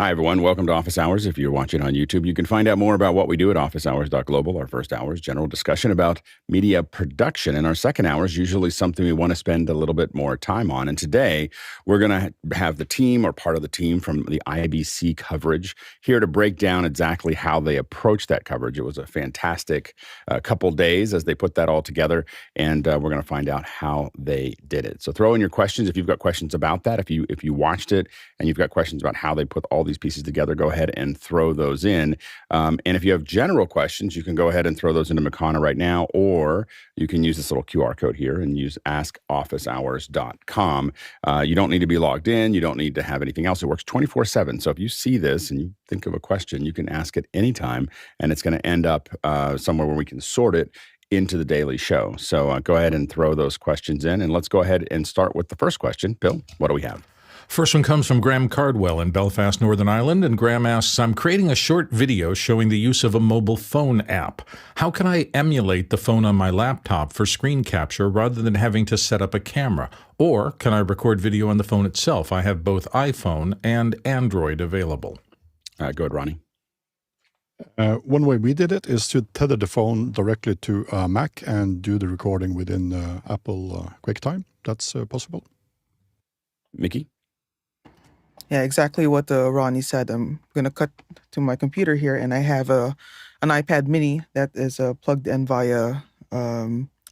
Hi, everyone. Welcome to Office Hours. If you're watching on YouTube, you can find out more about what we do at officehours.global. Our first hour is general discussion about media production. And our second hour is usually something we want to spend a little bit more time on. And today, we're going to have the team or part of the team from the IBC Coverage here to break down exactly how they approach that coverage. It was a fantastic couple days as they put that all together, and we're going to find out how they did it. So throw in your questions if you've got questions about that. If you watched it and you've got questions about how they put all these pieces together, go ahead and throw those in. And if you have general questions, you can go ahead and throw those into Makana right now, or you can use this little QR code here and use askofficehours.com. You don't need to be logged in. You don't need to have anything else. It works 24/7. So if you see this and you think of a question, you can ask it anytime, and it's going to end up somewhere where we can sort it into the daily show. So go ahead and throw those questions in, and let's go ahead and start with the first question. Bill, what do we have? First one comes from Graham Cardwell in Belfast, Northern Ireland, and Graham asks, I'm creating a short video showing the use of a mobile phone app. How can I emulate the phone on my laptop for screen capture rather than having to set up a camera? Or can I record video on the phone itself? I have both iPhone and Android available. Go ahead, Ronnie. One way we did it is to tether the phone directly to a Mac and do the recording within Apple QuickTime. That's possible. Mickey? Yeah, exactly what Ronnie said. I'm going to cut to my computer here, and I have an iPad mini that is plugged in via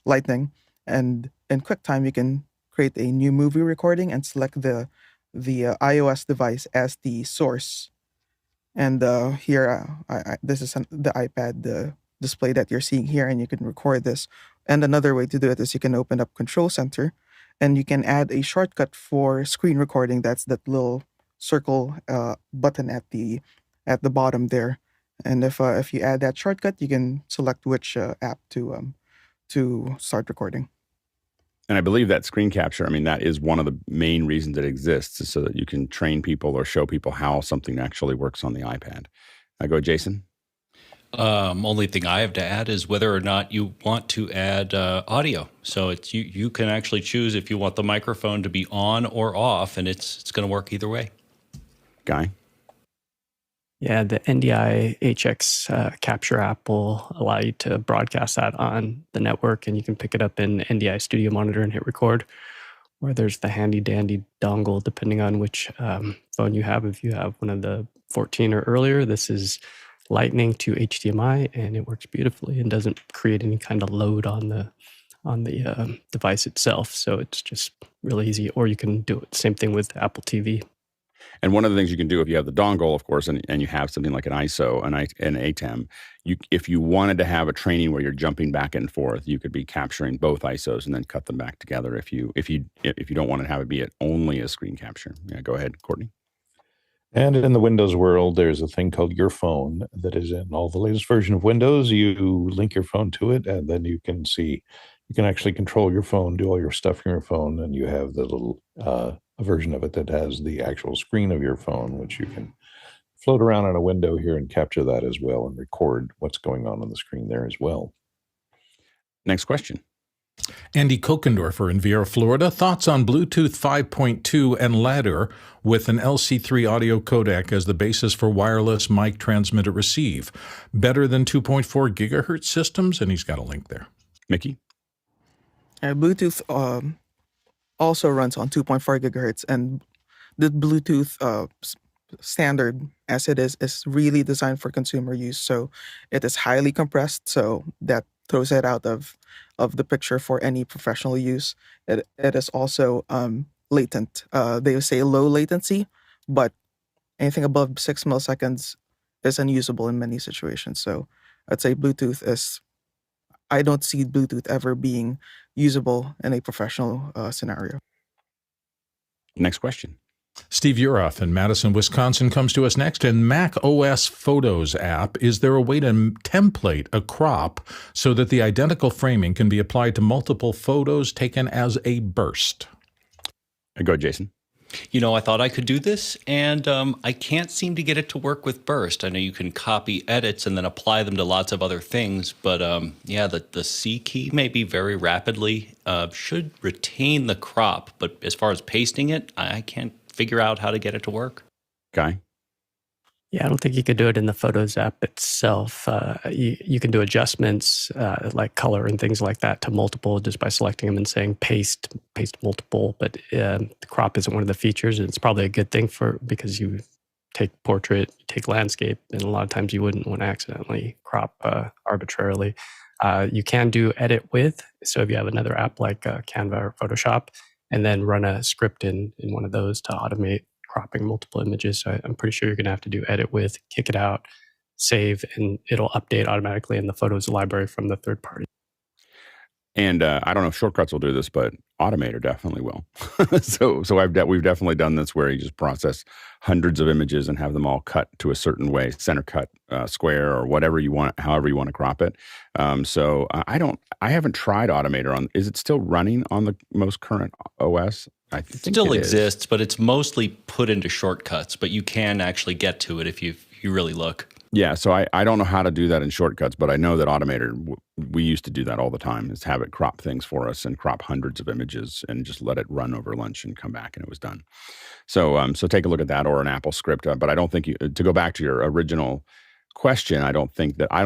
Lightning. And in QuickTime, you can create a new movie recording and select the iOS device as the source. And here, this is the iPad display that you're seeing here, and you can record this. And another way to do it is you can open up Control Center, and you can add a shortcut for screen recording. That's that little circle button at the bottom there. And if you add that shortcut, you can select which app to start recording. And I believe that screen capture, that is one of the main reasons it exists, is so that you can train people or show people how something actually works on the iPad. Go, Jason. Only thing I have to add is whether or not you want to add audio. So it's you can actually choose if you want the microphone to be on or off, and it's going to work either way. Guy? Yeah, the NDI HX capture app will allow you to broadcast that on the network, and you can pick it up in NDI Studio Monitor and hit record. Or there's the handy dandy dongle, depending on which phone you have. If you have one of the 14 or earlier, this is Lightning to HDMI, and it works beautifully and doesn't create any kind of load on the device itself. So it's just really easy. Or you can do it same thing with Apple TV. And one of the things you can do if you have the dongle, of course, and you have something like an ISO and an ATEM, if you wanted to have a training where you're jumping back and forth, you could be capturing both ISOs and then cut them back together. If you don't want to have it be only a screen capture. Yeah, go ahead, Courtney. And in the Windows world, there's a thing called Your Phone that is in all the latest version of Windows. You link your phone to it, and then you can actually control your phone, do all your stuff from your phone, and you have the little a version of it that has the actual screen of your phone, which you can float around on a window here and capture that as well and record what's going on the screen there as well. Next question. Andy Kokendorfer in Vieira, Florida. Thoughts on Bluetooth 5.2 and ladder with an LC3 audio codec as the basis for wireless mic transmitter receive. Better than 2.4 gigahertz systems? And he's got a link there. Mickey? Bluetooth also runs on 2.4 gigahertz, and the Bluetooth standard as it is really designed for consumer use. So it is highly compressed, so that throws it out of the picture for any professional use. It is also latent. They say low latency, but anything above 6 milliseconds is unusable in many situations. So I'd say I don't see Bluetooth ever being usable in a professional scenario. Next question. Steve Uroff in Madison, Wisconsin comes to us next. In Mac OS Photos app, is there a way to template a crop so that the identical framing can be applied to multiple photos taken as a burst? Go, Jason. I thought I could do this, and I can't seem to get it to work with burst. I know you can copy edits and then apply them to lots of other things, but the C key maybe very rapidly should retain the crop, but as far as pasting it, I can't figure out how to get it to work. Guy? Yeah, I don't think you could do it in the Photos app itself. You can do adjustments like color and things like that to multiple just by selecting them and saying paste multiple. But the crop isn't one of the features, and it's probably a good thing because you take portrait, you take landscape, and a lot of times you wouldn't want to accidentally crop arbitrarily. You can do edit with. So if you have another app like Canva or Photoshop, and then run a script in one of those to automate cropping multiple images. So I'm pretty sure you're going to have to do edit with, kick it out, save, and it'll update automatically in the photos library from the third party. And I don't know if Shortcuts will do this, but Automator definitely will. so we've definitely done this where you just process hundreds of images and have them all cut to a certain way, center cut, square, or whatever you want, however you want to crop it. I haven't tried Automator is it still running on the most current OS? I think it still exists, but it's mostly put into Shortcuts, but you can actually get to it if you really look. Yeah, so I don't know how to do that in Shortcuts, but I know that Automator, we used to do that all the time, is have it crop things for us and crop hundreds of images and just let it run over lunch and come back and it was done. So take a look at that or an Apple script. But I don't think to go back to your original question, I don't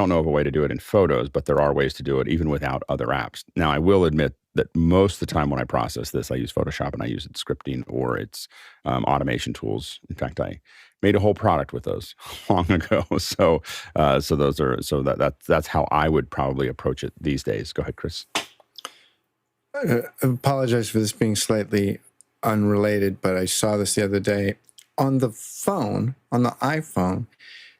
know of a way to do it in Photos, but there are ways to do it even without other apps. Now, I will admit that most of the time when I process this, I use Photoshop and I use its scripting or its automation tools. In fact, I made a whole product with those long ago. So that's how I would probably approach it these days. Go ahead, Chris. I apologize for this being slightly unrelated, but I saw this the other day. On the iPhone,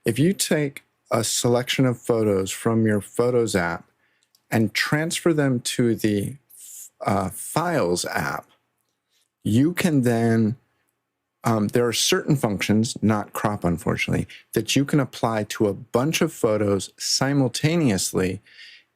if you take a selection of photos from your Photos app and transfer them to the Files app, you can then, there are certain functions, not crop unfortunately, that you can apply to a bunch of photos simultaneously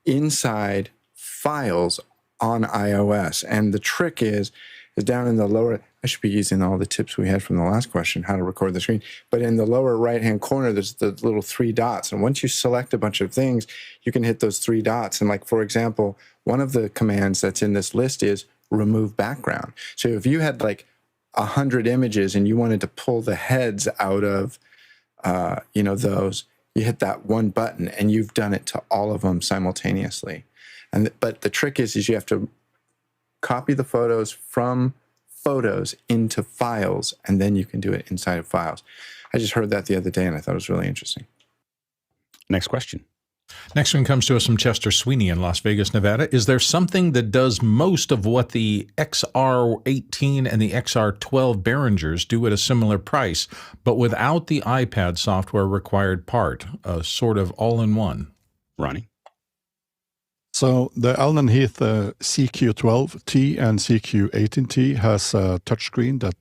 inside Files on iOS. And the trick is down in the lower, I should be using all the tips we had from the last question, how to record the screen, but in the lower right-hand corner, there's the little 3 dots. And once you select a bunch of things, you can hit those 3 dots. And like, for example, one of the commands that's in this list is remove background. So if you had like 100 images and you wanted to pull the heads out of, those, you hit that one button and you've done it to all of them simultaneously. But the trick is you have to copy the photos from Photos into Files, and then you can do it inside of Files. I just heard that the other day, and I thought it was really interesting. Next question. Next one comes to us from Chester Sweeney in Las Vegas, Nevada. Is there something that does most of what the XR18 and the XR12 Behringers do at a similar price, but without the iPad software required part, a sort of all-in-one? Ronnie? So the Allen Heath CQ12T and CQ18T has a touchscreen that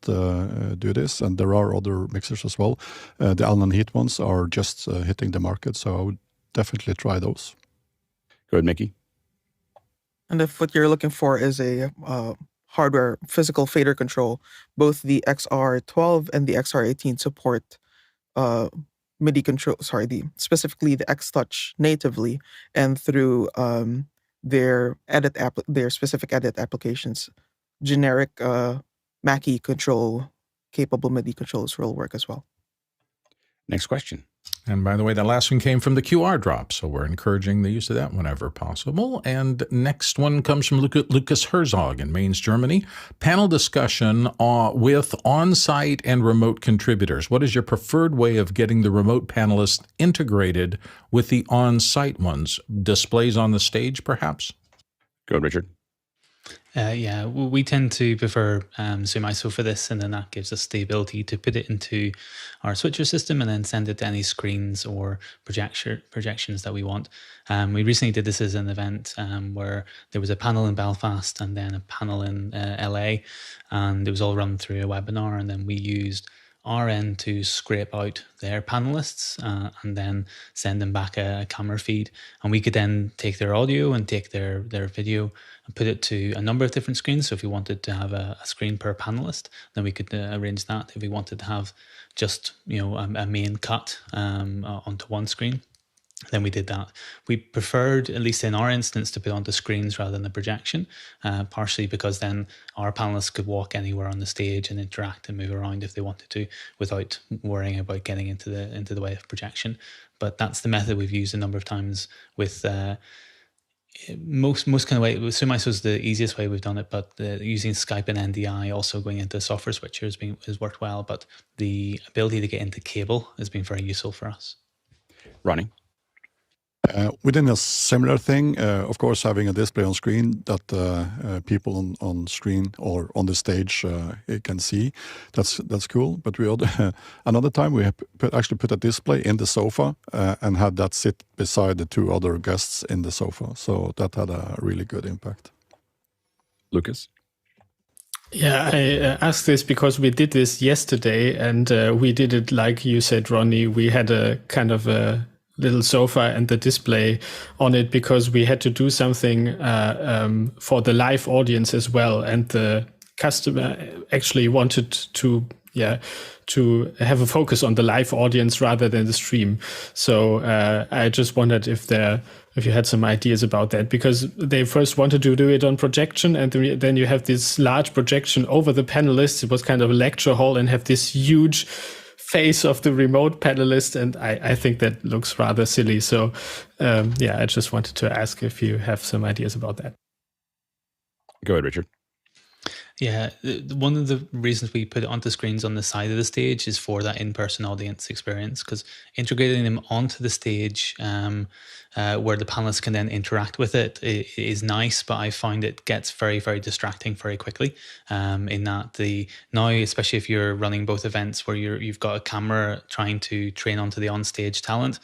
do this, and there are other mixers as well. The Allen Heath ones are just hitting the market, so I would definitely try those. Go ahead, Mickey. And if what you're looking for is a hardware physical fader control, both the XR12 and the XR18 support MIDI control, specifically the X-Touch natively and through their specific edit applications. Generic Mackie control capable MIDI controls will work as well. Next question. And by the way, that last one came from the QR drop, so we're encouraging the use of that whenever possible. And next one comes from Lucas Herzog in Mainz, Germany. Panel discussion with on-site and remote contributors. What is your preferred way of getting the remote panelists integrated with the on-site ones? Displays on the stage, perhaps? Go ahead, Richard. Yeah, we tend to prefer Zoom ISO for this, and then that gives us the ability to put it into our switcher system and then send it to any screens or projections that we want. We recently did this as an event where there was a panel in Belfast and then a panel in LA, and it was all run through a webinar, and then we used our end to scrape out their panelists and then send them back a camera feed. And we could then take their audio and take their video and put it to a number of different screens. So if we wanted to have a screen per panelist, then we could arrange that. If we wanted to have just a main cut onto one screen, then we did that. We preferred, at least in our instance, to put onto screens rather than the projection, partially because then our panelists could walk anywhere on the stage and interact and move around if they wanted to, without worrying about getting into the way of projection. But that's the method we've used a number of times with most kind of way. Sumice was the easiest way we've done it, but using Skype and NDI, also going into software switcher, has worked well. But the ability to get into cable has been very useful for us. Ronnie? Within a similar thing, of course, having a display on screen that people on screen or on the stage can see, that's cool. But we another time we have actually put a display in the sofa and had that sit beside the two other guests in the sofa. So that had a really good impact. Lucas? Yeah, I asked this because we did this yesterday, and we did it like you said, Ronnie. We had a kind of a little sofa and the display on it because we had to do something for the live audience as well, and the customer actually wanted to have a focus on the live audience rather than the stream. So I just wondered if you had some ideas about that, because they first wanted to do it on projection, and then you have this large projection over the panelists. It was kind of a lecture hall and have this huge face of the remote panelist, and I think that looks rather silly. So I just wanted to ask if you have some ideas about that. Go ahead, Richard. Yeah, one of the reasons we put it onto screens on the side of the stage is for that in-person audience experience, because integrating them onto the stage where the panelists can then interact with it is nice, but I find it gets very, very distracting very quickly. In that now, especially if you're running both events where you've got a camera trying to train onto the on-stage talent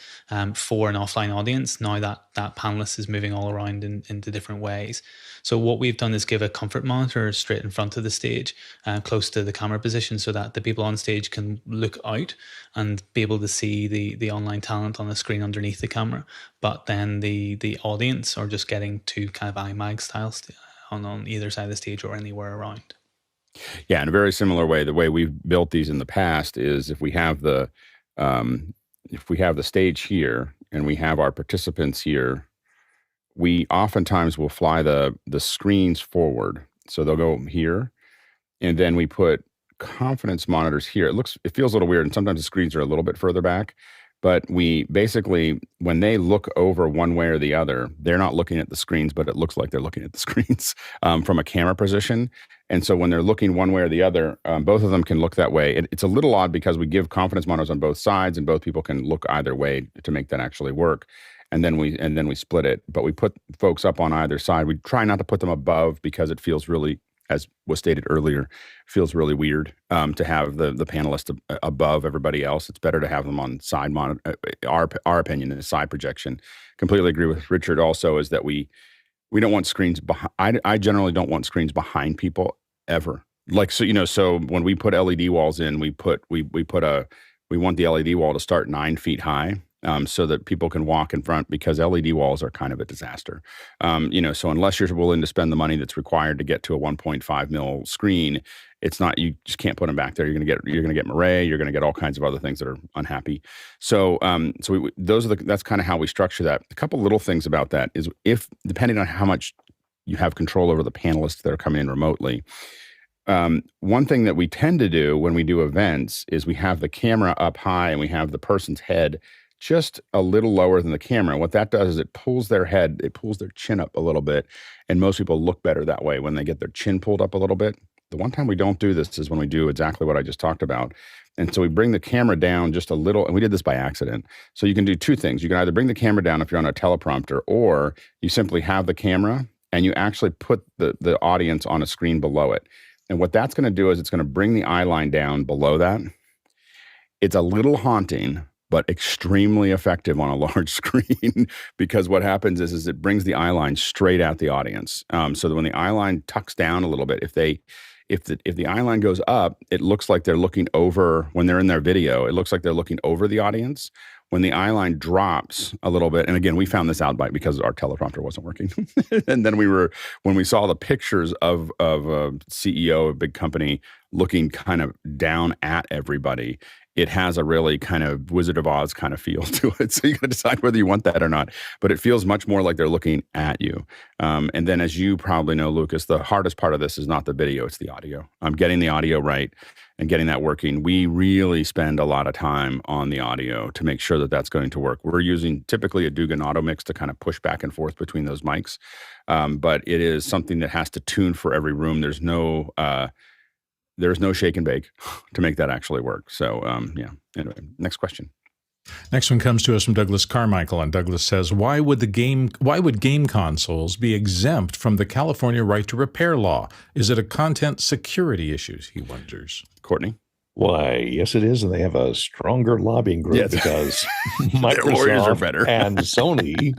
for an offline audience, now that panelist is moving all around into different ways. So what we've done is give a comfort monitor straight in front of the stage, close to the camera position, so that the people on stage can look out and be able to see the online talent on the screen underneath the camera. But then the audience are just getting two kind of iMag styles on either side of the stage or anywhere around. Yeah, in a very similar way, the way we've built these in the past is if we have the stage here and we have our participants here, we oftentimes will fly the screens forward. So they'll go here, and then we put confidence monitors here. It feels a little weird, and sometimes the screens are a little bit further back, but we basically, when they look over one way or the other, they're not looking at the screens, but it looks like they're looking at the screens from a camera position. And so when they're looking one way or the other, both of them can look that way. It's a little odd because we give confidence monitors on both sides, and both people can look either way to make that actually work. And then we split it, but we put folks up on either side. We try not to put them above because it feels really, as was stated earlier, feels really weird to have the panelists above everybody else. It's better to have them on side monitor. Our opinion is side projection. Completely agree with Richard. Also, is that we don't want screens behind. I generally don't want screens behind people ever. Like so when we put LED walls in, we want the LED wall to start 9 feet high. So that people can walk in front, because LED walls are kind of a disaster. So unless you're willing to spend the money that's required to get to a 1.5 mil screen, you just can't put them back there. You're going to get moray. You're going to get all kinds of other things that are unhappy. So that's kind of how we structure that. A couple little things about that is, if depending on how much you have control over the panelists that are coming in remotely, one thing that we tend to do when we do events is we have the camera up high and we have the person's head just a little lower than the camera. What that does is it pulls their chin up a little bit, and most people look better that way when they get their chin pulled up a little bit. The one time we don't do this is when we do exactly what I just talked about. And so we bring the camera down just a little, and we did this by accident. So you can do two things. You can either bring the camera down if you're on a teleprompter, or you simply have the camera and you actually put the audience on a screen below it. And what that's going to do is it's going to bring the eye line down below that. It's a little haunting, but extremely effective on a large screen, because what happens is it brings the eye line straight at the audience. So that when the eye line tucks down a little bit, if the eye line goes up, it looks like they're looking over, when they're in their video, it looks like they're looking over the audience. When the eye line drops a little bit, and again, we found this out because our teleprompter wasn't working. And then when we saw the pictures of a CEO of a big company looking kind of down at everybody, it has a really kind of Wizard of Oz kind of feel to it. So you got to decide whether you want that or not. But it feels much more like they're looking at you. And then, as you probably know, Lucas, the hardest part of this is not the video, it's the audio. Getting the audio right and getting that working. We really spend a lot of time on the audio to make sure that that's going to work. We're using typically a Dugan Auto Mix to kind of push back and forth between those mics. But it is something that has to tune for every room. There's no shake and bake to make that actually work. So, yeah. Anyway, next question. Next one comes to us from Douglas Carmichael, and Douglas says, why would game consoles be exempt from the California right to repair law? Is it a content security issue, he wonders. Courtney? Why, yes, it is, and they have a stronger lobbying group because Their lawyers are better. and Sony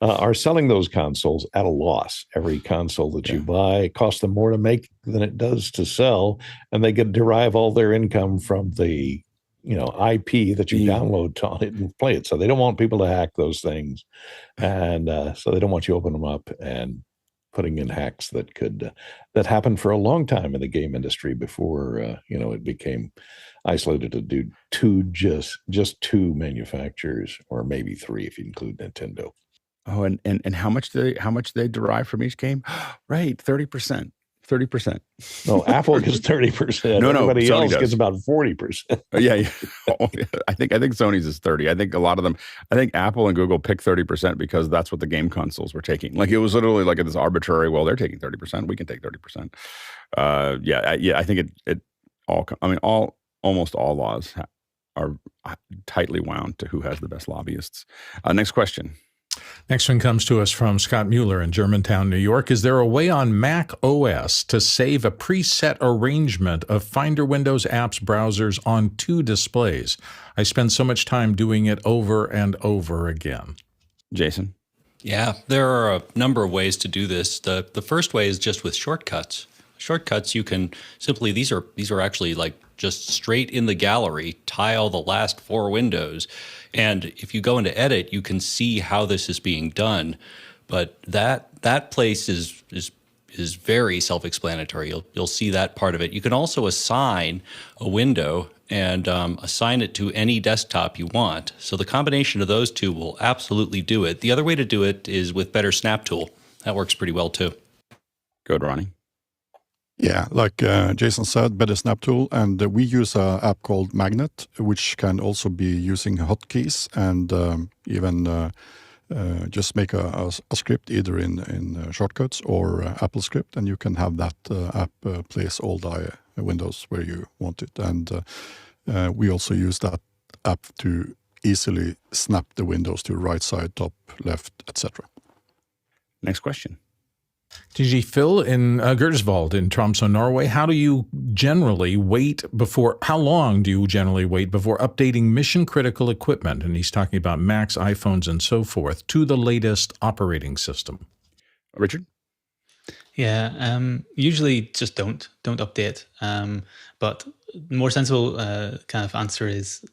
are selling those consoles at a loss. Every console that you buy costs them more to make than it does to sell, and they get derive all their income from the IP that you download on it and play it. So they don't want people to hack those things, and so they don't want you open them up and putting in hacks that could that happened for a long time in the game industry before it became isolated to just two manufacturers, or maybe three if you include Nintendo. Oh, and how much they derive from each game? Right, 30%. 30%. No, Apple gets 30%. No, everybody Sony else does. gets about 40%. Yeah. Oh, yeah. I think Sony's is 30. I think a lot of them. I think Apple and Google picked 30% because that's what the game consoles were taking. Like, it was literally like this arbitrary. Well, they're taking 30%. We can take 30%. I think it all. I mean, almost all laws are tightly wound to who has the best lobbyists. Next question. Next one comes to us from Scott Mueller in Germantown, New York. Is there a way on Mac OS to save a preset arrangement of Finder Windows apps browsers on two displays? I spend so much time doing it over and over again. Jason? Yeah, there are a number of ways to do this. The first way is just with shortcuts. Shortcuts, you can simply, these are actually like just straight in the gallery, tile the last four windows. And if you go into edit, you can see how this is being done. But that place is very self-explanatory. You'll see that part of it. You can also assign a window and assign it to any desktop you want. So the combination of those two will absolutely do it. The other way to do it is with Better Snap Tool. That works pretty well too. Go to Ronnie. Yeah, like Jason said, Better Snap Tool, and we use an app called Magnet, which can also be using hotkeys and even just make a script either in Shortcuts or Apple Script, and you can have that app place all the windows where you want it. And we also use that app to easily snap the windows to right side, top, left, etc. Next question. TG Phil in Gersvold in Tromsø, Norway. How long do you generally wait before updating mission-critical equipment? And he's talking about Macs, iPhones, and so forth to the latest operating system. Richard? Yeah, usually just don't update. But more sensible kind of answer is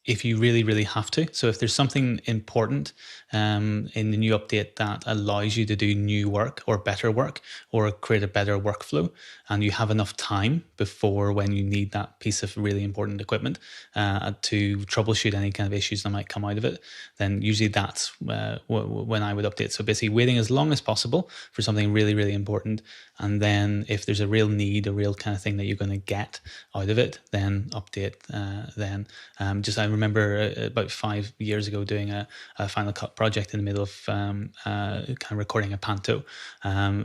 if you really, really have to. So if there's something important in the new update that allows you to do new work or better work or create a better workflow, and you have enough time before when you need that piece of really important equipment to troubleshoot any kind of issues that might come out of it, then usually that's when I would update. So basically waiting as long as possible for something really, really important. And then if there's a real need, a real kind of thing that you're going to get out of it, then update then. I remember about 5 years ago doing a Final Cut project in the middle of kind of recording a panto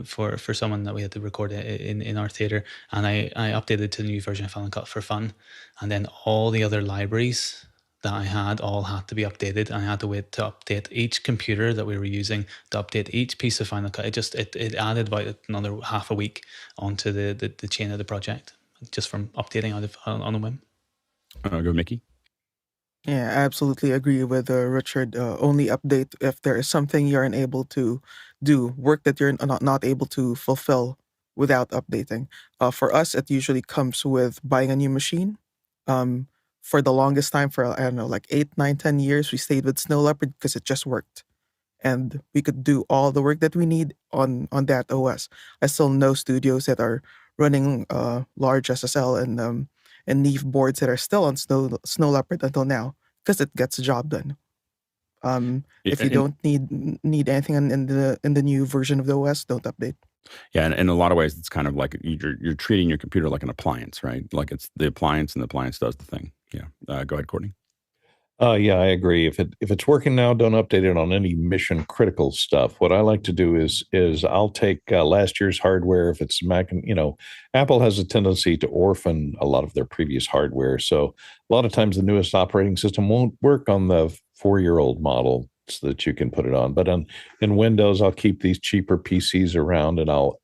for someone that we had to record in our theater, and I updated to the new version of Final Cut for fun, and then all the other libraries that I had all had to be updated, and I had to wait to update each computer that we were using to update each piece of Final Cut. It added about another half a week onto the chain of the project just from updating on a whim. Go Mickey. Yeah, I absolutely agree with Richard. Only update if there is something you're unable to do, work that you're not able to fulfill without updating. For us, it usually comes with buying a new machine. For the longest time, for, I don't know, like 8, 9, 10 years, we stayed with Snow Leopard because it just worked. And we could do all the work that we need on that OS. I still know studios that are running large SSL and Neve boards that are still on Snow Leopard until now, because it gets the job done. If you don't need anything in the new version of the OS, don't update. Yeah, and in a lot of ways, it's kind of like you're treating your computer like an appliance, right? Like it's the appliance, and the appliance does the thing. Yeah. Go ahead, Courtney. Yeah, I agree. If it's working now, don't update it on any mission critical stuff. What I like to do is I'll take last year's hardware. If it's Mac, Apple has a tendency to orphan a lot of their previous hardware. So a lot of times the newest operating system won't work on the 4-year-old model so that you can put it on. But in Windows, I'll keep these cheaper PCs around, and I'll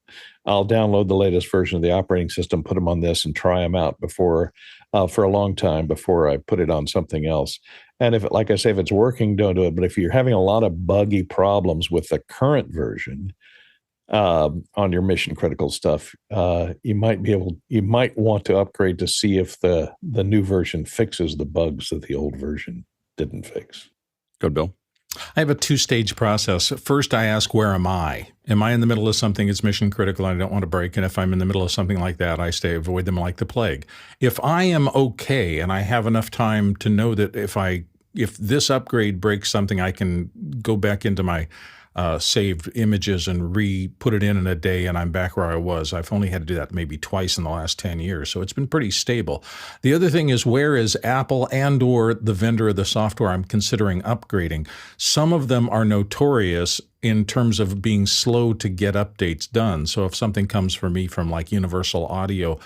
download the latest version of the operating system, put them on this, and try them out for a long time before I put it on something else. And if, like I say, if it's working, don't do it. But if you're having a lot of buggy problems with the current version on your mission critical stuff, you might want to upgrade to see if the new version fixes the bugs that the old version didn't fix. Good, Bill. I have a 2-stage process. First, I ask, where am I? Am I in the middle of something that's mission critical and I don't want to break? And if I'm in the middle of something like that, I avoid them like the plague. If I am okay and I have enough time to know that if this upgrade breaks something, I can go back into my saved images and put it in a day, and I'm back where I was. I've only had to do that maybe twice in the last 10 years, so it's been pretty stable. The other thing is, where is Apple and or the vendor of the software I'm considering upgrading? Some of them are notorious in terms of being slow to get updates done. So if something comes for me from like Universal Audio,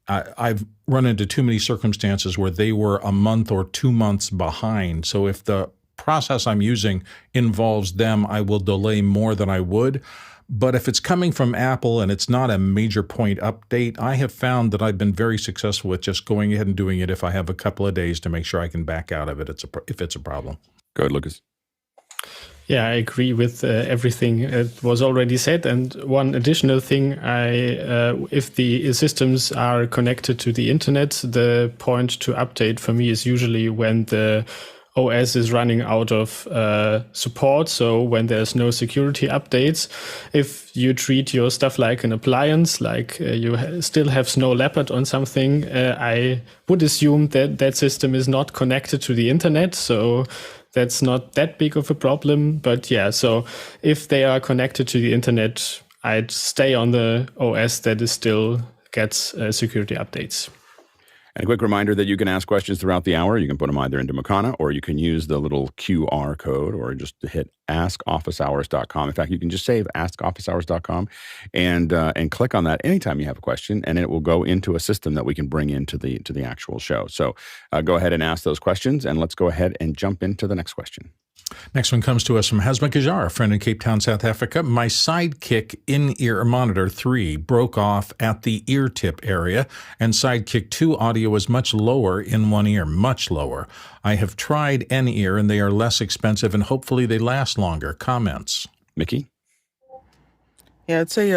I've run into too many circumstances where they were a month or 2 months behind. So if the process I'm using involves them, I will delay more than I would. But if it's coming from Apple and it's not a major point update, I have found that I've been very successful with just going ahead and doing it if I have a couple of days to make sure I can back out of it if it's a problem. Go ahead, Lucas. Yeah, I agree with everything that was already said. And one additional thing, if the systems are connected to the internet, the point to update for me is usually when the OS is running out of support. So when there's no security updates, if you treat your stuff like an appliance, like you still have Snow Leopard on something, I would assume that that system is not connected to the internet. So that's not that big of a problem. But yeah, so if they are connected to the internet, I'd stay on the OS that is still gets security updates. And a quick reminder that you can ask questions throughout the hour. You can put them either into Makana, or you can use the little QR code, or just hit askofficehours.com. In fact, you can just save askofficehours.com and click on that anytime you have a question, and it will go into a system that we can bring into the actual show. So go ahead and ask those questions, and let's go ahead and jump into the next question. Next one comes to us from Hasma Kajar, a friend in Cape Town, South Africa. My Sidekick in-ear monitor 3 broke off at the ear tip area, and Sidekick 2 audio is much lower in one ear, much lower. I have tried N-ear, and they are less expensive, and hopefully they last longer. Comments? Mickey? Yeah, I'd say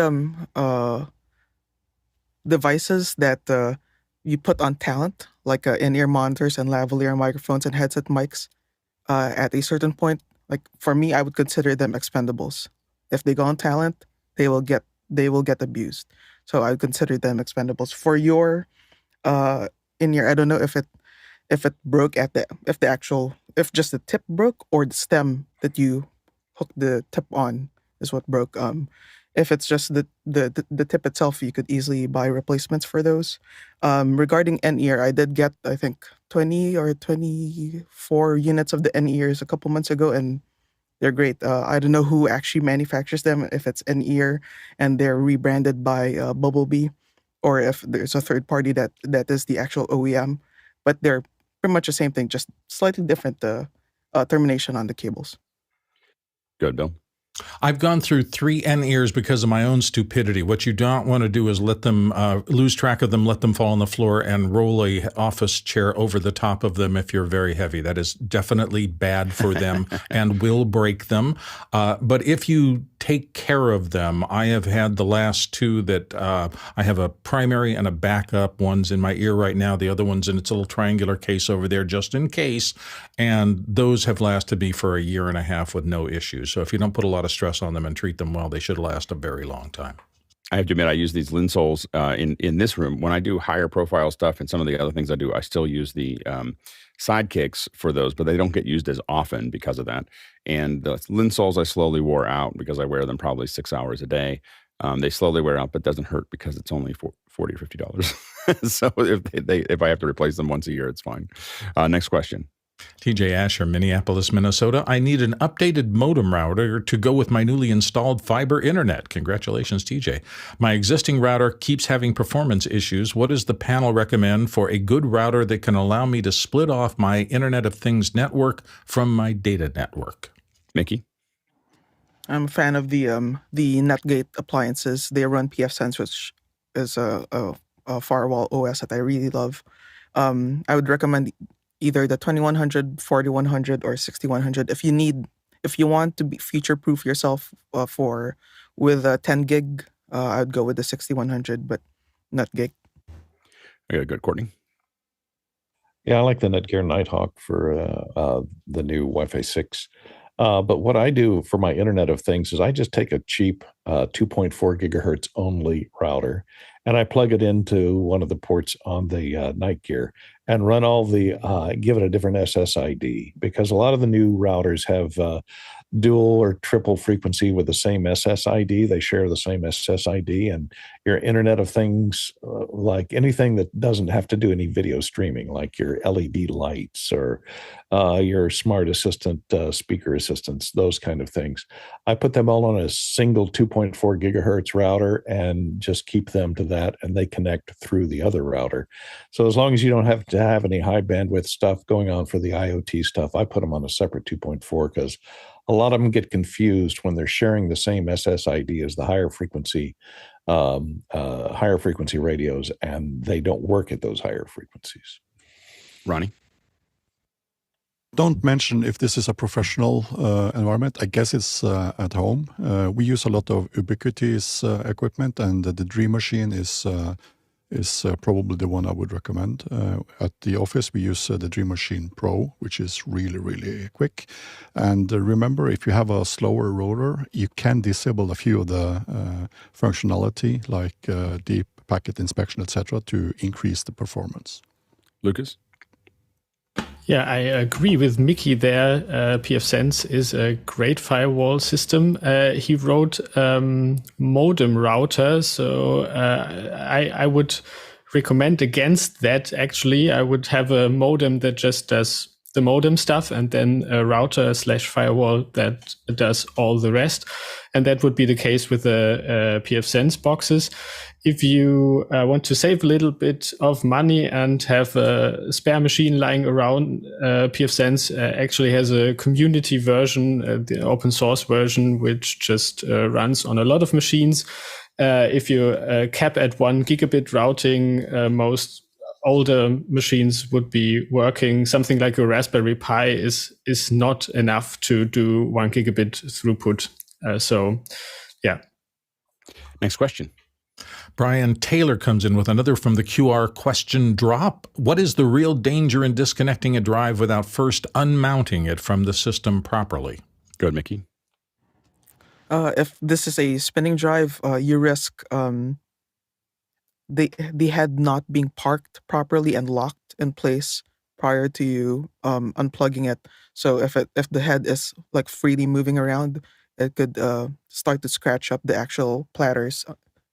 devices that you put on talent, like in-ear monitors and lavalier microphones and headset mics, at a certain point, like for me, I would consider them expendables. If they go on talent, they will get abused. So I would consider them expendables. For your in-ear, I don't know if it broke if just the tip broke, or the stem that you hook the tip on is what broke. If it's just the tip itself, you could easily buy replacements for those. Regarding N-ear, I did get, I think, 20 or 24 units of the N-ears a couple months ago, and they're great. I don't know who actually manufactures them, if it's N-ear and they're rebranded by Bumblebee, or if there's a third party that is the actual OEM, but they're pretty much the same thing, just slightly different termination on the cables. Good, Bill. I've gone through 3 N-ears because of my own stupidity. What you don't want to do is let them lose track of them, let them fall on the floor, and roll a office chair over the top of them if you're very heavy. That is definitely bad for them and will break them. But if you take care of them, I have had the last 2 that I have a primary and a backup. One's in my ear right now. The other one's in its little triangular case over there just in case. And those have lasted me for a year and a half with no issues. So if you don't put a lot of stress on them and treat them well, they should last a very long time. I have to admit, I use these Linsoles in this room. When I do higher profile stuff and some of the other things I do, I still use the sidekicks for those, but they don't get used as often because of that. And the Linsoles I slowly wore out because I wear them probably 6 hours a day. They slowly wear out, but doesn't hurt because it's only $40 or $50. So if I have to replace them once a year, it's fine. Next question. TJ Asher, Minneapolis, Minnesota. I need an updated modem router to go with my newly installed fiber internet. Congratulations, TJ. My existing router keeps having performance issues. What does the panel recommend for a good router that can allow me to split off my Internet of Things network from my data network? Mickey? I'm a fan of the Netgate appliances. They run pfSense, which is a firewall OS that I really love. I would recommend either the 2100, 4100, or 6100. If you want to be future-proof yourself with a 10 gig, I would go with the 6100, but not gig. Okay, good. Courtney? Yeah, I like the Netgear Nighthawk for the new Wi-Fi 6. But what I do for my Internet of Things is I just take a cheap 2.4 gigahertz only router, and I plug it into one of the ports on the Netgear and run all the, give it a different SSID, because a lot of the new routers have dual or triple frequency with the same SSID. They share the same SSID, and your Internet of Things, like anything that doesn't have to do any video streaming, like your LED lights or your smart assistant, speaker assistants, those kind of things. I put them all on a single 2.4 gigahertz router and just keep them to that, and they connect through the other router. So as long as you don't have to have any high bandwidth stuff going on for the IoT stuff, I put them on a separate 2.4, because a lot of them get confused when they're sharing the same SSID as the higher frequency radios, and they don't work at those higher frequencies. Ronnie? Don't mention if this is a professional environment. I guess it's at home. We use a lot of Ubiquiti's equipment, and the Dream Machine is probably the one I would recommend. At the office, we use the Dream Machine Pro, which is really, really quick. And remember, if you have a slower router, you can disable a few of the functionality, like deep packet inspection, etc., to increase the performance. Lucas? Yeah, I agree with Mickey there. pfSense is a great firewall system. He wrote modem router, so I would recommend against that. Actually, I would have a modem that just does the modem stuff, and then a router/firewall that does all the rest. And that would be the case with the pfSense boxes. If you want to save a little bit of money and have a spare machine lying around, pfSense actually has a community version, the open source version, which just runs on a lot of machines. If you cap at 1 gigabit routing, most older machines would be working. Something like a Raspberry Pi is not enough to do 1 gigabit throughput. So, yeah. Next question. Brian Taylor comes in with another from the QR question drop. What is the real danger in disconnecting a drive without first unmounting it from the system properly? Go ahead, Mickey. If this is a spinning drive, you risk the head not being parked properly and locked in place prior to you unplugging it. So if the head is like freely moving around, it could start to scratch up the actual platters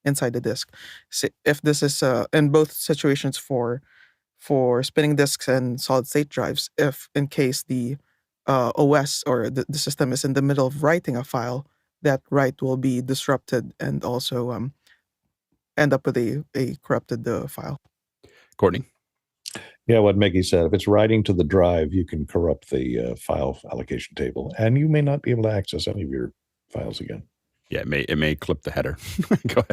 inside the disk. So if this is in both situations for spinning disks and solid state drives, if in case the OS or the system is in the middle of writing a file, that write will be disrupted and also end up with a corrupted file. Courtney? Yeah, what Mickey said, if it's writing to the drive, you can corrupt the file allocation table, and you may not be able to access any of your files again. Yeah, it may clip the header. Go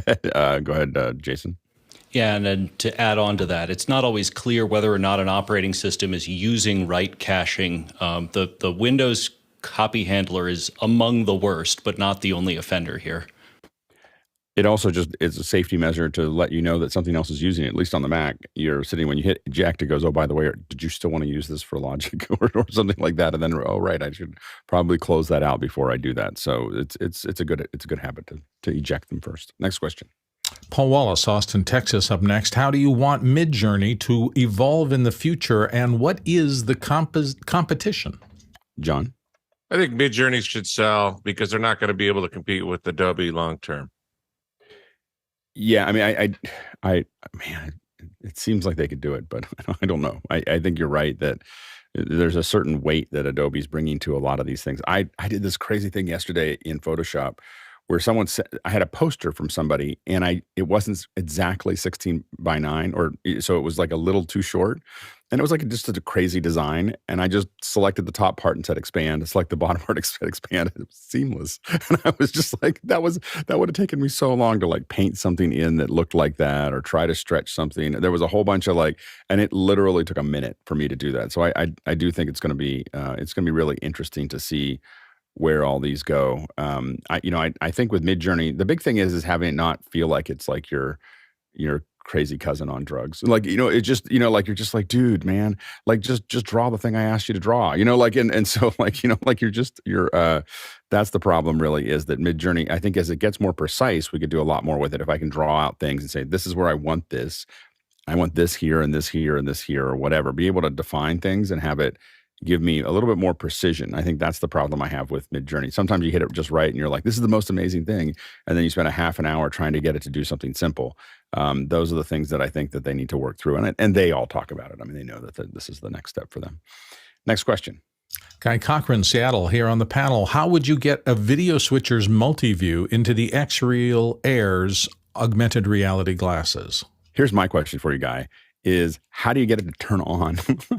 ahead, Jason. Yeah, and then to add on to that, it's not always clear whether or not an operating system is using write caching. The Windows copy handler is among the worst, but not the only offender here. It also just is a safety measure to let you know that something else is using it. At least on the Mac, you're sitting, when you hit eject, it goes, oh, by the way, did you still want to use this for logic or something like that? And then, oh, right, I should probably close that out before I do that. So it's a good habit to eject them first. Next question. Paul Wallace, Austin, Texas, up next. How do you want Midjourney to evolve in the future, and what is the competition? John? I think Midjourney should sell because they're not going to be able to compete with Adobe long term. Yeah, I mean, man, it seems like they could do it, but I don't know. I think you're right that there's a certain weight that Adobe's bringing to a lot of these things. I did this crazy thing yesterday in Photoshop where someone said, I had a poster from somebody and it wasn't exactly 16:9, or so it was like a little too short. And it was like just a crazy design. And I just selected the top part and said expand. Select the bottom part, said expand. It was seamless. And I was just like, that would have taken me so long to like paint something in that looked like that or try to stretch something. There was a whole bunch of and it literally took a minute for me to do that. So I do think it's going to be really interesting to see where all these go. I think with Midjourney, the big thing is having it not feel like it's like your crazy cousin on drugs. It just, like you're just like, dude, man, like just draw the thing I asked you to draw, and so that's the problem really, is that Midjourney, I think as it gets more precise, we could do a lot more with it. If I can draw out things and say, this is where I want this here and this here and this here or whatever, be able to define things and have it give me a little bit more precision. I think that's the problem I have with Midjourney. Sometimes you hit it just right and you're like, this is the most amazing thing. And then you spend a half an hour trying to get it to do something simple. Those are the things that I think that they need to work through. And they all talk about it. I mean, they know that this is the next step for them. Next question. Guy Cochran, Seattle, here on the panel. How would you get a video switcher's multi-view into the X-Real Air's augmented reality glasses? Here's my question for you, Guy. Is how do you get it to turn on?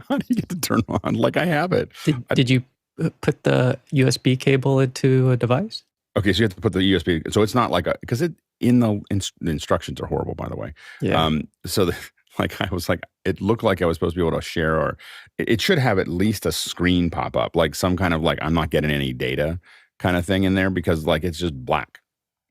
How do you get it to turn on? Like I have it. Did you put the USB cable into a device? Okay, so you have to put the USB. So it's not like because the instructions are horrible, by the way. Yeah. I was like, it looked like I was supposed to be able to share, or it should have at least a screen pop up, like some kind of like I'm not getting any data kind of thing in there, because like it's just black.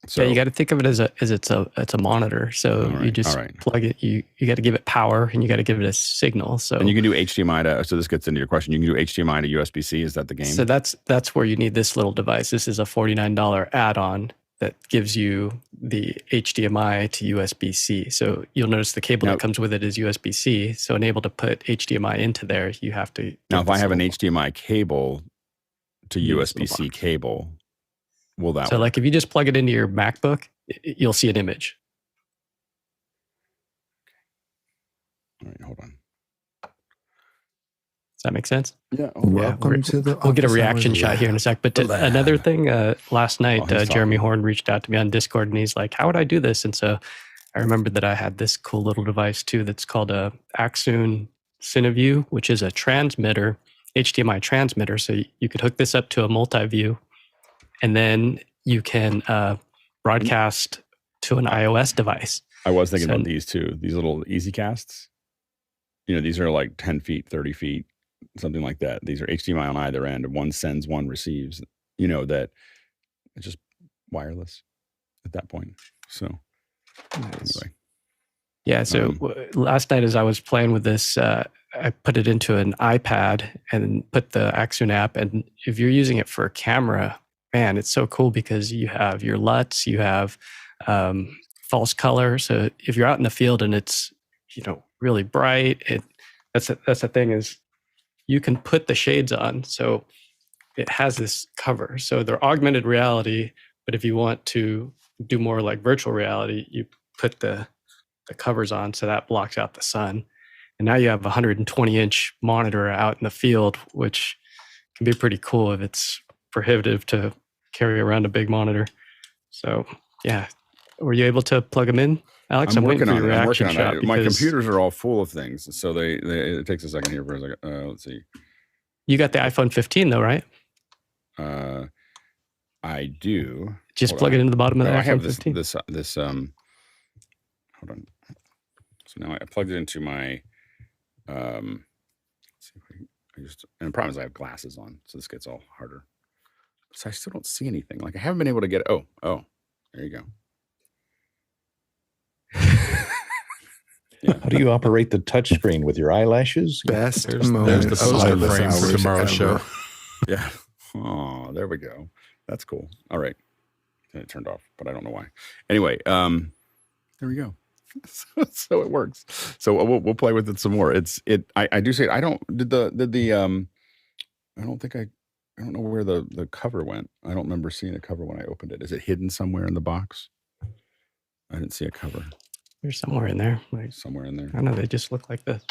So yeah, you got to think of it as it's a monitor. So you just plug it. You got to give it power and you got to give it a signal. So and you can do HDMI to. So this gets into your question. You can do HDMI to USB-C. Is that the game? So that's where you need this little device. This is a $49 add-on that gives you the HDMI to USB-C. So you'll notice the cable that comes with it is USB-C. So enable to put HDMI into there, you have to. Now, if I have an HDMI cable to USB-C cable. Will that so work? Like if you just plug it into your MacBook, you'll see an image. All right, hold on. Does that make sense? Yeah. Welcome to the. We'll get a reaction shot here in a sec. But another thing, last night, Jeremy Horn reached out to me on Discord and he's like, how would I do this? And so I remembered that I had this cool little device too that's called a Axoon CineView, which is a transmitter, HDMI transmitter. So you could hook this up to a multi-view. And then you can broadcast to an iOS device. I was thinking about these too. These little easy casts. These are like 10 feet, 30 feet, something like that. These are HDMI on either end. One sends, one receives. That it's just wireless at that point. So anyway. Yeah. So last night as I was playing with this, I put it into an iPad and put the Axoon app. And if you're using it for a camera, man, it's so cool because you have your LUTs, you have false color. So if you're out in the field and it's really bright, that's the thing is you can put the shades on. So it has this cover. So they're augmented reality, but if you want to do more like virtual reality, you put the covers on, so that blocks out the sun. And now you have a 120-inch monitor out in the field, which can be pretty cool if it's prohibitive to carry around a big monitor. So yeah, were you able to plug them in, Alex? I'm working on it. My computers are all full of things, so it takes a second here for a second. Let's see. You got the iPhone 15 though, right? I do. Just plug it into the bottom of the iPhone 15. This hold on. So now I plugged it into my. Let's see if and the problem is I have glasses on, so this gets all harder. So I still don't see anything. Like I haven't been able to get. Oh, there you go. Yeah. How do you operate the touch screen with your eyelashes? There's the poster frame for tomorrow's show. Yeah. Oh, there we go. That's cool. All right. It turned off, but I don't know why. Anyway, there There we go. So it works. So we'll play with it some more. I do say I don't know where the cover went. I don't remember seeing a cover when I opened it. Is it hidden somewhere in the box? I didn't see a cover. There's somewhere in there. Somewhere in there. I don't know. They just look like this.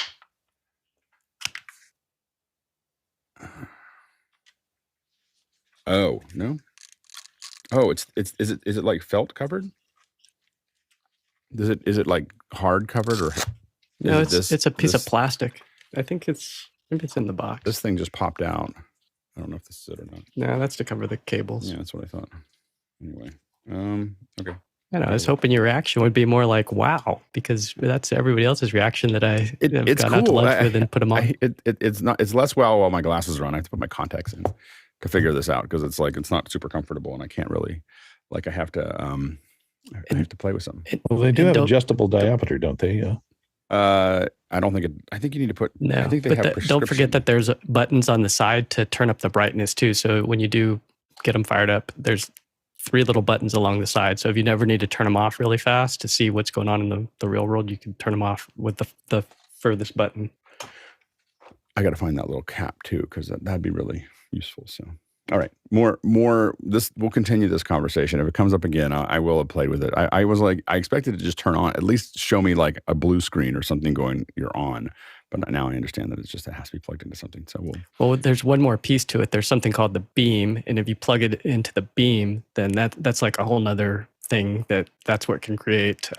Oh, no. Oh, is it like felt covered? Is it like hard covered or? No, it's a piece of plastic. I think maybe it's in the box. This thing just popped out. I don't know if this is it or not. No, that's to cover the cables. Yeah, that's what I thought. Anyway, okay. I was hoping your reaction would be more like "wow," because that's everybody else's reaction that it's got cool. out to lunch with and put them on. It's less wow while my glasses are on. I have to put my contacts in to figure this out because it's not super comfortable and I can't really I have to play with something. Well, they do have adjustable diameter, don't they? I don't think I think you need to put. No, I think they have don't forget that there's buttons on the side to turn up the brightness too. So when you do get them fired up, there's 3 little buttons along the side. So if you never need to turn them off really fast to see what's going on in the real world, you can turn them off with the furthest button. I got to find that little cap too, because that'd be really useful. So, all right, more. This we'll continue this conversation. If it comes up again, I will have played with it. I was like, I expected it to just turn on, at least show me like a blue screen or something going, you're on. But now I understand that it has to be plugged into something. So well, there's one more piece to it. There's something called the beam, and if you plug it into the beam, then that's like a whole nother thing. That's what can create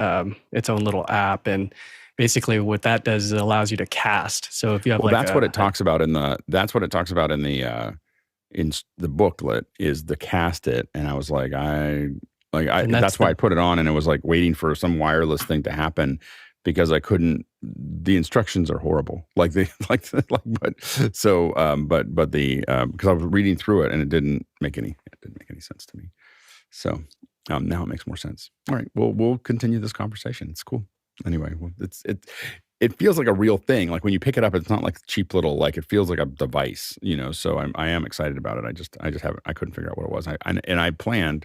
its own little app. And basically, what that does is it allows you to cast. So if you have that's what it talks about in the booklet is the cast it. And I was like, that's why I put it on, and it was like waiting for some wireless thing to happen. Because I couldn't, the instructions are horrible. Because I was reading through it and it didn't make any sense to me. So now it makes more sense. All right, we'll continue this conversation. It's cool. Anyway, it feels like a real thing. Like when you pick it up, it's not like cheap little, it feels like a device, So I am excited about it. I couldn't figure out what it was. I planned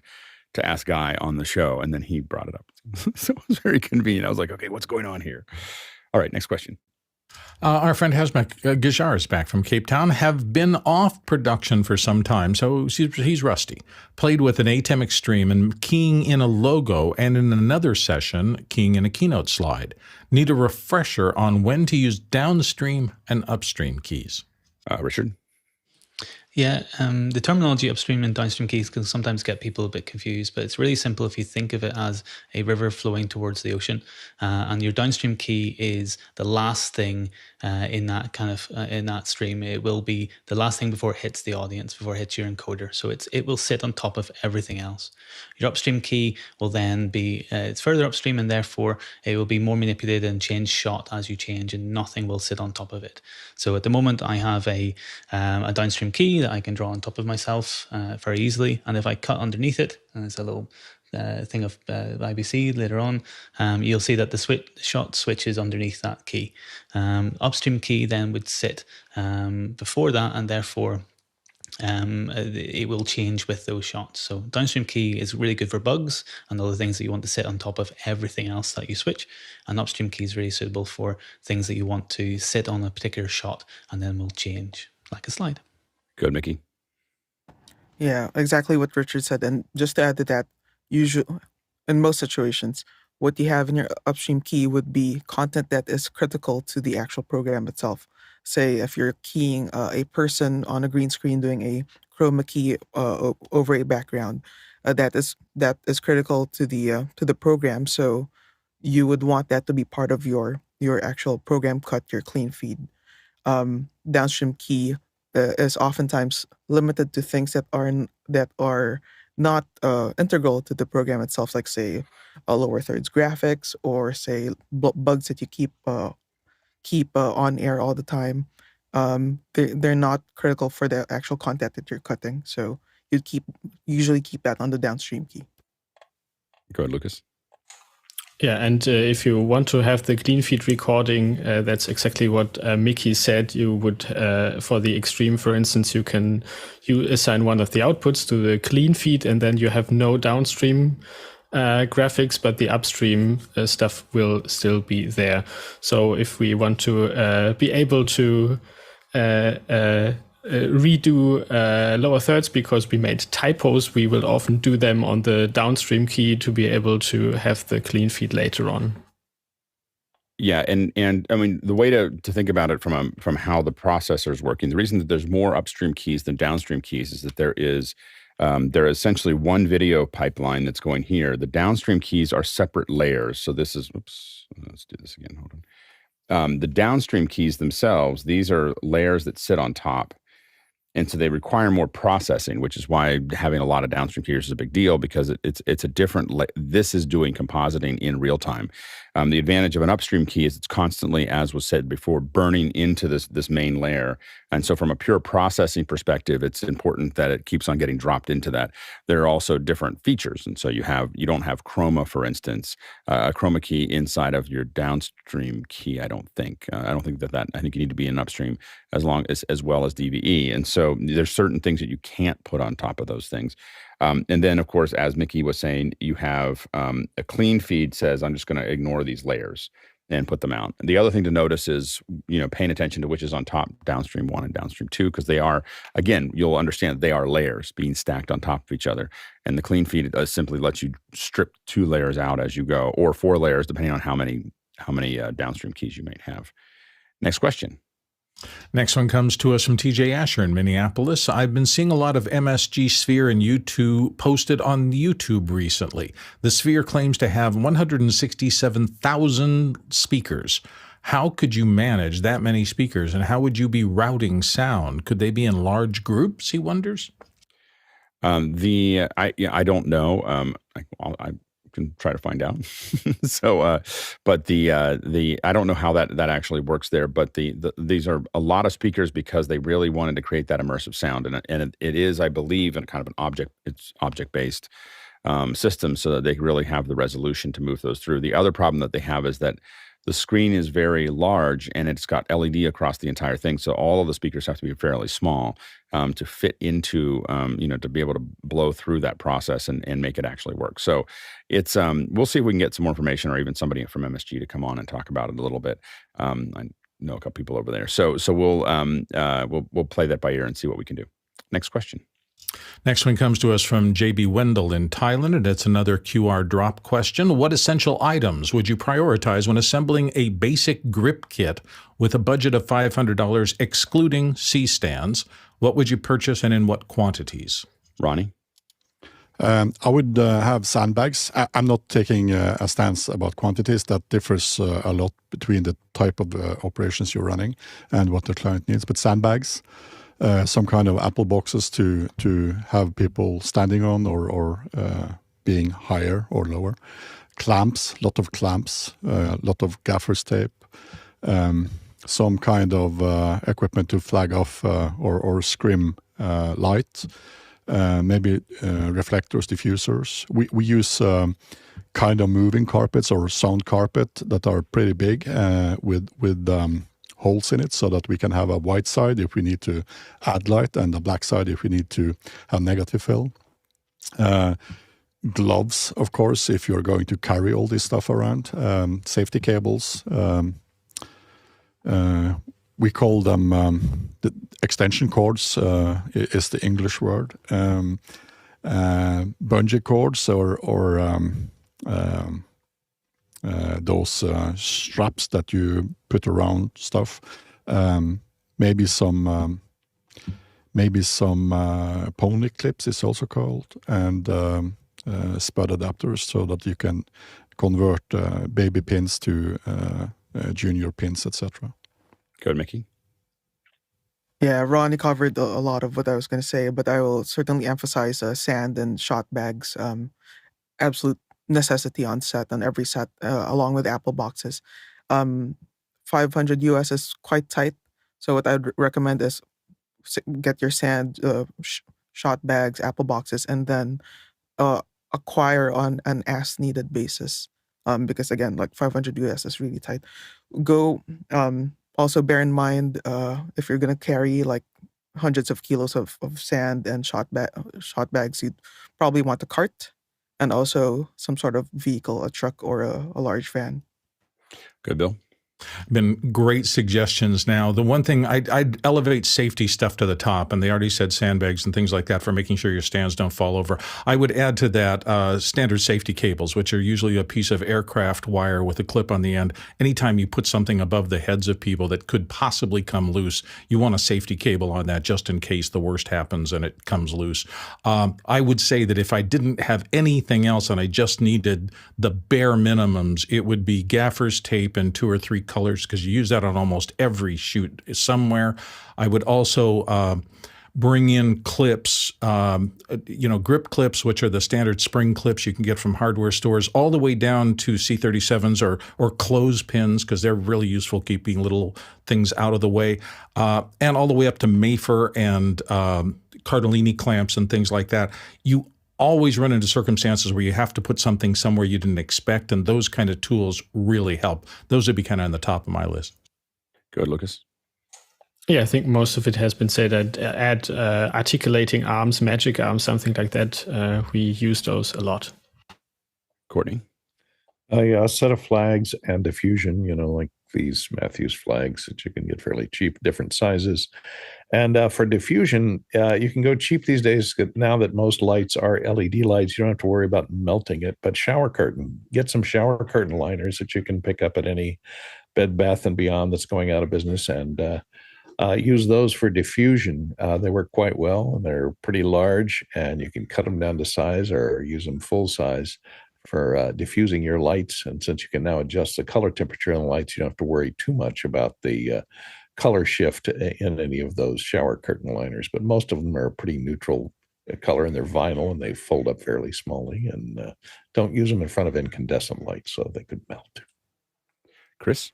to ask Guy on the show, and then he brought it up. So it was very convenient. I was like, okay, what's going on here? All right, next question. Our friend Hazmak Gajar is back from Cape Town. Have been off production for some time, so he's rusty. Played with an ATEM Extreme and keying in a logo, and in another session, keying in a keynote slide. Need a refresher on when to use downstream and upstream keys. Richard? Yeah, the terminology upstream and downstream keys can sometimes get people a bit confused, but it's really simple if you think of it as a river flowing towards the ocean, and your downstream key is the last thing in that stream. It will be the last thing before it hits the audience, before it hits your encoder. So it will sit on top of everything else. Your upstream key will then be it's further upstream, and therefore it will be more manipulated and change shot as you change, and nothing will sit on top of it. So at the moment, I have a downstream key that I can draw on top of myself very easily, and if I cut underneath it, and it's a little thing of IBC later on, you'll see that the shot switches underneath that key. Upstream key then would sit before that, and therefore it will change with those shots. So downstream key is really good for bugs and other things that you want to sit on top of everything else that you switch, and upstream key is really suitable for things that you want to sit on a particular shot and then will change like a slide. Good, Mickey. Yeah, exactly what Richard said. And just to add to that, usually in most situations, what you have in your upstream key would be content that is critical to the actual program itself. Say if you're keying a person on a green screen doing a chroma key over a background, that is critical to the program. So you would want that to be part of your actual program cut, your clean feed. Downstream key is oftentimes limited to things that are not integral to the program itself, like say lower thirds graphics, or say bugs that you keep on air all the time. They're not critical for the actual content that you're cutting, so you usually keep that on the downstream key. Go ahead, Lucas. Yeah, and if you want to have the clean feed recording, that's exactly what Mickey said. You would, for the extreme, for instance, you assign one of the outputs to the clean feed, and then you have no downstream graphics, but the upstream stuff will still be there. So if we want to be able to redo lower thirds because we made typos, we will often do them on the downstream key to be able to have the clean feed later on. Yeah, and I mean the way to think about it from how the processor is working. The reason that there's more upstream keys than downstream keys is that there is essentially one video pipeline that's going here. The downstream keys are separate layers. So this is let's do this again. Hold on. The downstream keys themselves, these are layers that sit on top. And so they require more processing, which is why having a lot of downstream keys is a big deal, because it's a different. This is doing compositing in real time. The advantage of an upstream key is it's constantly, as was said before, burning into this main layer. And so from a pure processing perspective, it's important that it keeps on getting dropped into that. There are also different features. And so you don't have chroma, for instance, a chroma key inside of your downstream key. I don't think that I think you need to be in upstream as well as DVE. And so there's certain things that you can't put on top of those things. And then, of course, as Mickey was saying, you have a clean feed says, I'm just going to ignore these layers and put them out. And the other thing to notice is, paying attention to which is on top, downstream 1 and downstream 2, because they are, again, you'll understand they are layers being stacked on top of each other. And the clean feed simply lets you strip 2 layers out as you go, or 4 layers, depending on how many downstream keys you might have. Next question. Next one comes to us from TJ Asher in Minneapolis. I've been seeing a lot of MSG Sphere and U2 posted on YouTube recently. The Sphere claims to have 167,000 speakers. How could you manage that many speakers, and how would you be routing sound? Could they be in large groups, he wonders? I don't know. I can try to find out. So, but I don't know how that actually works there. But these are a lot of speakers because they really wanted to create that immersive sound, and it is, I believe, in kind of an object based system, so that they really have the resolution to move those through. The other problem that they have is that the screen is very large and it's got LED across the entire thing. So all of the speakers have to be fairly small to fit into, to be able to blow through that process and make it actually work. So it's, we'll see if we can get some more information, or even somebody from MSG to come on and talk about it a little bit. I know a couple people over there. So we'll play that by ear and see what we can do. Next question. Next one comes to us from JB Wendell in Thailand, and it's another QR drop question. What essential items would you prioritize when assembling a basic grip kit with a budget of $500, excluding C-stands? What would you purchase and in what quantities? Ronnie? I would have sandbags. I'm not taking a stance about quantities. That differs a lot between the type of operations you're running and what the client needs. But sandbags, some kind of Apple boxes to have people standing on or being higher or lower. Clamps, lot of clamps, lot of gaffer's tape, some kind of equipment to flag off or scrim light, maybe reflectors, diffusers. We use kind of moving carpets or sound carpet that are pretty big with holes in it, so that we can have a white side if we need to add light and a black side if we need to have negative fill. Gloves, of course, if you're going to carry all this stuff around. Safety cables. We call them the extension cords is the English word. Bungee cords or those straps that you put around stuff, maybe some pony clips is also called, and spud adapters, so that you can convert baby pins to junior pins, etc. Good, Mickey. Yeah, Ronnie covered a lot of what I was going to say, but I will certainly emphasize sand and shot bags. Absolute necessity on set, on every set, along with Apple boxes. 500 US is quite tight, so what I'd recommend is get your sand, shot bags, Apple boxes, and then acquire on an as-needed basis. Because again, like 500 US is really tight. Also bear in mind, if you're gonna carry like hundreds of kilos of sand and shot bags, you'd probably want a cart. and also some sort of vehicle, a truck or a large van. Good, Bill. Been great suggestions. Now, the one thing I'd elevate safety stuff to the top, and they already said sandbags and things like that for making sure your stands don't fall over. I would add to that standard safety cables, which are usually a piece of aircraft wire with a clip on the end. Anytime you put something above the heads of people that could possibly come loose, you want a safety cable on that just in case the worst happens and it comes loose. I would say that if I didn't have anything else and I just needed the bare minimums, it would be gaffer's tape and 2 or 3 colors, because you use that on almost every shoot somewhere. I would also bring in clips, grip clips, which are the standard spring clips you can get from hardware stores, all the way down to C37s or clothespins, because they're really useful keeping little things out of the way, and all the way up to Mayfair and Cardellini clamps and things like that. You always run into circumstances where you have to put something somewhere you didn't expect, and those kind of tools really help. Those would be kind of on the top of my list. Good, Lucas. Yeah, I think most of it has been said. I'd add articulating arms, magic arms, something like that. We use those a lot. Courtney? A set of flags and diffusion, like these Matthews flags that you can get fairly cheap, different sizes. And for diffusion, you can go cheap these days. Now that most lights are LED lights, you don't have to worry about melting it. But shower curtain, get some shower curtain liners that you can pick up at any Bed Bath & Beyond that's going out of business, and use those for diffusion. They work quite well, and they're pretty large, and you can cut them down to size or use them full size for diffusing your lights. And since you can now adjust the color temperature on the lights, you don't have to worry too much about the color shift in any of those shower curtain liners. But most of them are pretty neutral color, and they're vinyl, and they fold up fairly smallly, and don't use them in front of incandescent lights so they could melt. Chris?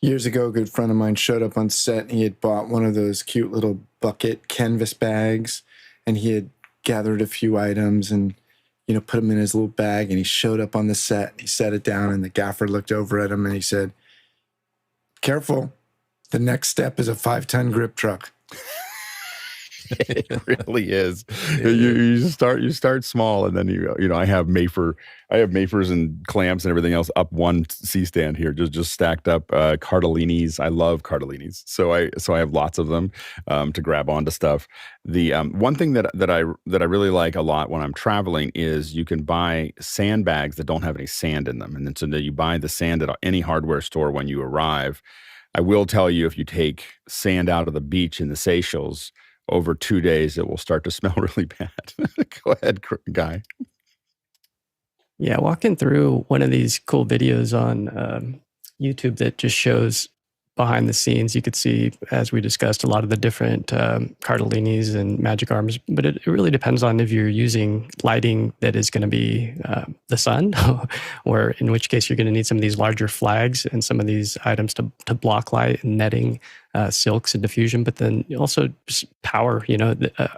Years ago, a good friend of mine showed up on set, and he had bought one of those cute little bucket canvas bags, and he had gathered a few items and put them in his little bag, and he showed up on the set, and he set it down, and the gaffer looked over at him, and he said, "Careful, the next step is a 5-ton grip truck." It really is. You start small, and then I have Mayfairs and clamps and everything else up one C-stand here, just stacked up. Cardellini's, I love Cardellini's, so I have lots of them to grab onto stuff. The one thing that I really like a lot when I'm traveling is you can buy sandbags that don't have any sand in them, and then so that you buy the sand at any hardware store when you arrive. I will tell you, if you take sand out of the beach in the Seychelles, over 2 days, it will start to smell really bad. Go ahead, Guy. Yeah, walking through one of these cool videos on YouTube that just shows behind the scenes, you could see, as we discussed, a lot of the different Cardellini's and magic arms, but it really depends on if you're using lighting that is going to be the sun, or in which case you're going to need some of these larger flags and some of these items to block light and netting, silks and diffusion, but then also just power,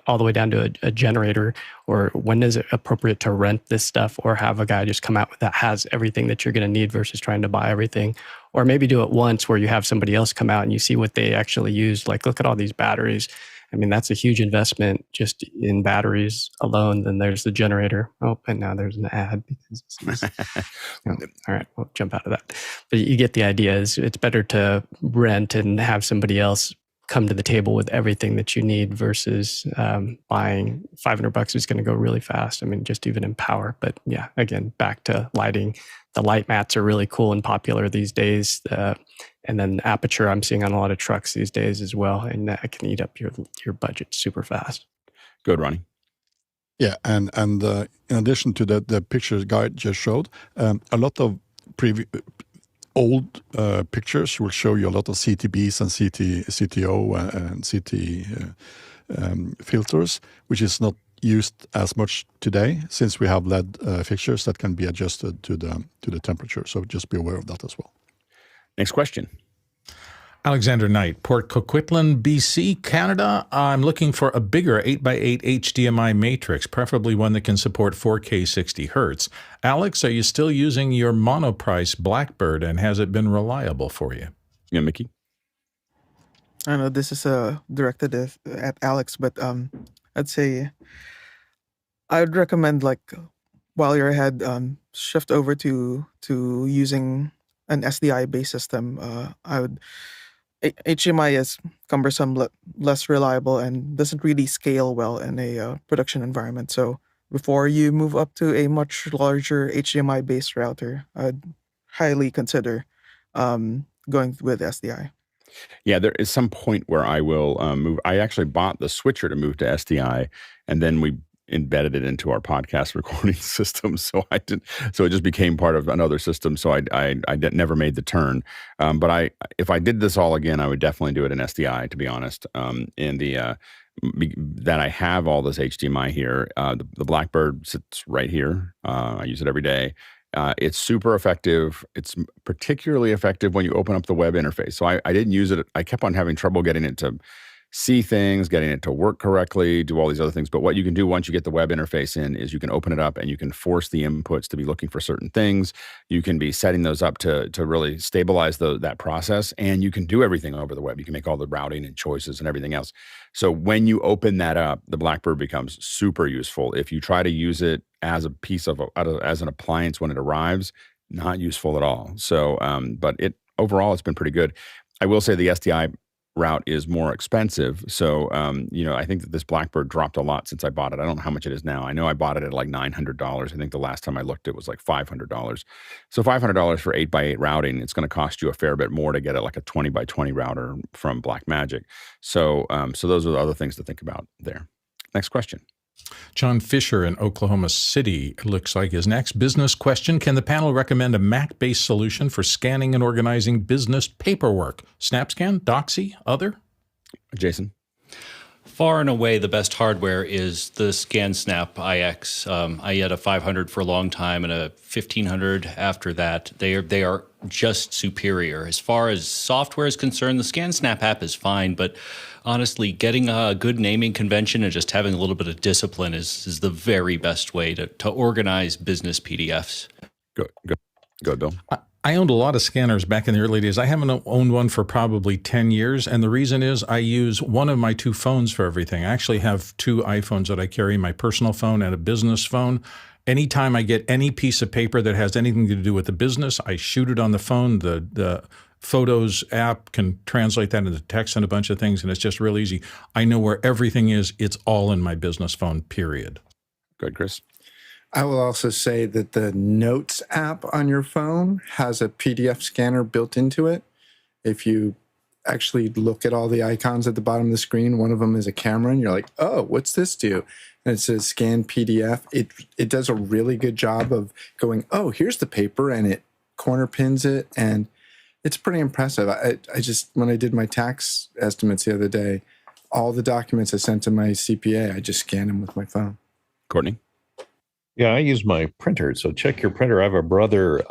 all the way down to a generator, or when is it appropriate to rent this stuff or have a guy just come out that has everything that you're going to need versus trying to buy everything. Or maybe do it once where you have somebody else come out and you see what they actually use. Like, look at all these batteries. I mean, that's a huge investment just in batteries alone. Then there's the generator. Oh, and now there's an ad because all right, we'll jump out of that. But you get the idea. It's better to rent and have somebody else come to the table with everything that you need versus buying $500 is going to go really fast. I mean, just even in power. But yeah, again, back to lighting. The light mats are really cool and popular these days. And then aperture I'm seeing on a lot of trucks these days as well. And that can eat up your budget super fast. Good, Ronnie. Yeah, and in addition to the pictures Guy just showed, a lot of old pictures will show you a lot of CTBs and CTO and CT filters, which is not used as much today since we have LED fixtures that can be adjusted to the temperature. So just be aware of that as well. Next question. Alexander Knight, Port Coquitlam, BC, Canada. I'm looking for a bigger 8x8 HDMI matrix, preferably one that can support 4K 60 hertz. Alex, are you still using your monoprice Blackbird, and has it been reliable for you? Yeah, Mickey? I know this is directed at Alex, but I'd say I would recommend like while you're ahead, shift over to using an SDI based system. HDMI is cumbersome, less reliable, and doesn't really scale well in a production environment. So before you move up to a much larger HDMI based router, I'd highly consider going with SDI. Yeah, there is some point where I will move. I actually bought the switcher to move to SDI, and then we embedded it into our podcast recording system. So I did. So it just became part of another system. So I never made the turn. But if I did this all again, I would definitely do it in SDI. To be honest, that I have all this HDMI here. The Blackbird sits right here. I use it every day. It's super effective. It's particularly effective when you open up the web interface. So I didn't use it. I kept on having trouble getting it to see things, getting it to work correctly, do all these other things. But what you can do once you get the web interface in is you can open it up and you can force the inputs to be looking for certain things. You can be setting those up to really stabilize that process. And you can do everything over the web. You can make all the routing and choices and everything else. So when you open that up, the Blackbird becomes super useful. If you try to use it as a piece of as an appliance when it arrives, not useful at all. So, but overall, it's been pretty good. I will say the SDI route is more expensive. So, I think that this Blackbird dropped a lot since I bought it. I don't know how much it is now. I know I bought it at like $900. I think the last time I looked, it was like $500. So $500 for 8x8 routing, it's going to cost you a fair bit more to get it like a 20x20 router from Blackmagic. So those are the other things to think about there. Next question. John Fisher in Oklahoma City looks like his next business question. Can the panel recommend a Mac-based solution for scanning and organizing business paperwork? SnapScan, Doxy, other? Jason? Far and away, the best hardware is the ScanSnap iX. I had a 500 for a long time and a 1500 after that. They are just superior. As far as software is concerned, the ScanSnap app is fine, but honestly, getting a good naming convention and just having a little bit of discipline is the very best way to organize business PDFs. Go, Bill. I owned a lot of scanners back in the early days. I haven't owned one for probably 10 years. And the reason is I use one of my two phones for everything. I actually have two iPhones that I carry, my personal phone and a business phone. Anytime I get any piece of paper that has anything to do with the business, I shoot it on the phone. The Photos app can translate that into text and a bunch of things, and it's just real easy. I know where everything is. It's all in my business phone, period. Good, Chris. I will also say that the Notes app on your phone has a PDF scanner built into it. If you actually look at all the icons at the bottom of the screen, one of them is a camera, and you're like, oh, what's this do? And it says scan PDF. It does a really good job of going, oh, here's the paper, and it corner pins it, and it's pretty impressive. I just, when I did my tax estimates the other day, all the documents I sent to my CPA, I just scanned them with my phone. Courtney? Yeah, I use my printer. So check your printer. I have a Brother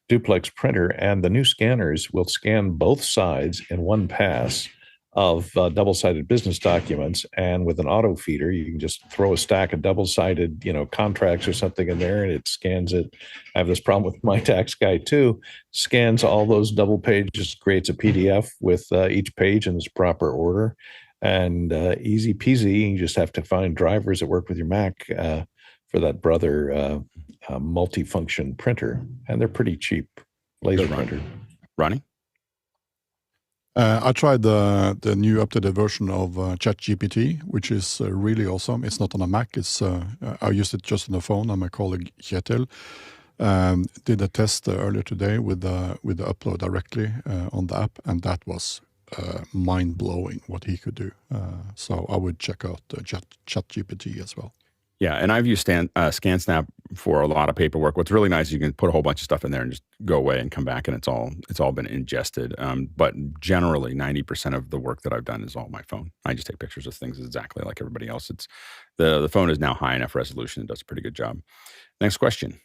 duplex printer, and the new scanners will scan both sides in one pass of double-sided business documents. And with an auto feeder, you can just throw a stack of double-sided, contracts or something in there, and it scans it. I have this problem with my tax guy too. Scans all those double pages, creates a PDF with each page in its proper order, and easy peasy. You just have to find drivers that work with your Mac for that Brother multifunction printer, and they're pretty cheap. Laser printer. Ronnie? I tried the new updated version of ChatGPT, which is really awesome. It's not on a Mac. I used it just on the phone, and my colleague Kjetil did a test earlier today with the upload directly on the app, and that was mind-blowing what he could do. So I would check out ChatGPT as well. Yeah, and I've used ScanSnap for a lot of paperwork. What's really nice, you can put a whole bunch of stuff in there and just go away and come back, and it's all been ingested. But generally, 90% of the work that I've done is all my phone. I just take pictures of things exactly like everybody else. It's the phone is now high enough resolution; it does a pretty good job. Next question.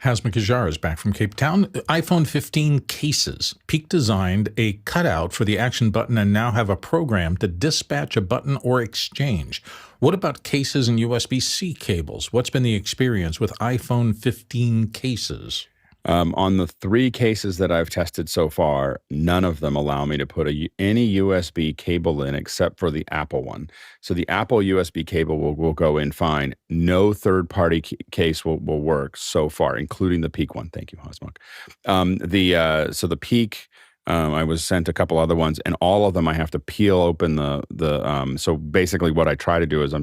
Hasma Kajar is back from Cape Town. iPhone 15 cases. Peak designed a cutout for the action button and now have a program to dispatch a button or exchange. What about cases and USB-C cables? What's been the experience with iPhone 15 cases? On the 3 cases that I've tested so far, none of them allow me to put any USB cable in except for the Apple one. So the Apple USB cable will go in fine. No third-party case will work so far, including the Peak one. Thank you, Hosmuk. So the Peak, I was sent a couple other ones, and all of them I have to peel open so basically what I try to do is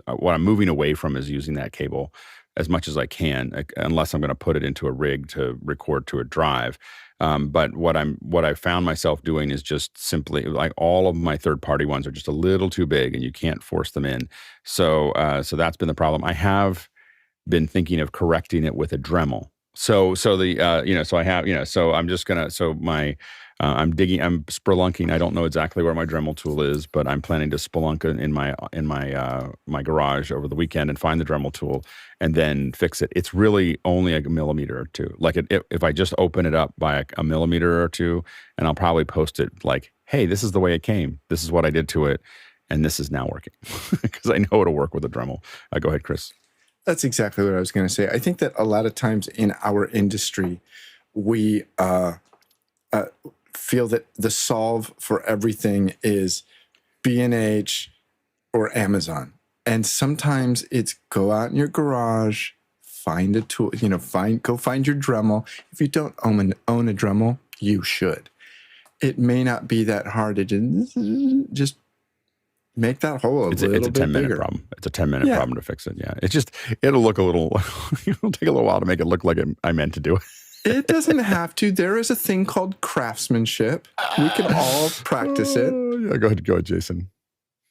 what I'm moving away from is using that cable as much as I can, unless I'm going to put it into a rig to record to a drive. But what I found myself doing is just simply, like, all of my third-party ones are just a little too big, and you can't force them in. So that's been the problem. I have been thinking of correcting it with a Dremel. So I'm just gonna. So I'm spelunking. I don't know exactly where my Dremel tool is, but I'm planning to spelunk in my garage over the weekend and find the Dremel tool and then fix it. It's really only a millimeter or two. Like if I just open it up by a millimeter or two, and I'll probably post it like, hey, this is the way it came. This is what I did to it, and this is now working because I know it'll work with a Dremel. Go ahead, Chris. That's exactly what I was going to say. I think that a lot of times in our industry, we feel that the solve for everything is B&H or Amazon. And sometimes it's go out in your garage, find a tool, go find your Dremel. If you don't own a Dremel, you should. It may not be that hard to just make that hole it's a 10-minute problem. It's a 10-minute problem to fix it. Yeah. It'll look a little, it'll take a little while to make it look like I meant to do it. It doesn't have to. There is a thing called craftsmanship. We can all practice it. Yeah, go ahead, Jason.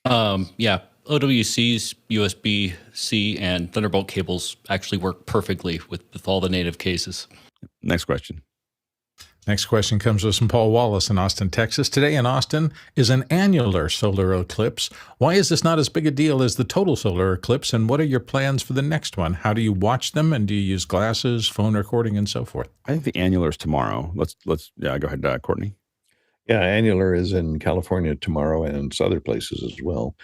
OWC's USB-C and Thunderbolt cables actually work perfectly with all the native cases. Next question. Next question comes from Paul Wallace in Austin, Texas. Today in Austin is an annular solar eclipse. Why is this not as big a deal as the total solar eclipse, and what are your plans for the next one? How do you watch them, and do you use glasses, phone recording, and so forth? I think the annular is tomorrow. Let's go ahead, Courtney. Yeah, annular is in California tomorrow and it's other places as well.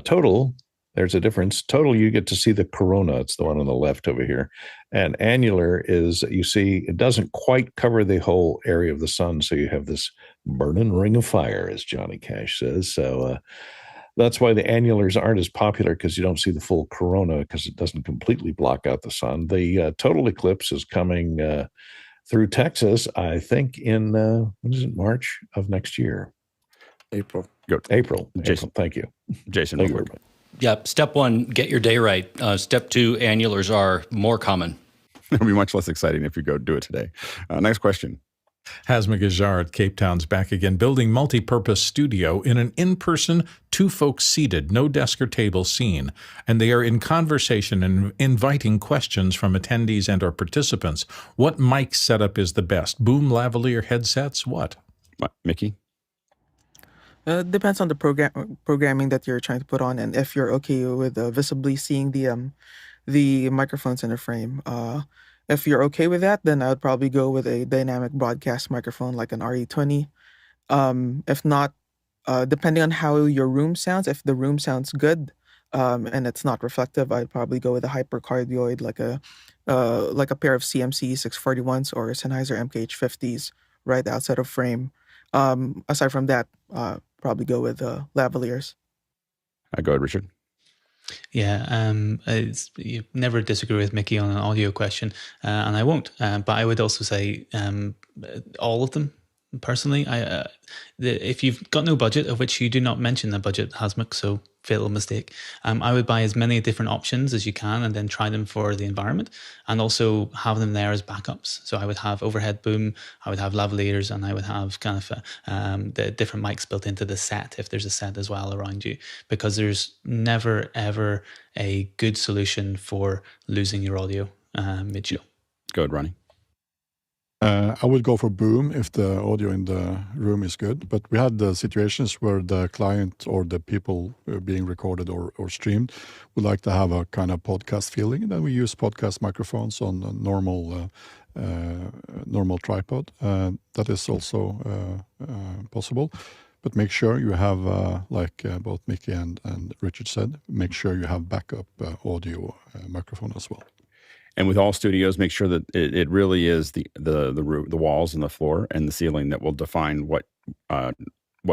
Total, there's a difference. Total, you get to see the corona. It's the one on the left over here. And annular is, you see, it doesn't quite cover the whole area of the sun. So you have this burning ring of fire, as Johnny Cash says. So that's why the annulars aren't as popular, because you don't see the full corona, because it doesn't completely block out the sun. The total eclipse is coming through Texas, I think, in when is it, March of next year? April. Good. April. Jason, thank you. Jason, thank you. Yeah, step 1, get your day right. Step 2, annulars are more common. It'll be much less exciting if you go do it today. Next question. Hasma Gajar at Cape Town's back again, building multi-purpose studio in an in-person, 2 folks seated, no desk or table scene, and they are in conversation and inviting questions from attendees and or participants. What mic setup is the best? Boom, lavalier headsets? What? Mickey? Depends on the programming that you're trying to put on, and if you're okay with visibly seeing the microphones in the frame. If you're okay with that, then I would probably go with a dynamic broadcast microphone like an RE20. If not, depending on how your room sounds, if the room sounds good and it's not reflective, I'd probably go with a hypercardioid like a pair of CMC 641s or Sennheiser MKH50s right outside of frame. Aside from that, probably go with lavaliers. Go ahead, Richard. Yeah, you never disagree with Mickey on an audio question, and I won't. But I would also say all of them. Personally, if you've got no budget, of which you do not mention the budget, Hasmuk, so fatal mistake, I would buy as many different options as you can and then try them for the environment, and also have them there as backups. So I would have overhead boom, I would have lavaliers, and I would have kind of the different mics built into the set, if there's a set as well around you, because there's never, ever a good solution for losing your audio mid-show. Go ahead, Ronnie. I would go for boom if the audio in the room is good, but we had the situations where the client or the people being recorded or streamed would like to have a kind of podcast feeling, and then we use podcast microphones on a normal tripod. That is also possible, but make sure you have, like both Mickey and Richard said, make sure you have backup audio microphone as well. And with all studios, make sure that it really is the walls and the floor and the ceiling that will define what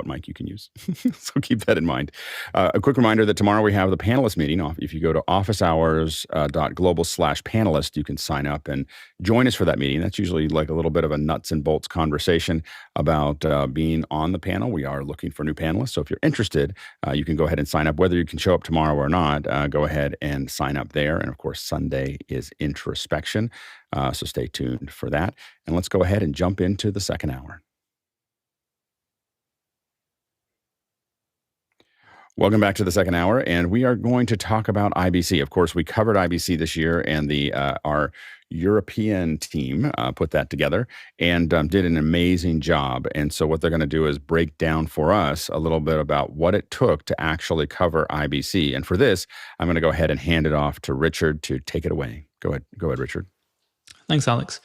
mic you can use. So keep that in mind. A quick reminder that tomorrow we have the panelist meeting. If you go to officehours.global/panelist, you can sign up and join us for that meeting. That's usually like a little bit of a nuts and bolts conversation about being on the panel. We are looking for new panelists. So if you're interested, you can go ahead and sign up. Whether you can show up tomorrow or not, go ahead and sign up there. And of course, Sunday is introspection. So stay tuned for that. And let's go ahead and jump into the second hour. Welcome back to the second hour, and we are going to talk about IBC. Of course, we covered IBC this year, and our European team put that together and did an amazing job. And so what they're going to do is break down for us a little bit about what it took to actually cover IBC. And for this, I'm going to go ahead and hand it off to Richard to take it away. Go ahead, Richard. Thanks, Alex.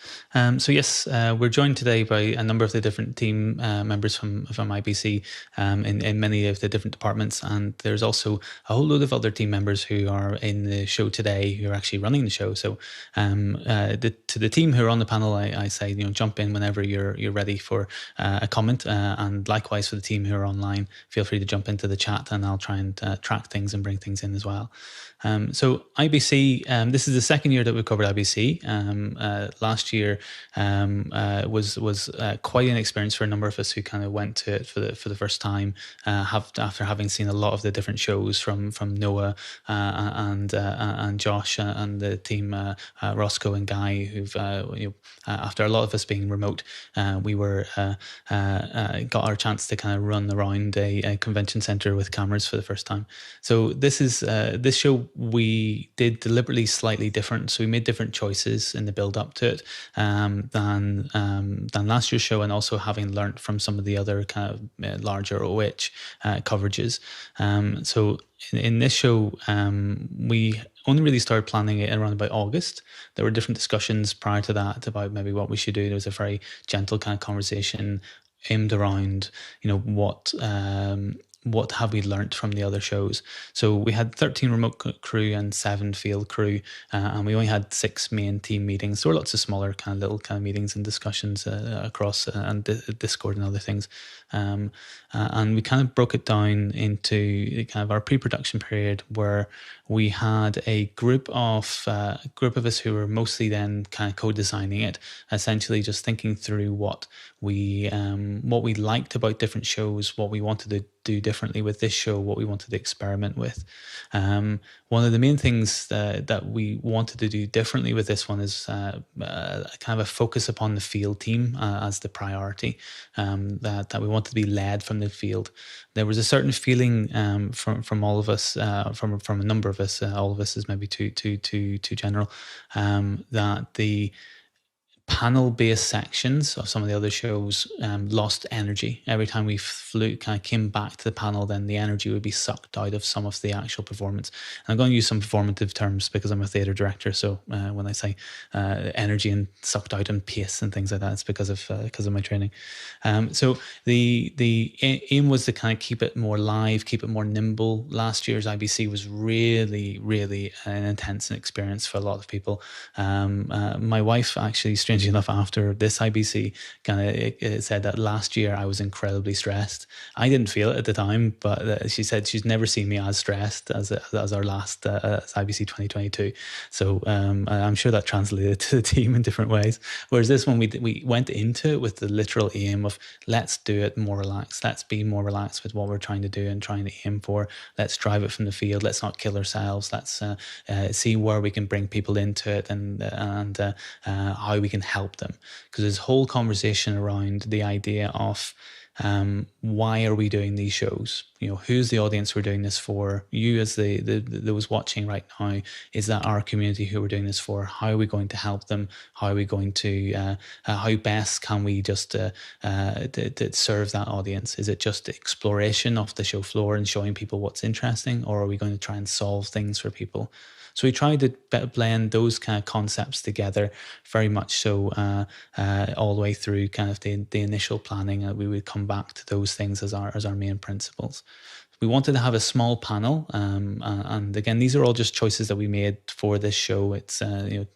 So yes, we're joined today by a number of the different team members from IBC in many of the different departments, and there's also a whole load of other team members who are in the show today who are actually running the show. So to the team who are on the panel, I say, jump in whenever you're ready for a comment, and likewise for the team who are online, feel free to jump into the chat, and I'll try and track things and bring things in as well. So IBC, this is the second year that we've covered IBC. Last year was quite an experience for a number of us who kind of went to it for the first time, after having seen a lot of the different shows from Noah and Josh and the team, Roscoe and Guy, who've after a lot of us being remote, we were got our chance to kind of run around a convention center with cameras for the first time. So this show we did deliberately slightly different. So we made different choices in the build up to it than last year's show, and also having learnt from some of the other kind of larger OH coverages. So in this show, we only really started planning it around about August. There were different discussions prior to that about maybe what we should do. There was a very gentle kind of conversation aimed around, what have we learnt from the other shows? So we had 13 remote crew and 7 field crew, and we only had 6 main team meetings. So lots of smaller little meetings and discussions across and Discord and other things. And we kind of broke it down into kind of our pre-production period, where we had a group of us who were mostly then kind of co-designing it, essentially just thinking through what we liked about different shows, what we wanted to do differently with this show, what we wanted to experiment with. One of the main things that we wanted to do differently with this one is kind of a focus upon the field team as the priority, that we wanted to be led from the field. There was a certain feeling from all of us, from a number of us, all of us is maybe too general, that the panel-based sections of some of the other shows lost energy. Every time we came back to the panel, then the energy would be sucked out of some of the actual performance. And I'm going to use some performative terms because I'm a theatre director, so when I say energy and sucked out and pace and things like that, it's because of my training. So the aim was to kind of keep it more live, keep it more nimble. Last year's IBC was really, really an intense experience for a lot of people. My wife actually, strangely enough, after this IBC kind of said that last year I was incredibly stressed. I didn't feel it at the time, but she said she's never seen me as stressed as our last IBC 2022. So I'm sure that translated to the team in different ways. Whereas this one, we went into it with the literal aim of, let's do it more relaxed. Let's be more relaxed with what we're trying to do and trying to aim for. Let's drive it from the field. Let's not kill ourselves. Let's see where we can bring people into it and how we can help them. Because there's a whole conversation around the idea of why are we doing these shows? Who's the audience we're doing this for? You as those watching right now, is that our community who we're doing this for? How are we going to help them? How are we going to, how best can we just serve that audience? Is it just exploration of the show floor and showing people what's interesting? Or are we going to try and solve things for people? So we tried to blend those kind of concepts together, very much so all the way through kind of the initial planning. We would come back to those things as our main principles. we wanted to have a small panel, and again, these are all just choices that we made for this show. It's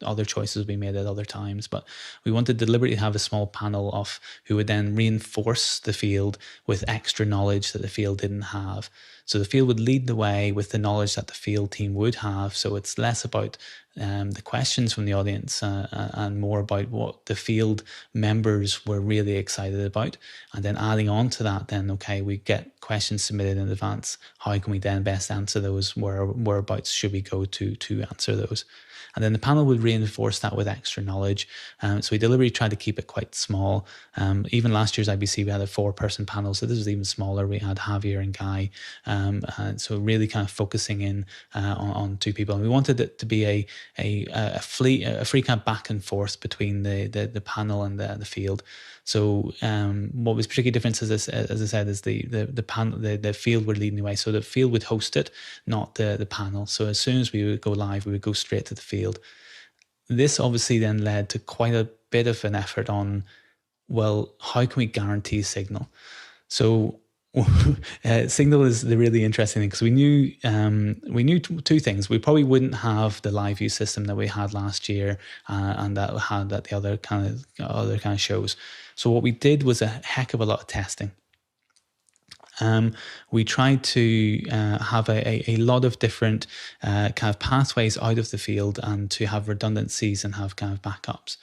other choices we made at other times, but we wanted deliberately to have a small panel of who would then reinforce the field with extra knowledge that the field didn't have. So the field would lead the way with the knowledge that the field team would have. So it's less about the questions from the audience and more about what the field members were really excited about. And then adding on to that, then, okay, we get questions submitted in advance. How can we then best answer those? Whereabouts should we go to answer those? And then the panel would reinforce that with extra knowledge. So we deliberately tried to keep it quite small. Even last year's IBC, we had a 4-person panel. So this was even smaller. We had Javier and Guy. So really kind of focusing in on 2 people. And we wanted it to be a free kind of back and forth between the panel and the field. So what was particularly different, as I said, is the panel, the field were leading the way. So the field would host it, not the panel. So as soon as we would go live, we would go straight to the field. This obviously then led to quite a bit of an effort on, well, how can we guarantee signal? So signal is the really interesting thing, because we knew 2 things. We probably wouldn't have the live view system that we had last year and that had at the other kind of shows. So what we did was a heck of a lot of testing. We tried to have a lot of different kind of pathways out of the field and to have redundancies and have kind of backups.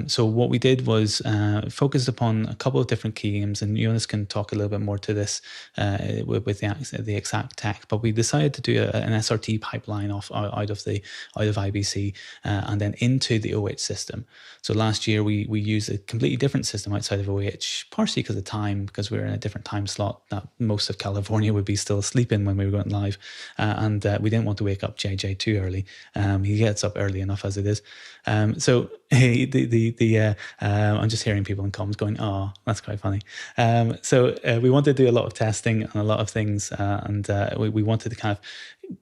So what we did was focused upon a couple of different key games, and Jonas can talk a little bit more to this with the exact tech. But we decided to do an SRT pipeline out of IBC and then into the OH system. So last year we used a completely different system outside of OH, partially because of time, because we were in a different time slot that most of California would be still sleeping when we were going live, and we didn't want to wake up JJ too early. He gets up early enough as it is. So I'm just hearing people in comms going, "Oh, that's quite funny." So we wanted to do a lot of testing and a lot of things, and we wanted to kind of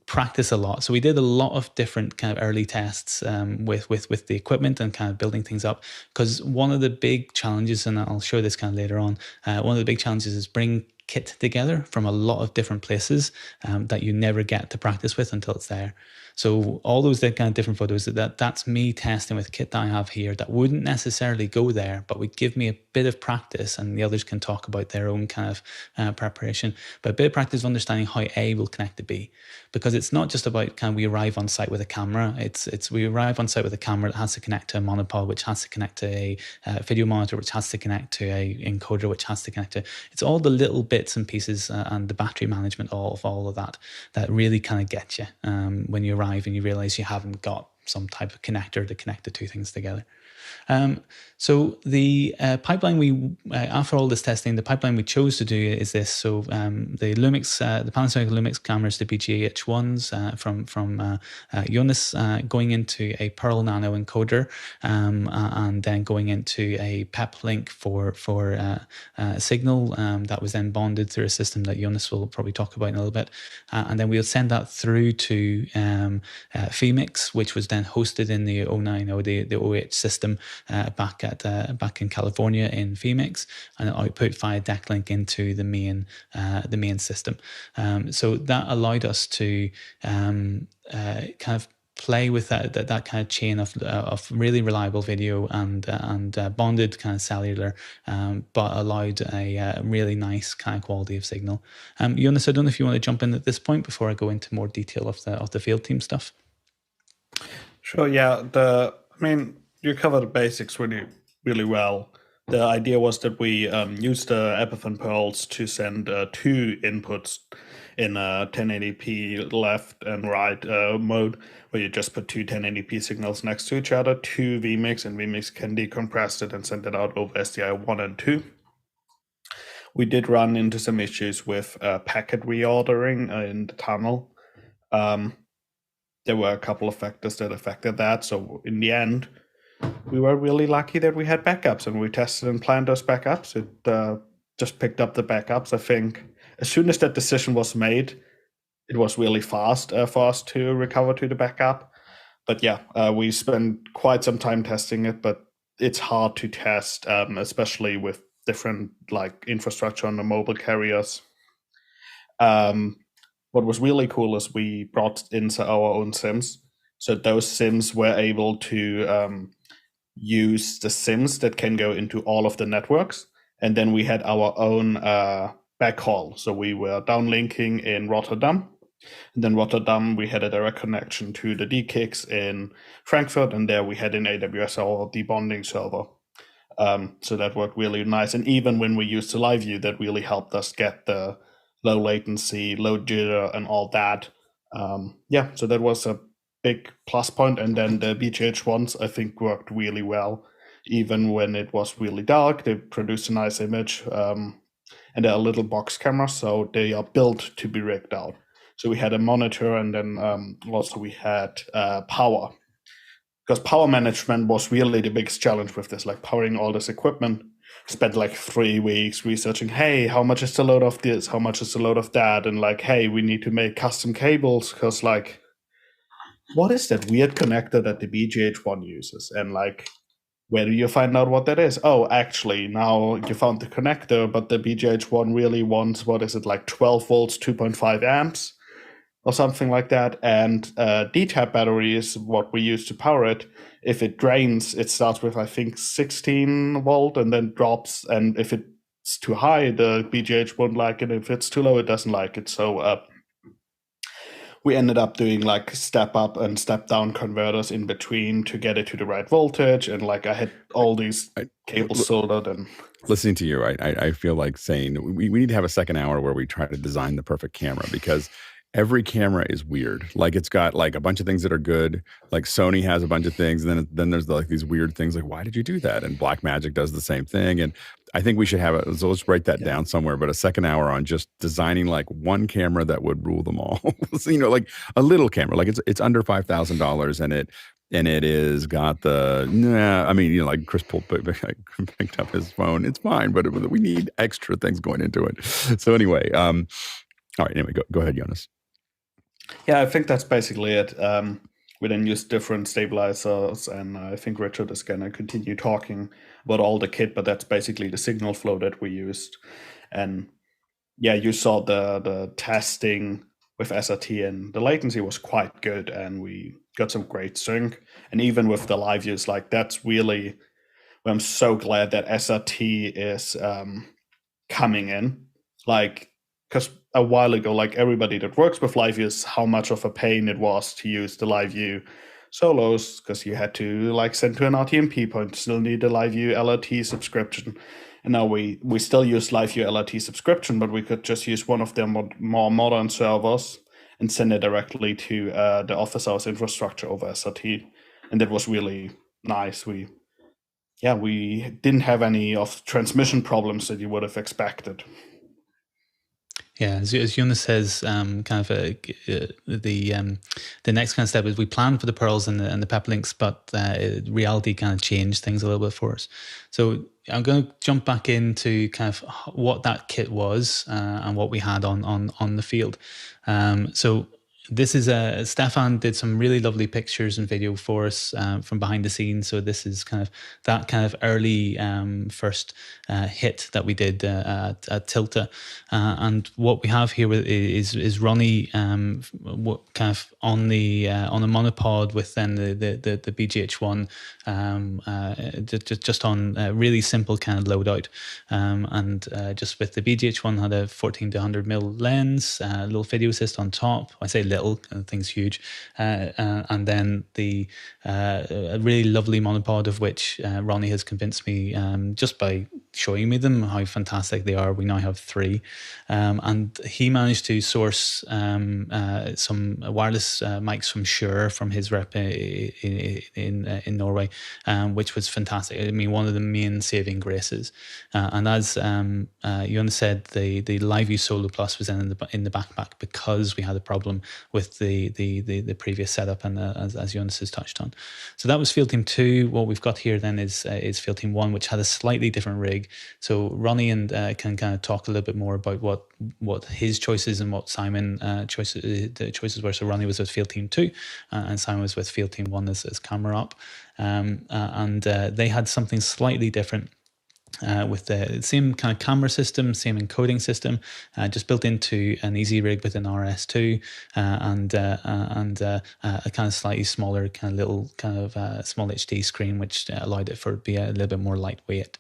practice a lot. So we did a lot of different kind of early tests with the equipment and kind of building things up. Because one of the big challenges, and I'll show this kind of later on, one of the big challenges is bring kit together from a lot of different places that you never get to practice with until it's there. So all those kind of different photos, that's me testing with kit that I have here that wouldn't necessarily go there, but would give me a bit of practice, and the others can talk about their own kind of preparation, but a bit of practice of understanding how A will connect to B. Because it's not just about can we arrive on site with a camera, it's we arrive on site with a camera that has to connect to a monopod, which has to connect to a video monitor, which has to connect to a encoder, which has to connect to, it's all the little bits and pieces and the battery management of all of that really kind of get you when you arrive and you realize you haven't got some type of connector to connect the 2 things together. So the pipeline after all this testing, the pipeline we chose to do is this. So the Lumix, the Panasonic Lumix cameras, the BGH1s from Jonas, going into a Pearl Nano encoder, and then going into a PEP link for signal that was then bonded through a system that Jonas will probably talk about in a little bit, and then we'll send that through to Femix, which was then hosted in the 090, the OH system back in California in Femix, and output via deck link into the main system. So that allowed us to kind of play with that kind of chain of really reliable video and bonded kind of cellular, but allowed a really nice kind of quality of signal. Jonas, I don't know if you want to jump in at this point before I go into more detail of the field team stuff. Sure. Yeah. You covered the basics really, really well. The idea was that we used the Epiphan pearls to send 2 inputs in 1080p left and right mode, where you just put 2 1080p signals next to each other, 2 vMix, and vMix can decompress it and send it out over SDI 1 and 2. We did run into some issues with packet reordering in the tunnel. There were a couple of factors that affected that. So in the end, we were really lucky that we had backups, and we tested and planned those backups. It just picked up the backups. I think as soon as that decision was made, it was really fast for us to recover to the backup. But yeah, we spent quite some time testing it, but it's hard to test, especially with different infrastructure on the mobile carriers. What was really cool is we brought in our own SIMs. So those SIMs were able to use the SIMs that can go into all of the networks. And then we had our own backhaul. So we were downlinking in Rotterdam. And then Rotterdam, we had a direct connection to the DKIX in Frankfurt. And there we had in AWS our debonding server. So that worked really nice. And even when we used the live view, that really helped us get the low latency, low jitter, and all that. So that was a big plus point. And then the BGH ones, I think, worked really well. Even when it was really dark, they produced a nice image. And they're a little box camera, so they are built to be rigged out. So we had a monitor, and then also we had power. Because power management was really the biggest challenge with this, like powering all this equipment. Spent like 3 weeks researching, hey, how much is the load of this? How much is the load of that? And like, hey, we need to make custom cables because like, what is that weird connector that the BGH1 uses? And like, where do you find out what that is? Oh, actually, now you found the connector, but the BGH1 really wants, what is it, like 12 volts, 2.5 amps or something like that. And D-tap battery is what we use to power it. If it drains, it starts with, I think, 16 volt and then drops. And if it's too high, the BGH won't like it. If it's too low, it doesn't like it. So we ended up doing like step up and step down converters in between to get it to the right voltage. And like I had all these cables soldered. And listening to you, I feel like saying we need to have a second hour where we try to design the perfect camera, because every camera is weird. Like it's got like a bunch of things that are good. Like Sony has a bunch of things. And then there's like these weird things like, why did you do that? And Blackmagic does the same thing. And I think we should have so let's write that down somewhere, but a second hour on just designing like one camera that would rule them all. So, like a little camera, like it's under $5,000 and it is got the, like Chris picked up his phone. It's fine, but we need extra things going into it. So anyway, all right, anyway, go ahead, Jonas. Yeah, I think that's basically it. We then use different stabilizers, and I think Richard is going to continue talking about all the kit, but that's basically the signal flow that we used. And yeah, you saw the testing with SRT, and the latency was quite good, and we got some great sync. And even with the live views, like that's really, I'm so glad that SRT is coming in. Like, because a while ago, like everybody that works with live views, how much of a pain it was to use the live view solos, because you had to like send to an RTMP point, still need a live view LRT subscription. And now we still use live view LRT subscription, but we could just use one of their more modern servers and send it directly to the office hours infrastructure over SRT. And that was really nice. We didn't have any of transmission problems that you would have expected. Yeah, as Jonas says, the next kind of step is we planned for the pearls and the peplinks, but reality kind of changed things a little bit for us. So I'm going to jump back into kind of what that kit was and what we had on the field. So this is Stefan did some really lovely pictures and video for us from behind the scenes. So this is kind of that kind of early first hit that we did at Tilta. And what we have here is Ronnie kind of on the monopod with then the BGH1 just on really simple kind of loadout. And just with the BGH1 had a 14 to 100 mil lens, a little video assist on top. I say little, thing's huge. And then the a really lovely monopod, of which Ronnie has convinced me just by showing me them how fantastic they are. We now have 3. And he managed to source some wireless mics from Shure from his rep in Norway, which was fantastic. I mean, one of the main saving graces. And as Jonas said, the LiveView Solo Plus was in the backpack because we had a problem with the previous setup, and as Jonas has touched on. So that was Field Team 2. What we've got here then is Field Team 1, which had a slightly different rig. So Ronnie can kind of talk a little bit more about what his choices and what Simon the choices were. So Ronnie was with Field Team 2 and Simon was with Field Team 1 as camera up. And they had something slightly different. with the same kind of camera system, same encoding system, just built into an EasyRig with an RS2 and a kind of slightly smaller, kind of little, kind of small HD screen, which allowed it for to be a little bit more lightweight.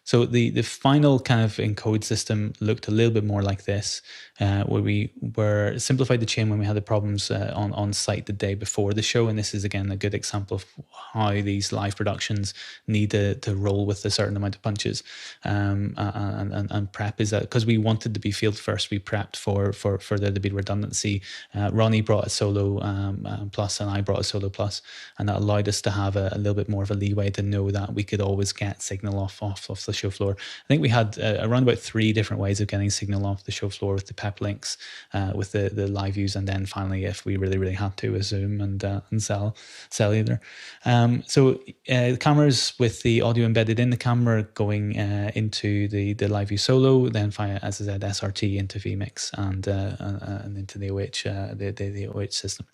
So the final kind of encode system looked a little bit more like this, where we were simplified the chain when we had the problems on site the day before the show. And this is, again, a good example of how these live productions need to roll with a certain amount of punches. And prep is that because we wanted to be field first, we prepped for there to be redundancy. Ronnie brought a solo plus and I brought a solo plus, and that allowed us to have a little bit more of a leeway to know that we could always get signal off the show floor. I think we had around about 3 different ways of getting signal off the show floor with the PEP links, with the live views, and then finally, if we really had to, with Zoom and cellular. So cameras with the audio embedded in the camera going into the live view solo, then via, as I said, SRT into vMix and into the OH the OH system.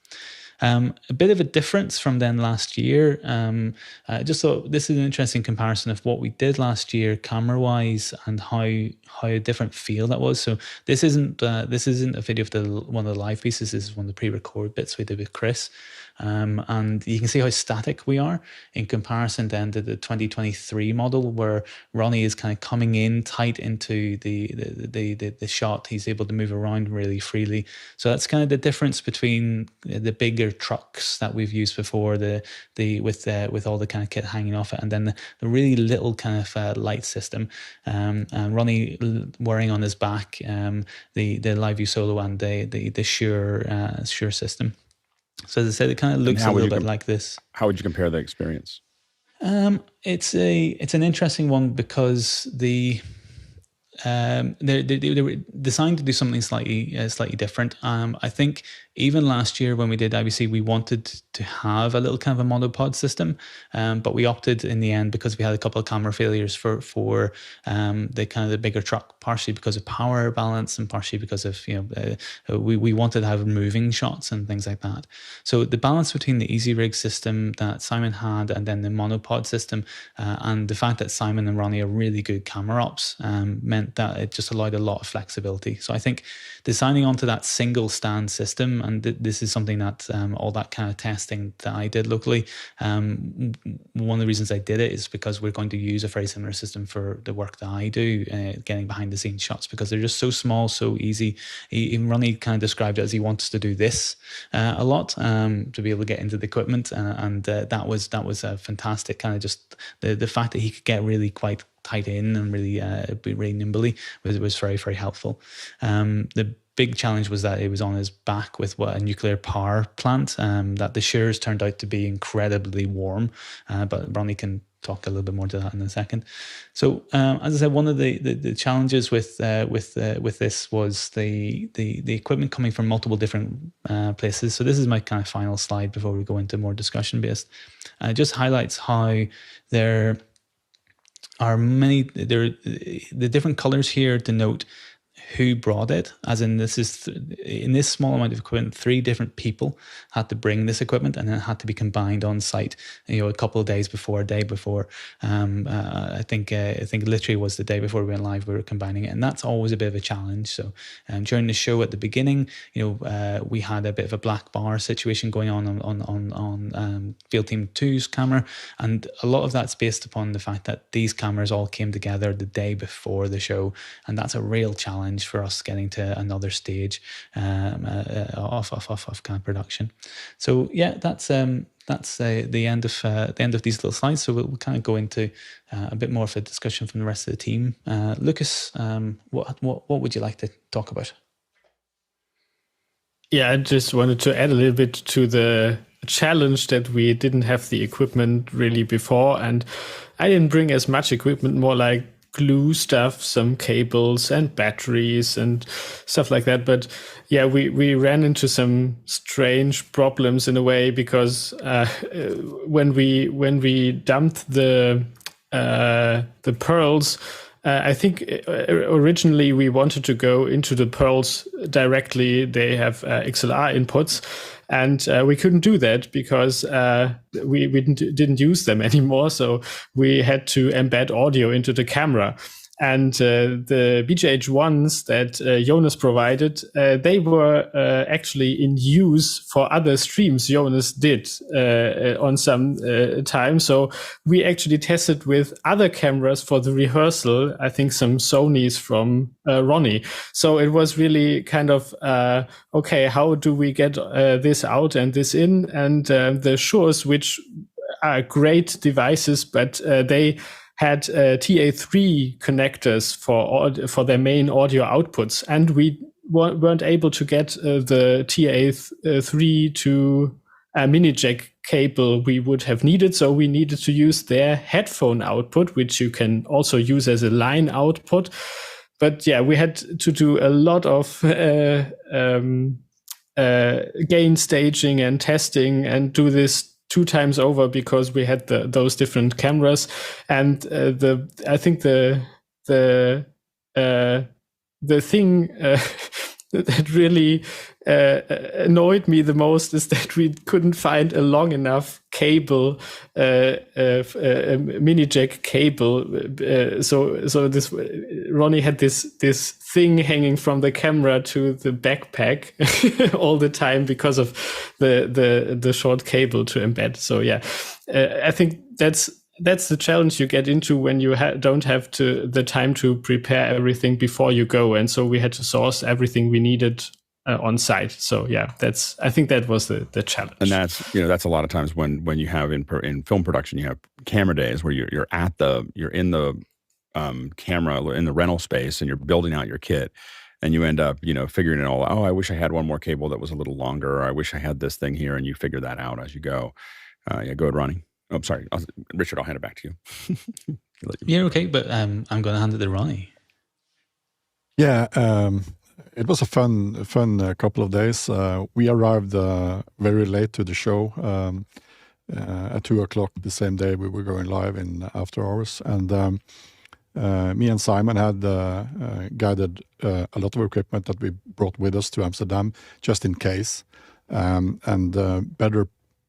A bit of a difference from then last year. Just thought this is an interesting comparison of what we did last year camera-wise and how a different feel that was. So this isn't a video of one of the live pieces. This is one of the pre-record bits we did with Chris. And you can see how static we are in comparison then to the 2023 model, where Ronnie is kind of coming in tight into the shot. He's able to move around really freely. So that's kind of the difference between the bigger trucks that we've used before, with all the kind of kit hanging off it, and then the really little kind of light system. And Ronnie wearing on his back the Live View Solo and the Shure system. So as I said, it kind of looks a little bit like this. How would you compare the experience? It's an interesting one because they were designed to do something slightly different. I think even last year when we did IBC, we wanted to have a little kind of a monopod system, but we opted in the end because we had a couple of camera failures for the kind of the bigger truck, partially because of power balance and partially because of we wanted to have moving shots and things like that. So the balance between the EasyRig system that Simon had and then the monopod system, and the fact that Simon and Ronnie are really good camera ops, meant that it just allowed a lot of flexibility. So I think designing onto that single stand system, and this is something that all that kind of testing that I did locally, one of the reasons I did it is because we're going to use a very similar system for the work that I do, getting behind the scenes shots, because they're just so small, so easy. Even Ronnie kind of described it as he wants to do this a lot, to be able to get into the equipment, and that was a fantastic kind of just the fact that he could get really quite tight in and really be really nimbly was very, very helpful. The big challenge was that it was on his back with a nuclear power plant, that the Shures turned out to be incredibly warm, but Ronnie can talk a little bit more to that in a second. So as I said, one of the challenges with this was the equipment coming from multiple different places. So this is my kind of final slide before we go into more discussion based. It just highlights how there are the different colors here denote who brought it, as in this is in this small amount of equipment, 3 different people had to bring this equipment, and it had to be combined on site, a couple of days before, a day before. I think literally was the day before we went live, we were combining it, and that's always a bit of a challenge. So during the show at the beginning, we had a bit of a black bar situation going on Field Team 2's camera, and a lot of that's based upon the fact that these cameras all came together the day before the show, and that's a real challenge for us getting to another stage of kind of production. So yeah, that's the end of these little slides. So we'll kind of go into a bit more of a discussion from the rest of the team. Lucas, what would you like to talk about? Yeah, I just wanted to add a little bit to the challenge that we didn't have the equipment really before, and I didn't bring as much equipment, more like glue stuff, some cables and batteries and stuff like that. But yeah, we ran into some strange problems in a way, because when we dumped the pearls, I think originally we wanted to go into the pearls directly. They have XLR inputs. and we couldn't do that because we didn't use them anymore. So we had to embed audio into the camera. And the BGH1s that Jonas provided, they were actually in use for other streams Jonas did on some time. So we actually tested with other cameras for the rehearsal, I think some Sonys from Ronnie. So it was really kind of, okay, how do we get this out and this in? And the Shures, which are great devices, but they had TA3 connectors for their main audio outputs, and we weren't able to get the TA3 to a mini jack cable we would have needed. So we needed to use their headphone output, which you can also use as a line output. But yeah, we had to do a lot of gain staging and testing and do this 2 times over because we had those different cameras. And I think the thing that really annoyed me the most is that we couldn't find a long enough cable, a mini jack cable. So this Ronnie had this thing hanging from the camera to the backpack all the time because of the short cable to embed. So yeah, I think that's the challenge you get into when you don't have the time to prepare everything before you go. And so we had to source everything we needed on site. So yeah, I think that was the challenge. And that's a lot of times when you have in film production, you have camera days where you're in the camera in the rental space and you're building out your kit, and you end up figuring it all out. Oh, I wish I had one more cable that was a little longer, or I wish I had this thing here, and you figure that out as you go. Yeah, go ahead, Ronnie. Oh, I'm sorry, Richard. I'll hand it back to you. Yeah, okay, but I'm going to hand it to Ronnie. Yeah, it was a fun couple of days. We arrived very late to the show at 2:00 the same day we were going live in after hours, and me and Simon had guided a lot of equipment that we brought with us to Amsterdam just in case, and better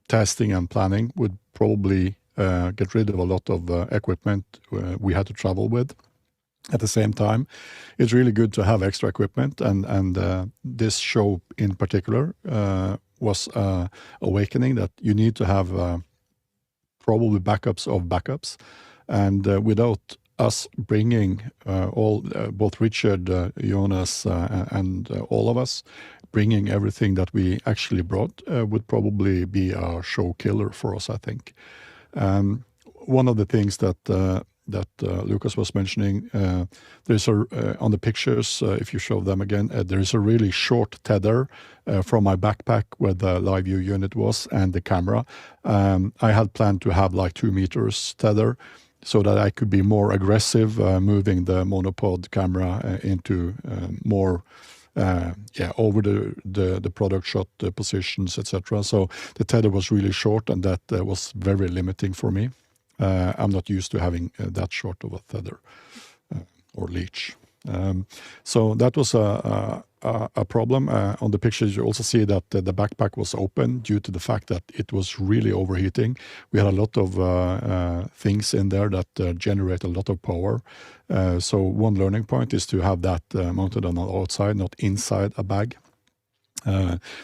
testing and planning would probably get rid of a lot of equipment we had to travel with. At the same time, it's really good to have extra equipment, and this show in particular was awakening that you need to have probably backups of backups, and without us bringing both Richard, Jonas, and all of us bringing everything that we actually brought would probably be a show killer for us, I think. One of the things that Lucas was mentioning, there's on the pictures, if you show them again, there is a really short tether from my backpack where the live view unit was and the camera. I had planned to have like 2 meters tether so that I could be more aggressive, moving the monopod camera into more over the product shot positions, etc. So the tether was really short, and that was very limiting for me. I'm not used to having that short of a tether or leash. So that was a problem. On the pictures, you also see that the backpack was open due to the fact that it was really overheating. We had a lot of things in there that generate a lot of power. So one learning point is to have that mounted on the outside, not inside a bag.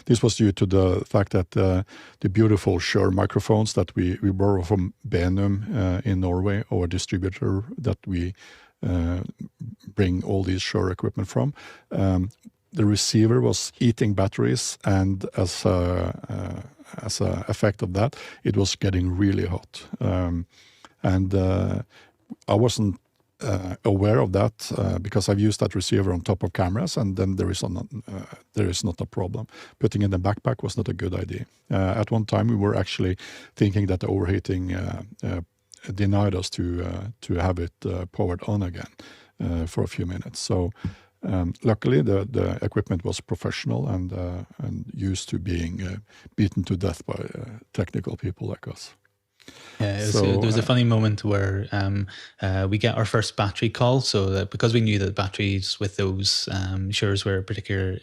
This was due to the fact that the beautiful Shure microphones that we borrow from Benum in Norway, our distributor that we bring all these Shure equipment from, the receiver was eating batteries, and as a effect of that, it was getting really hot. And I wasn't aware of that because I've used that receiver on top of cameras, and then there is not a problem. Putting in the backpack was not a good idea. At one time, we were actually thinking that the overheating denied us to have it powered on again for a few minutes. So luckily, the equipment was professional and used to being beaten to death by technical people like us. Yeah, So, there was a funny moment where we get our first battery call. So that because we knew that batteries with those Sures were a particular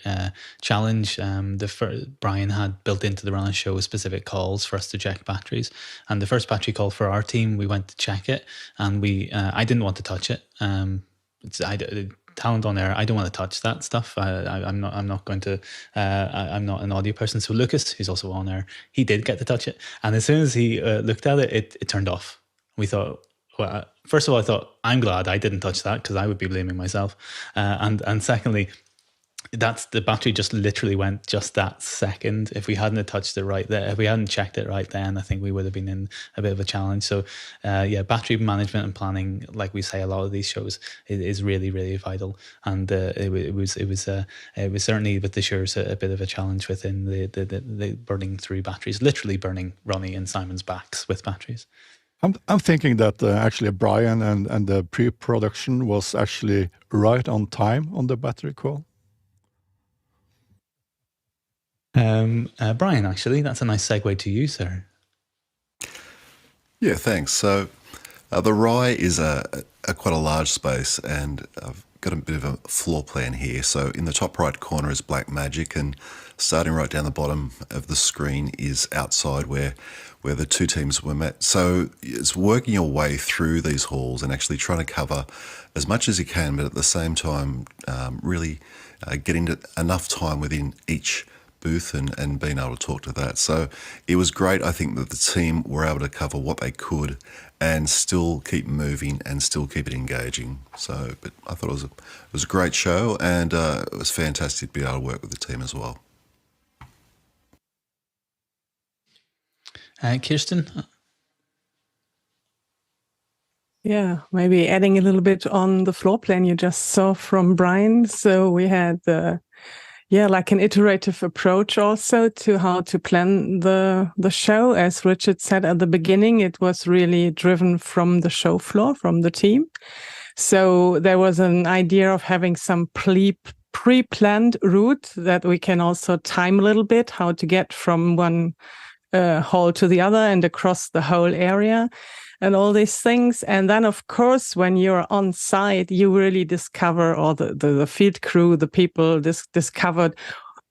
challenge, Brian had built into the Run Show specific calls for us to check batteries. And the first battery call for our team, we went to check it, and I didn't want to touch it. Talent on air, I don't want to touch that stuff. I'm not going to. I'm not an audio person. So Lucas, who's also on air, he did get to touch it, and as soon as he looked at it, it turned off. We thought, well, first of all, I thought I'm glad I didn't touch that because I would be blaming myself, and secondly, the battery just literally went just that second. If we hadn't touched it right there, if we hadn't checked it right then, I think we would have been in a bit of a challenge. So battery management and planning, like we say a lot of these shows, is really, really vital. And it was certainly with the Sures a bit of a challenge within the burning through batteries, literally burning Ronnie and Simon's backs with batteries. I'm thinking that actually Brian and the pre-production was actually right on time on the battery call. Brian, actually, that's a nice segue to you, sir. Yeah, thanks. So the Rye is quite a large space, and I've got a bit of a floor plan here. So in the top right corner is Black Magic, and starting right down the bottom of the screen is outside where the two teams were met. So it's working your way through these halls and actually trying to cover as much as you can, but at the same time really getting to enough time within each booth and being able to talk to that. So it was great. I think that the team were able to cover what they could and still keep moving and still keep it engaging. So, but I thought it was a great show, and it was fantastic to be able to work with the team as well. Kirsten? Yeah, maybe adding a little bit on the floor plan you just saw from Brian. So we had like an iterative approach also to how to plan the show. As Richard said at the beginning, it was really driven from the show floor, from the team. So there was an idea of having some pre-planned route that we can also time a little bit, how to get from one hall to the other and across the whole area and all these things. And then, of course, when you're on site, you really discover, or the field crew, the people discovered,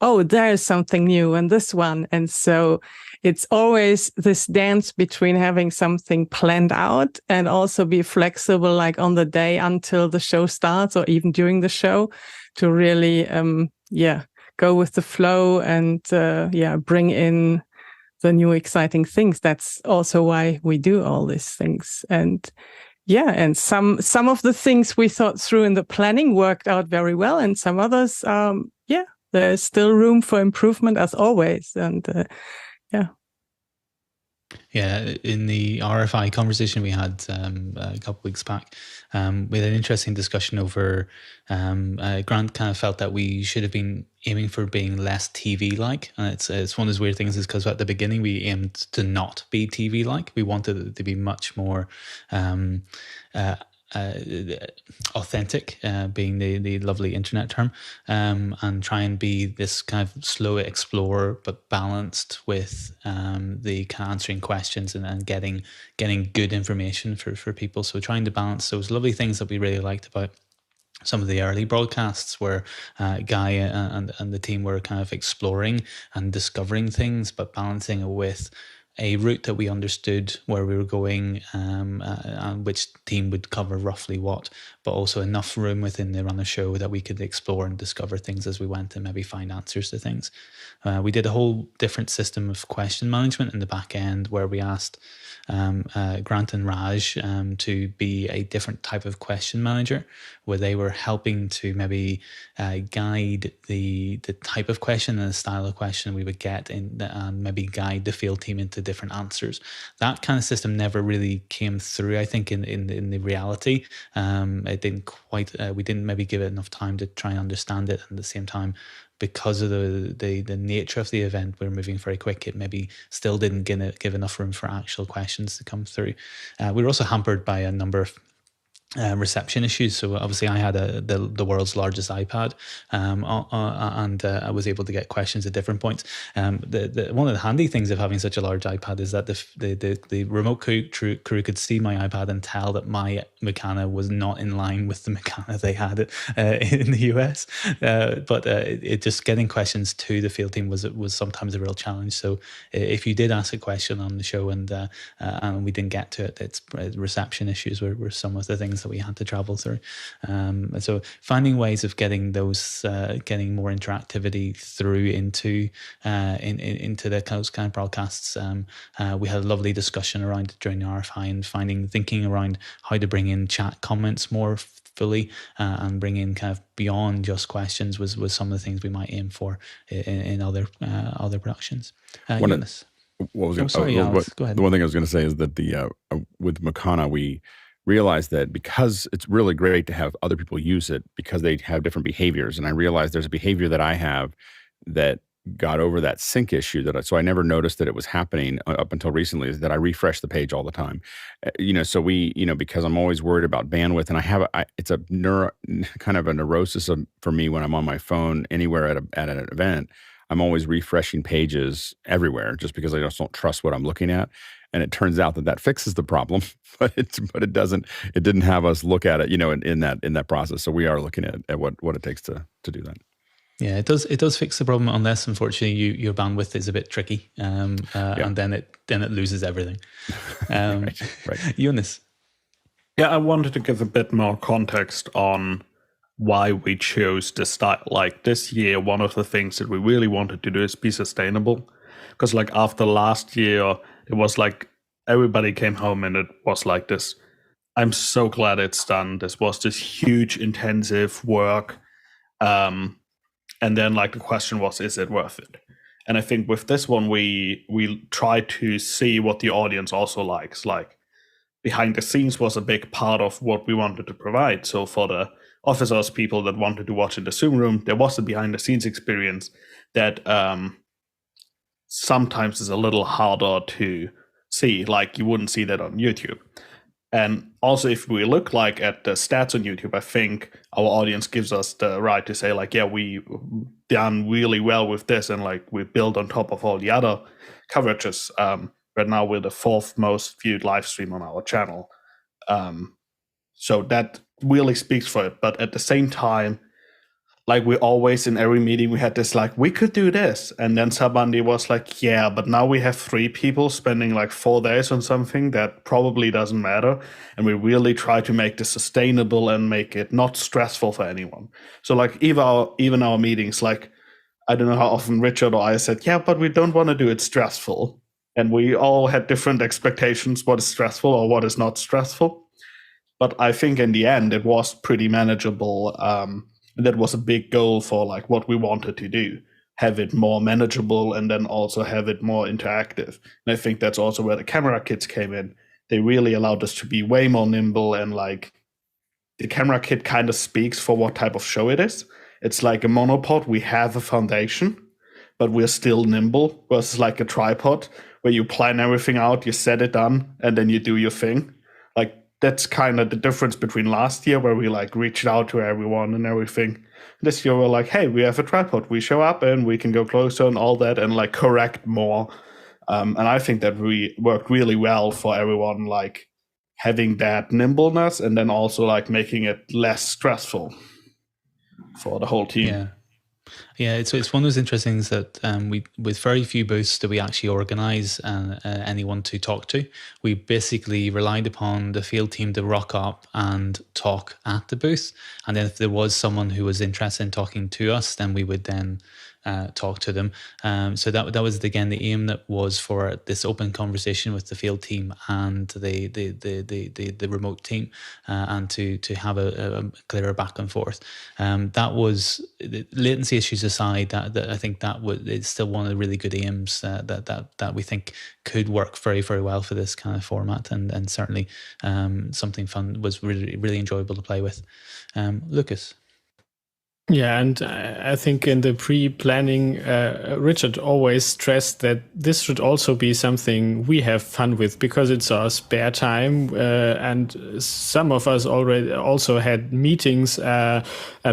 oh, there's something new and this one. And so it's always this dance between having something planned out and also be flexible, like on the day until the show starts or even during the show, to really, go with the flow and, bring in the new exciting things. That's also why we do all these things. And some of the things we thought through in the planning worked out very well, and some others, there's still room for improvement as always. And in the RFI conversation we had a couple of weeks back, we had an interesting discussion over Grant kind of felt that we should have been aiming for being less TV-like. And it's one of those weird things, is because at the beginning we aimed to not be TV-like. We wanted it to be much more authentic, being the lovely internet term, and try and be this kind of slow explorer, but balanced with the kind of answering questions and getting good information for people. So trying to balance those lovely things that we really liked about some of the early broadcasts, where Guy and the team were kind of exploring and discovering things, but balancing it with a route that we understood where we were going, and which team would cover roughly what, but also enough room within the run of show that we could explore and discover things as we went and maybe find answers to things. We did a whole different system of question management in the back end, where we asked Grant and Raj to be a different type of question manager, where they were helping to maybe guide the type of question and the style of question we would get in, and maybe guide the field team into different answers. That kind of system never really came through, I think, in the reality. It didn't quite, we didn't maybe give it enough time to try and understand it, and at the same time, because of the nature of the event, we're moving very quick. It maybe still didn't give enough room for actual questions to come through. We were also hampered by a number of reception issues. So obviously I had the world's largest iPad, and I was able to get questions at different points. One of the handy things of having such a large iPad is that the remote crew could see my iPad and tell that my Meccana was not in line with the Meccana they had in the US. But it just getting questions to the field team was sometimes a real challenge. So if you did ask a question on the show and we didn't get to it, it's reception issues were some of the things that we had to travel through. So finding ways of getting those, getting more interactivity through into the kind of broadcasts. We had a lovely discussion around it during the RFI and thinking around how to bring in chat comments more fully and bring in kind of beyond just questions was some of the things we might aim for in other productions. What was Alex, go ahead. The one thing I was going to say is that with Meccana, we realized that because it's really great to have other people use it because they have different behaviors. And I realized there's a behavior that I have that got over that sync issue so I never noticed that it was happening up until recently, is that I refresh the page all the time. So because I'm always worried about bandwidth, and it's a kind of a neurosis for me when I'm on my phone anywhere at an event. I'm always refreshing pages everywhere just because I just don't trust what I'm looking at. And it turns out that fixes the problem, but it didn't have us look at it, in that process. So we are looking at what it takes to do that. Yeah, it does fix the problem, unless unfortunately your bandwidth is a bit tricky, and then it loses everything. Right. Jonas. Yeah, I wanted to give a bit more context on why we chose this style. Like this year, one of the things that we really wanted to do is be sustainable, because like after last year, it was like everybody came home and it was like this. I'm so glad it's done. This was this huge, intensive work. And then like the question was, is it worth it? And I think with this one, we try to see what the audience also likes. Like behind the scenes was a big part of what we wanted to provide. So for the officers, people that wanted to watch in the Zoom room, there was a behind the scenes experience that sometimes is a little harder to see. Like you wouldn't see that on YouTube. And also, if we look like at the stats on YouTube, I think our audience gives us the right to say like, yeah, we done really well with this, and like we build on top of all the other coverages. Right now, we're the 4th most viewed live stream on our channel. So that really speaks for it. But at the same time, like we always in every meeting, we had this like, we could do this. And then somebody was like, yeah, but now we have 3 people spending like 4 days on something that probably doesn't matter. And we really try to make this sustainable and make it not stressful for anyone. So like even our meetings, like, I don't know how often Richard or I said, yeah, but we don't want to do it stressful. And we all had different expectations, what is stressful or what is not stressful. But I think in the end, it was pretty manageable. That was a big goal for like what we wanted to do, have it more manageable and then also have it more interactive. And I think that's also where the camera kits came in. They really allowed us to be way more nimble, and like the camera kit kind of speaks for what type of show it is. It's like a monopod. We have a foundation, but we're still nimble, versus like a tripod where you plan everything out, you set it down, and then you do your thing. Like that's kind of the difference between last year, where we like reached out to everyone and everything. This year we're like, hey, we have a tripod. We show up and we can go closer and all that and like correct more. And I think that we worked really well for everyone, like having that nimbleness and then also like making it less stressful for the whole team. Yeah, it's one of those interesting things that we, with very few booths that we actually organise anyone to talk to. We basically relied upon the field team to rock up and talk at the booth, and then if there was someone who was interested in talking to us, then we would then talk to them. So that was again the aim, that was for this open conversation with the field team and the remote team, and to have a clearer back and forth. That was, latency issues aside, that I think it's still one of the really good aims that we think could work very, very well for this kind of format, and certainly something fun, was really, really enjoyable to play with. Lucas. Yeah, and I think in the pre-planning, Richard always stressed that this should also be something we have fun with because it's our spare time. And some of us already also had meetings,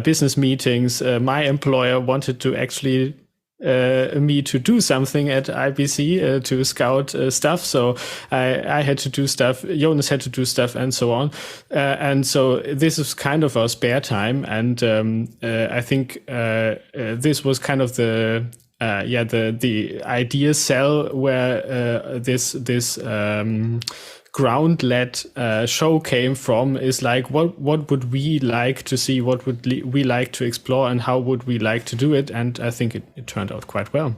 business meetings. My employer wanted to actually me to do something at IBC to scout stuff. So I had to do stuff. Jonas had to do stuff, and so on. And so this is kind of our spare time. And I think this was kind of the idea cell where this ground-led show came from is like what would we like to see, what would we like to explore, and how would we like to do it. And I think it turned out quite well.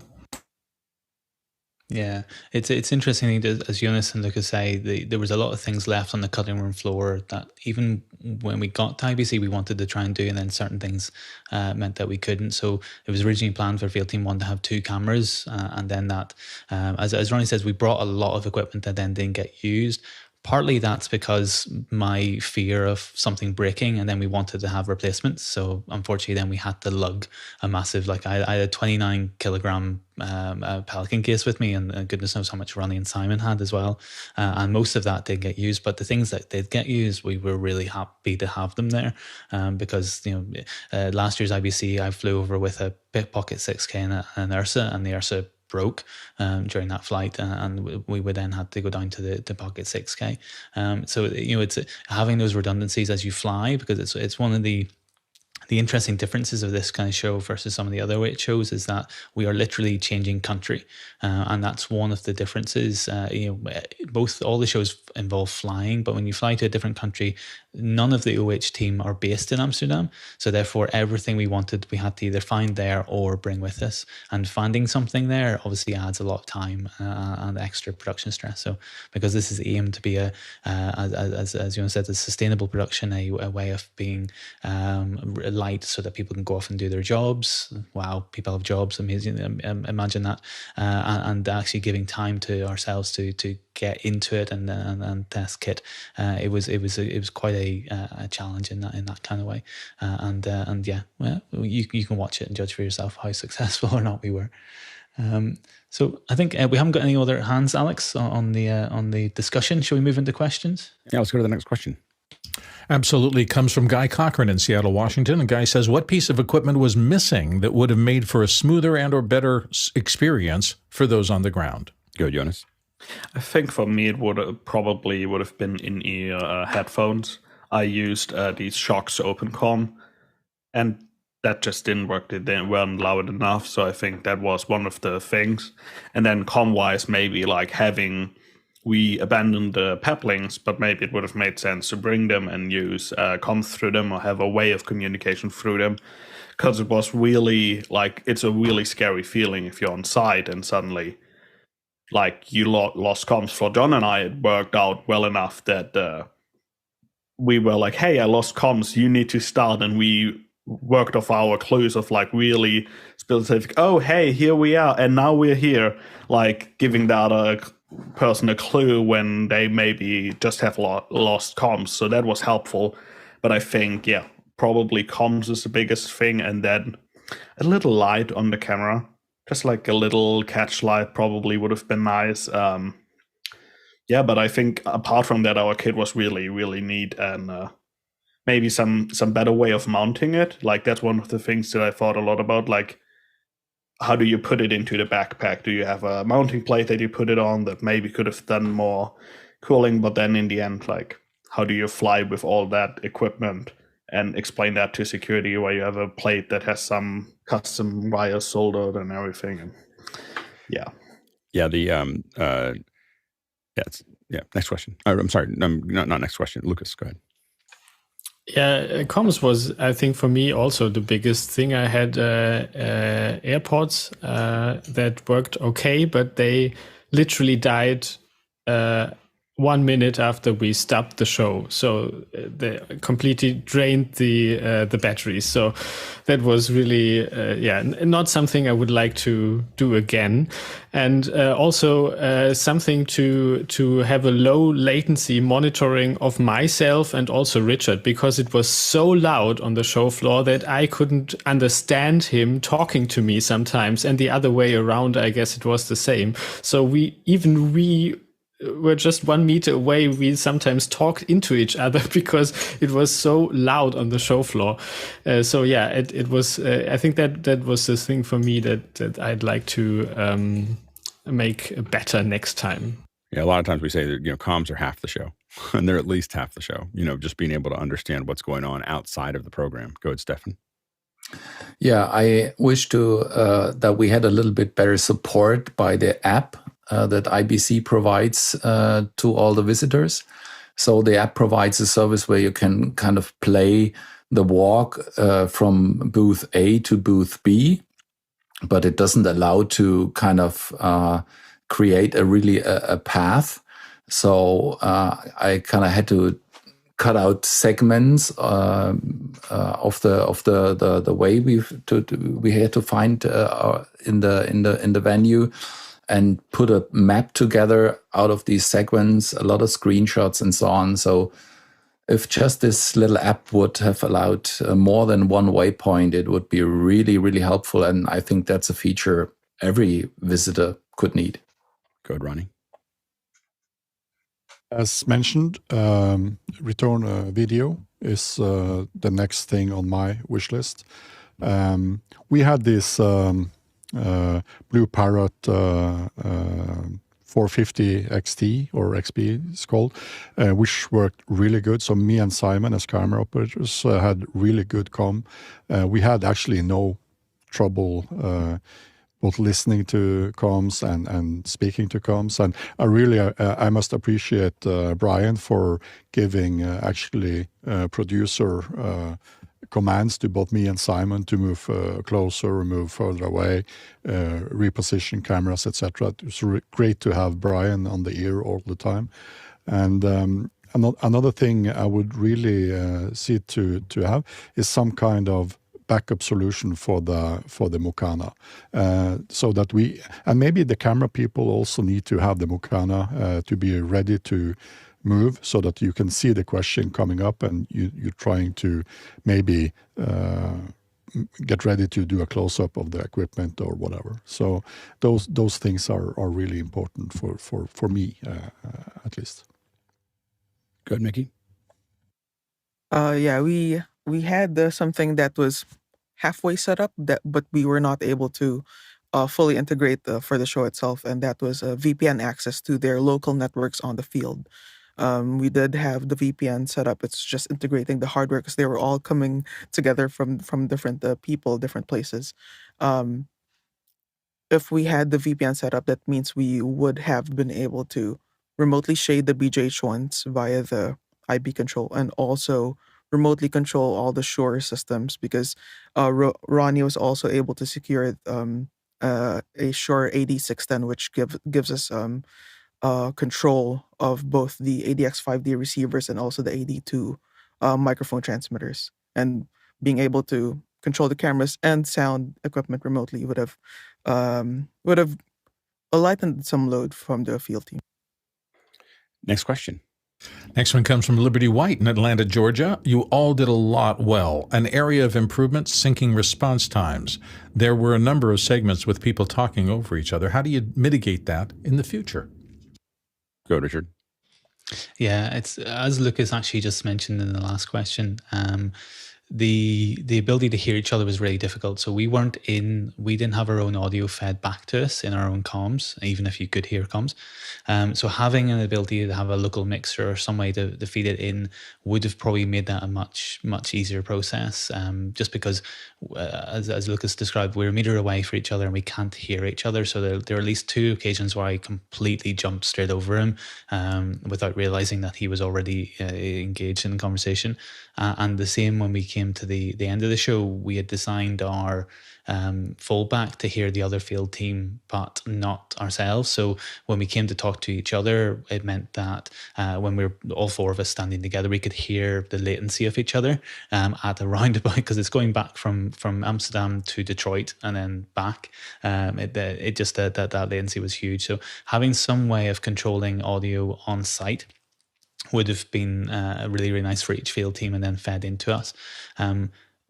Yeah, it's interesting, as Jonas and Lucas say, there was a lot of things left on the cutting room floor that even when we got to IBC, we wanted to try and do, and then certain things meant that we couldn't. So it was originally planned for Field Team 1 to have 2 cameras, and then that, as Ronnie says, we brought a lot of equipment that then didn't get used. Partly that's because my fear of something breaking, and then we wanted to have replacements. So unfortunately, then we had to lug a massive, like I had a 29 kilogram Pelican case with me, and goodness knows how much Ronnie and Simon had as well. And most of that did get used, but the things that did get used, we were really happy to have them there, because last year's IBC, I flew over with a Pocket 6K and an Ursa, and the Ursa broke during that flight, and we would then have to go down to the Pocket 6K. So it's having those redundancies as you fly, because it's one of the interesting differences of this kind of show versus some of the other weight shows is that we are literally changing country, and that's one of the differences. All the shows involve flying, but when you fly to a different country, none of the OH team are based in Amsterdam, so therefore everything we wanted we had to either find there or bring with us, and finding something there obviously adds a lot of time and extra production stress. So because this is aimed to be as you said, a sustainable production, a way of being light so that people can go off and do their jobs. Wow, people have jobs, amazing. Imagine that, and actually giving time to ourselves to get into it and test kit. It was quite a challenge in that kind of way, and yeah, well, you can watch it and judge for yourself how successful or not we were. So I think we haven't got any other hands, Alex, on the discussion. Shall we move into questions? Yeah, let's go to the next question. Absolutely. Comes from Guy Cochran in Seattle, Washington. And Guy says, what piece of equipment was missing that would have made for a smoother and or better experience for those on the ground? Go, Jonas. I think for me it would have been in-ear headphones. I used these Shocks OpenCom, and that just didn't work. They weren't loud enough, so I think that was one of the things. And then com-wise, maybe like we abandoned the peplings, but maybe it would have made sense to bring them and use comms through them, or have a way of communication through them. Because it was really it's a really scary feeling if you're on site and suddenly you lost comms. For John and I, it worked out well enough that we were like, hey, I lost comms, you need to start. And we worked off our clues of really specific, oh, hey, here we are, and now we're here, giving the other person a clue when they maybe just have lost comms. So that was helpful. But I think, yeah, probably comms is the biggest thing, and then a little light on the camera, just like a little catch light probably would have been nice. Yeah, but I think apart from that, our kit was really, really neat, and maybe some better way of mounting it. That's one of the things that I thought a lot about, how do you put it into the backpack? Do you have a mounting plate that you put it on that maybe could have done more cooling? But then in the end, how do you fly with all that equipment, and explain that to security where you have a plate that has some custom wires soldered and everything? And yeah. Next question. I'm sorry. Not next question. Lucas, go ahead. Yeah, comms was, I think, for me also the biggest thing. I had AirPods that worked okay, but they literally died 1 minute after we stopped the show, so they completely drained the batteries. So that was really not something I would like to do again. And also something to have a low latency monitoring of myself and also Richard, because it was so loud on the show floor that I couldn't understand him talking to me sometimes, and the other way around, I guess it was the same. So we were just 1 meter away. We sometimes talked into each other because it was so loud on the show floor. It was. I think that was the thing for me that I'd like to make better next time. Yeah, a lot of times we say that comms are half the show, and they're at least half the show. Just being able to understand what's going on outside of the program. Go ahead, Stefan. Yeah, I wish that we had a little bit better support by the app that IBC provides to all the visitors. So the app provides a service where you can kind of play the walk from booth A to booth B, but it doesn't allow to kind of create a path. So I kind of had to cut out segments of the way we had to find in the venue, and put a map together out of these segments, a lot of screenshots and so on. So if just this little app would have allowed more than one waypoint, it would be really, really helpful. And I think that's a feature every visitor could need. Good, Ronnie. As mentioned, return video is the next thing on my wish list. We had this Blue Parrot 450 XT or XP it's called, which worked really good. So me and Simon as camera operators had really good comm. We had actually no trouble both listening to comms and speaking to comms. And I must appreciate Brian for giving producer commands to both me and Simon to move closer or move further away, reposition cameras, etc. It was great to have Brian on the ear all the time. And another thing I would really see to have is some kind of backup solution for the Mukana, so that and maybe the camera people also need to have the Mukana to be ready to move, so that you can see the question coming up and you're trying to maybe get ready to do a close-up of the equipment or whatever. So those things are really important for me, at least. Good, Mickey. We had something that was halfway set up, but we were not able to fully integrate for the show itself, and that was VPN access to their local networks on the field. We did have the VPN set up. It's just integrating the hardware because they were all coming together from different people, different places. If we had the VPN set up, that means we would have been able to remotely shade the BGH1s via the IP control, and also remotely control all the Shure systems, because Ronnie was also able to secure a Shure AD610, which gives us control of both the ADX5D receivers and also the AD2 microphone transmitters. And being able to control the cameras and sound equipment remotely would have lightened some load from the field team. Next question. Next one comes from Liberty White in Atlanta, Georgia. You all did a lot well. An area of improvement, syncing response times. There were a number of segments with people talking over each other. How do you mitigate that in the future? Go, Richard. Yeah, it's as Lucas actually just mentioned in the last question. The ability to hear each other was really difficult. So we didn't have our own audio fed back to us in our own comms, even if you could hear comms. So having an ability to have a local mixer or some way to feed it in would have probably made that a much, much easier process. Just because, as Lucas described, we're a meter away from each other and we can't hear each other. So there are at least 2 occasions where I completely jumped straight over him without realizing that he was already engaged in the conversation. And the same when we came came to the end of the show, we had designed our fallback to hear the other field team, but not ourselves. So when we came to talk to each other, it meant that when we were all four of us standing together, we could hear the latency of each other at a roundabout, because it's going back from Amsterdam to Detroit and then back. It just that latency was huge. So having some way of controlling audio on site would have been really, really nice for each field team and then fed into us.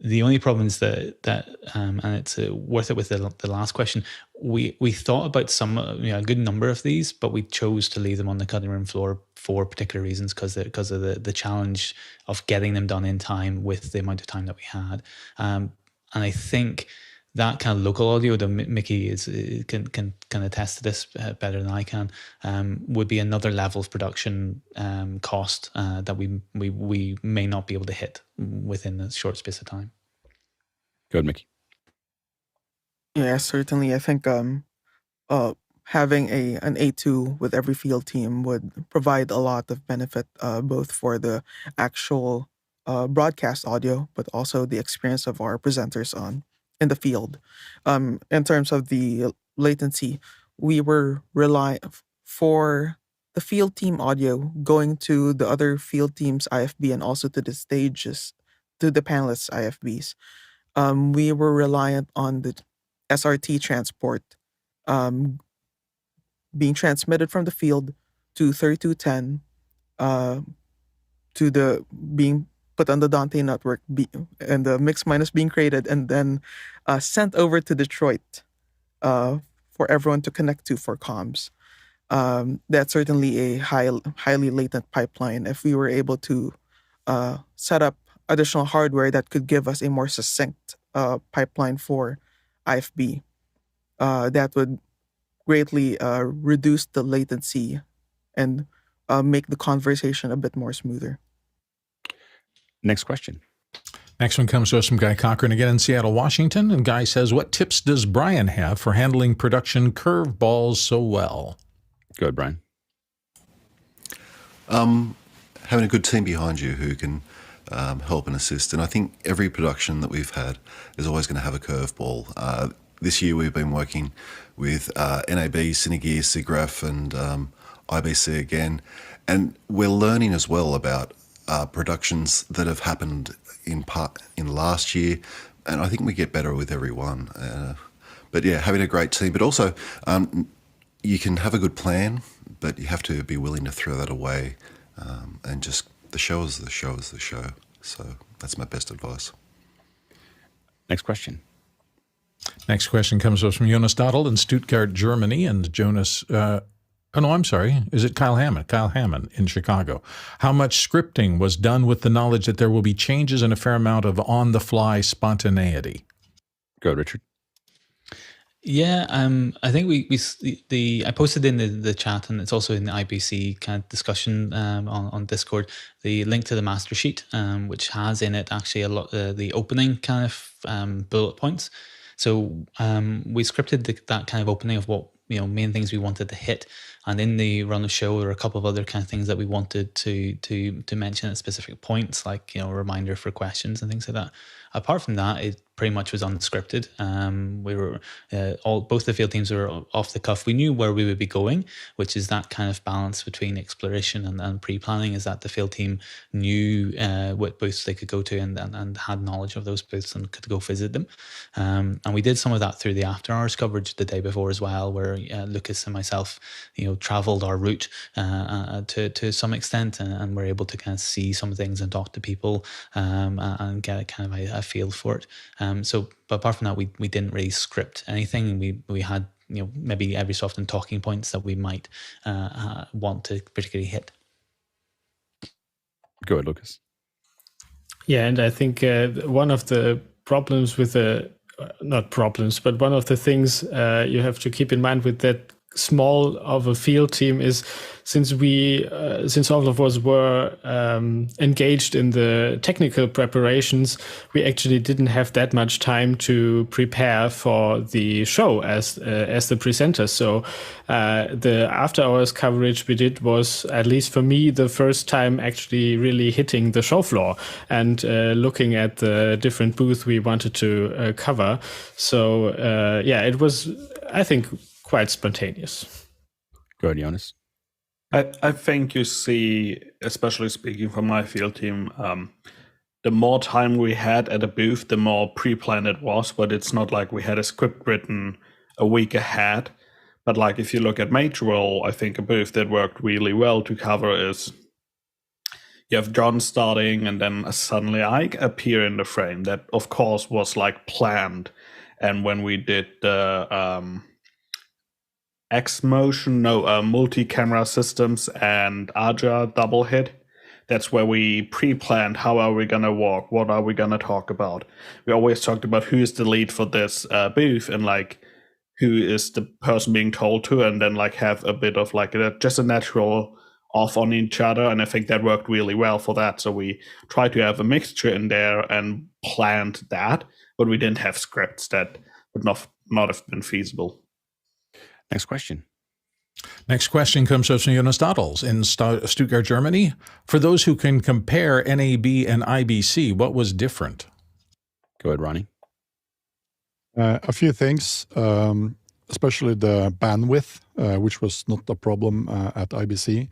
The only problem is that and it's worth it with the last question. We thought about a good number of these, but we chose to leave them on the cutting room floor for particular reasons, because of the challenge of getting them done in time with the amount of time that we had. And I think that kind of local audio, though Mickey can attest to this better than I can, would be another level of production cost that we may not be able to hit within a short space of time. Go ahead, Mickey. Yeah, certainly. I think having an A2 with every field team would provide a lot of benefit, both for the actual broadcast audio, but also the experience of our presenters in the field. In terms of the latency, we were for the field team audio going to the other field teams IFB and also to the stages, to the panelists IFBs. We were reliant on the SRT transport being transmitted from the field to 3210 to the being put on the Dante network and the mix minus being created and then sent over to Detroit for everyone to connect to for comms. That's certainly a highly latent pipeline. If we were able to set up additional hardware that could give us a more succinct pipeline for IFB, that would greatly reduce the latency and make the conversation a bit more smoother. Next question. Next one comes to us from Guy Cochran again in Seattle, Washington. And Guy says, what tips does Brian have for handling production curveballs so well? Go ahead, Brian. Having a good team behind you who can help and assist. And I think every production that we've had is always going to have a curveball. This year we've been working with NAB, Cinegear, SIGGRAPH, and IBC again. And we're learning as well about productions that have happened in last year. And I think we get better with every one. But yeah, having a great team. But also, you can have a good plan, but you have to be willing to throw that away. And just the show is the show is the show. So that's my best advice. Next question. Next question comes to us from Jonas Dottel in Stuttgart, Germany, and Jonas. Is it Kyle Hammond? Kyle Hammond in Chicago. How much scripting was done with the knowledge that there will be changes and a fair amount of on-the-fly spontaneity? Go, Richard. Yeah, I think I posted in the chat, and it's also in the IBC kind of discussion on Discord, the link to the master sheet, which has in it actually a lot the opening kind of bullet points. So we scripted that kind of opening of what main things we wanted to hit, and in the run of show there were a couple of other kind of things that we wanted to mention at specific points, like a reminder for questions and things like that. Apart from that, it pretty much was unscripted. We were both the field teams were off the cuff. We knew where we would be going, which is that kind of balance between exploration and pre-planning, is that the field team knew what booths they could go to and had knowledge of those booths and could go visit them. And we did some of that through the after hours coverage the day before as well, where Lucas and myself, traveled our route to some extent, and were able to kind of see some things and talk to people and get kind of a feel for it. But apart from that, we didn't really script anything. We had maybe every so often talking points that we might want to particularly hit. Go ahead, Lucas. Yeah, and I think one of the problems with not problems, but one of the things you have to keep in mind with that small of a field team is since all of us were engaged in the technical preparations, we actually didn't have that much time to prepare for the show as the presenters. So the after hours coverage we did was, at least for me, the first time actually really hitting the show floor and looking at the different booths we wanted to cover. So it was, I think, quite spontaneous. Go ahead, Jonas. I think you see, especially speaking from my field team, the more time we had at a booth, the more pre-planned it was. But it's not like we had a script written a week ahead. But like if you look at Major Role, I think a booth that worked really well to cover is you have John starting, and then suddenly I appear in the frame. That of course was like planned. And when we did the multi-camera systems and Aja double hit, that's where we pre-planned how are we going to walk, what are we going to talk about. We always talked about who is the lead for this booth and like who is the person being told to, and then like have a bit of like just a natural off on each other. And I think that worked really well for that. So we tried to have a mixture in there and planned that, but we didn't have scripts. That would not have been feasible. Next question. Next question comes from Jonas Dodels in Stuttgart, Germany. For those who can compare NAB and IBC, what was different? Go ahead, Ronnie. A few things, especially the bandwidth, which was not a problem at IBC.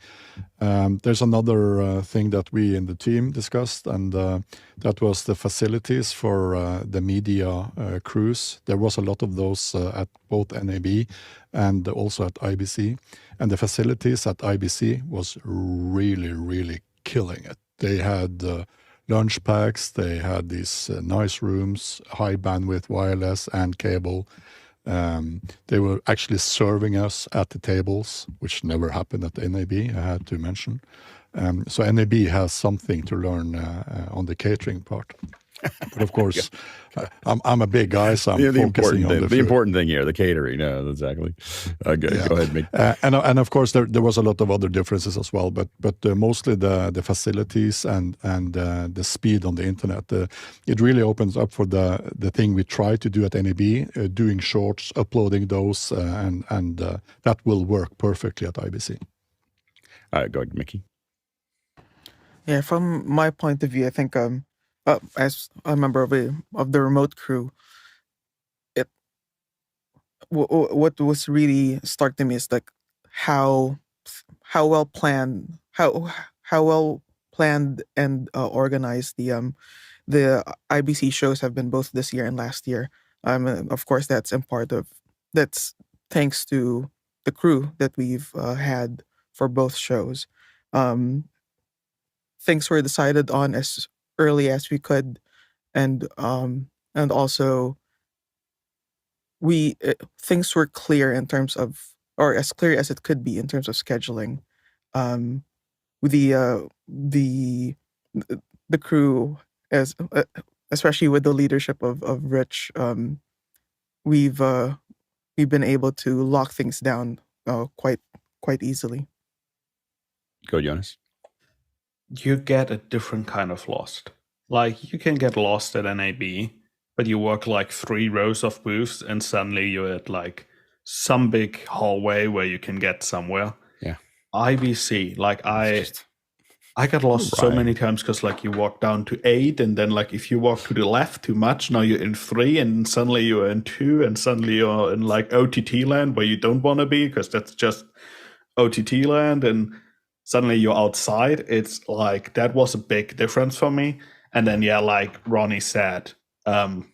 There's another thing that we in the team discussed, and that was the facilities for the media crews. There was a lot of those at both NAB and also at IBC. And the facilities at IBC was really, really killing it. They had lunch packs, they had these nice rooms, high bandwidth wireless and cable. They were actually serving us at the tables, which never happened at NAB, I had to mention. So NAB has something to learn on the catering part. But of course, I'm a big guy, so I'm focusing on the important thing here, the catering. No, exactly. Go ahead, Mick. And of course, there was a lot of other differences as well, but mostly the facilities and the speed on the internet. It really opens up for the thing we try to do at NAB, doing shorts, uploading those, and that will work perfectly at IBC. Go ahead, Mickey. Yeah, from my point of view, I think as a member of the remote crew, what was really stark to me is like how well planned and organized the IBC shows have been both this year and last year. Of course, that's thanks to the crew that we've had for both shows. Things were decided on as early as we could, and also things were clear in terms of, or as clear as it could be in terms of scheduling. The crew, especially with the leadership of Rich, we've been able to lock things down quite easily. Go, Jonas. You get a different kind of lost. Like, you can get lost at NAB, but you walk like 3 rows of booths and suddenly you're at like some big hallway where you can get somewhere. Yeah. IBC, like I got lost so many times because like you walk down to 8, and then like if you walk to the left too much, now you're in 3, and suddenly you're in 2, and suddenly you're in like OTT land where you don't want to be because that's just OTT land, and suddenly you're outside. It's like, that was a big difference for me. And then, yeah, like Ronnie said, it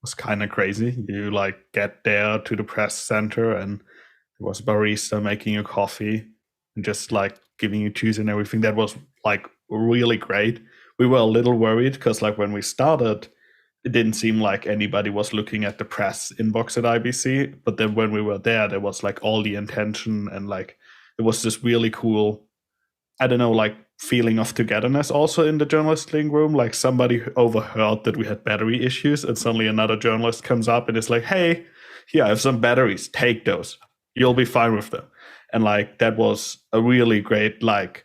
was kind of crazy. You like get there to the press center, and there was a barista making you coffee and just like giving you juice and everything. That was like really great. We were a little worried because like when we started, it didn't seem like anybody was looking at the press inbox at IBC. But then when we were there was like all the intention, and like it was this really cool, I don't know, like feeling of togetherness also in the journalist living room. Like somebody overheard that we had battery issues, and suddenly another journalist comes up and is like, hey, here, I have some batteries, take those. You'll be fine with them. And like that was a really great, like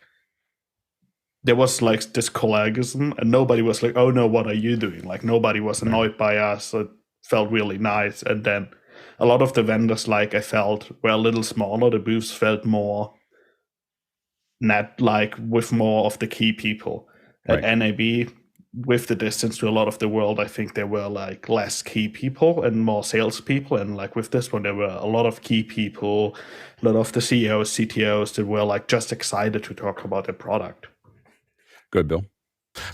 there was like this collegism, and nobody was like, oh no, what are you doing? Like nobody was annoyed by us. It felt really nice. And then a lot of the vendors, like I felt, were a little smaller. The booths felt more like with more of the key people. At NAB, with the distance to a lot of the world, I think there were like less key people and more salespeople. And like with this one, there were a lot of key people, a lot of the CEOs, CTOs that were like just excited to talk about their product. Good, Bill.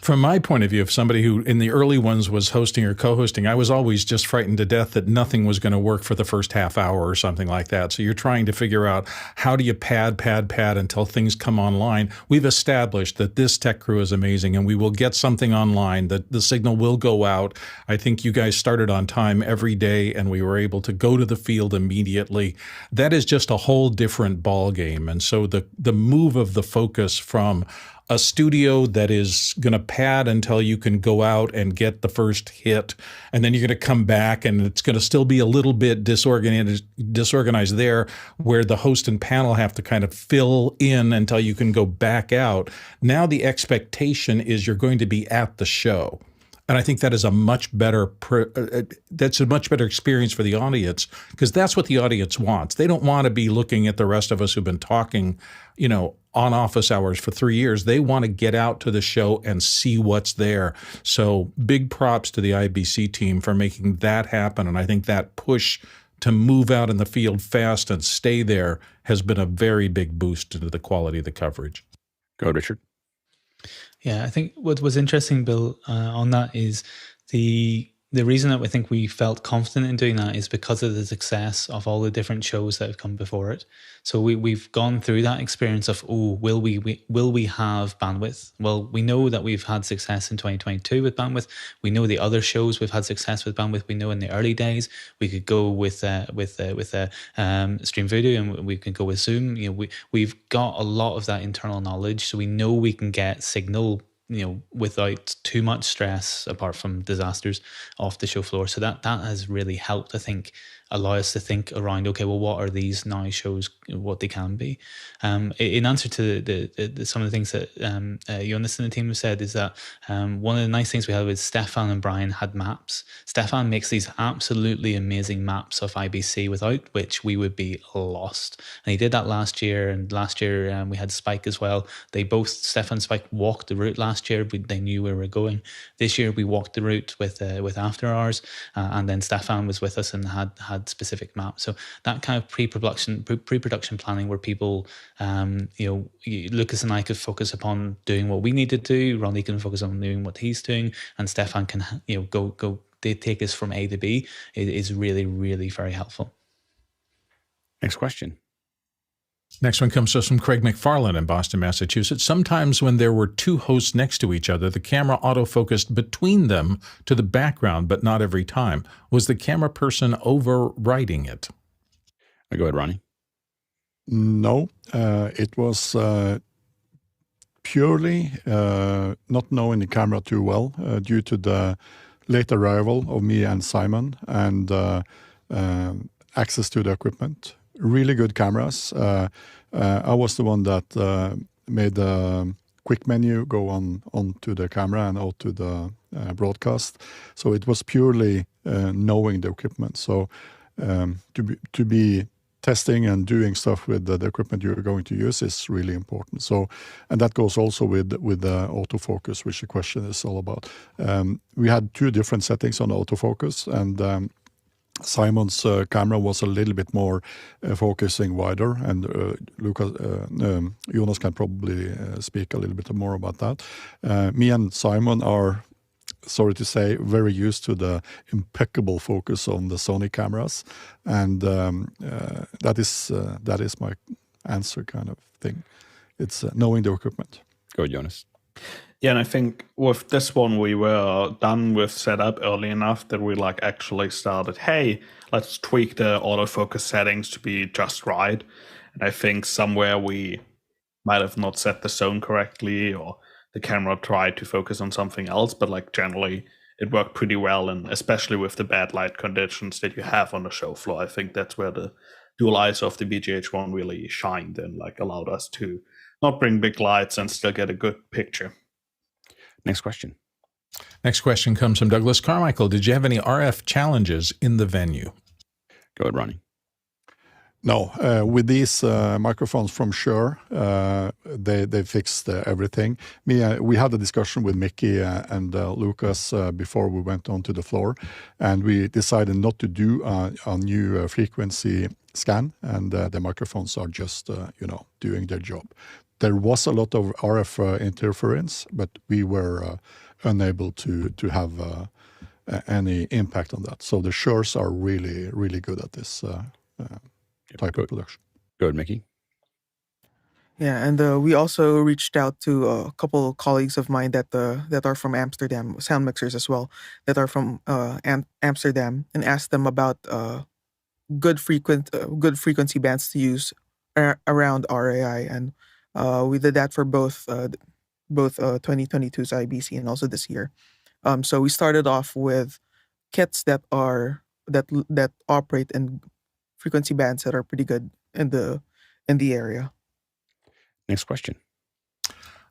From my point of view, if somebody who in the early ones was hosting or co-hosting, I was always just frightened to death that nothing was going to work for the first half hour or something like that. So you're trying to figure out how do you pad until things come online. We've established that this tech crew is amazing, and we will get something online, that the signal will go out. I think you guys started on time every day, and we were able to go to the field immediately. That is just a whole different ball game. And so the move of the focus from a studio that is going to pad until you can go out and get the first hit, and then you're going to come back and it's going to still be a little bit disorganized there, where the host and panel have to kind of fill in until you can go back out. Now the expectation is you're going to be at the show. And I think that is a much better experience for the audience, because that's what the audience wants. They don't want to be looking at the rest of us who've been talking, on office hours for 3 years. They want to get out to the show and see what's there. So big props to the IBC team for making that happen. And I think that push to move out in the field fast and stay there has been a very big boost to the quality of the coverage. Go, Richard. Yeah, I think what was interesting, Bill, on that is the reason that I think we felt confident in doing that is because of the success of all the different shows that have come before it. So we've gone through that experience of, will we have bandwidth? Well, we know that we've had success in 2022 with bandwidth. We know the other shows we've had success with bandwidth. We know in the early days we could go with Stream Voodoo, and we can go with Zoom. We've got a lot of that internal knowledge, so we know we can get signal without too much stress, apart from disasters, off the show floor. So that has really helped, I think, allow us to think around, okay, well, what are these now shows, what they can be? In answer to the some of the things that Jonas and the team have said, is that one of the nice things we had with Stefan and Brian had maps. Stefan makes these absolutely amazing maps of IBC, without which we would be lost. And he did that last year, and last year we had Spike as well. They both, Stefan and Spike, walked the route last year. They knew where we were going. This year we walked the route with After Hours, and then Stefan was with us and had specific maps. So that kind of pre-production planning, where people, Lucas and I could focus upon doing what we need to do. Ronnie can focus on doing what he's doing, and Stefan can, they take us from A to B. It is really, really very helpful. Next question. Next one comes to us from Craig McFarland in Boston, Massachusetts. Sometimes when there were two hosts next to each other, the camera autofocused between them to the background, but not every time. Was the camera person overriding it? Go ahead, Ronnie. No, it was purely not knowing the camera too well due to the late arrival of me and Simon, and access to the equipment. Really good cameras. I was the one that made the quick menu go onto the camera and out to the broadcast. So it was purely knowing the equipment. So to be testing and doing stuff with the equipment you're going to use is really important. So, and that goes also with the autofocus, which the question is all about. We had two different settings on autofocus, and Simon's camera was a little bit more focusing wider, and Jonas can probably speak a little bit more about that. Me and Simon are, sorry to say, very used to the impeccable focus on the Sony cameras, and that is my answer, kind of thing. It's knowing the equipment. Go, Jonas. Yeah, and I think with this one, we were done with setup early enough that we actually started, hey, let's tweak the autofocus settings to be just right. And I think somewhere we might have not set the zone correctly, or the camera tried to focus on something else, but generally it worked pretty well. And especially with the bad light conditions that you have on the show floor, I think that's where the dual ISO of the BGH1 really shined and like allowed us to not bring big lights and still get a good picture. Next question. Next question comes from Douglas Carmichael. Did you have any RF challenges in the venue? Go ahead, Ronnie. No, with these microphones from Shure, they fixed everything. We had a discussion with Mickey and Lucas before we went onto the floor, and we decided not to do a new frequency scan, and the microphones are just doing their job. There was a lot of RF interference, but we were unable to have any impact on that. So the Shures are really, really good at this type of production. Go ahead, Mickey. Yeah, and we also reached out to a couple colleagues of mine that are from Amsterdam, sound mixers as well, that are from Amsterdam, and asked them about good frequency bands to use around RAI, and we did that for both 2022's IBC and also this year. So we started off with kits that operate in frequency bands that are pretty good in the area. Next question.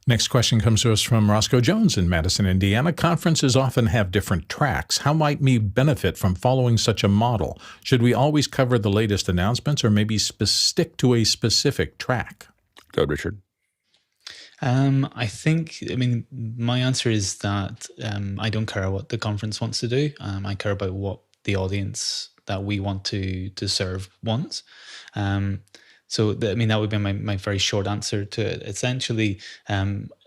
Next question comes to us from Roscoe Jones in Madison, Indiana. Conferences often have different tracks. How might we benefit from following such a model? Should we always cover the latest announcements or maybe stick to a specific track? Go ahead, Richard. I mean, my answer is that I don't care what the conference wants to do. I care about what the audience that we want to serve wants. So, that would be my very short answer to it. Essentially,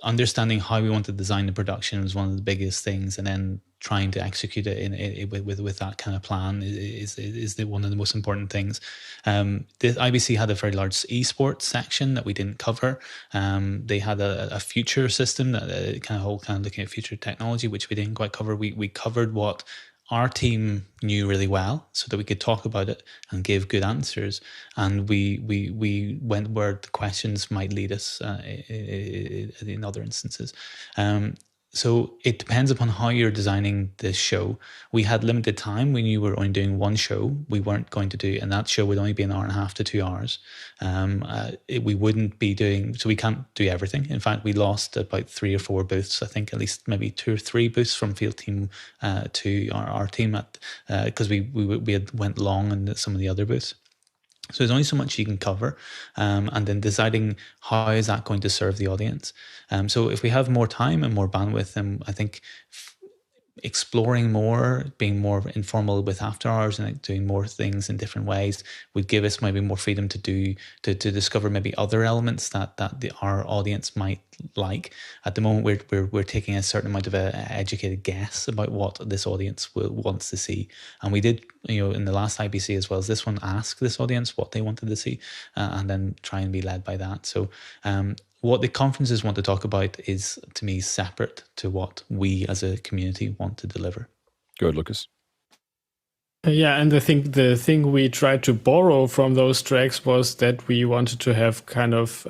understanding how we want to design the production was one of the biggest things, and then trying to execute it with that kind of plan is one of the most important things. The IBC had a very large esports section that we didn't cover. They had a future system that kind of looking at future technology, which we didn't quite cover. We covered what our team knew really well, so that we could talk about it and give good answers. And we went where the questions might lead us in other instances. So it depends upon how you're designing this show. We had limited time. We knew we were only doing one show. We weren't going to do, and that show would only be an hour and a half to 2 hours. We wouldn't be doing, so we can't do everything. In fact, we lost about 3 or 4 booths. I think at least maybe 2 or 3 booths from field team to our team because we had went long in some of the other booths. So there's only so much you can cover, and then deciding how is that going to serve the audience. So if we have more time and more bandwidth, then I think exploring more, being more informal with after hours and doing more things in different ways would give us maybe more freedom to discover maybe other elements that our audience might like. At the moment, we're taking a certain amount of educated guess about what this audience wants to see, and we did, in the last IBC as well as this one, ask this audience what they wanted to see, and then try and be led by that. So what the conferences want to talk about is, to me, separate to what we as a community want to deliver. Go ahead, Lucas. Yeah, and I think the thing we tried to borrow from those tracks was that we wanted to have kind of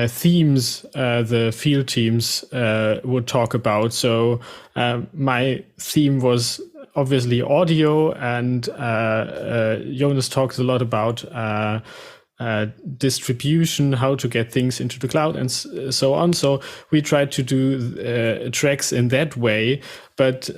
themes the field teams would talk about. So my theme was obviously audio, and Jonas talks a lot about distribution, how to get things into the cloud, and so on. So we tried to do tracks in that way, but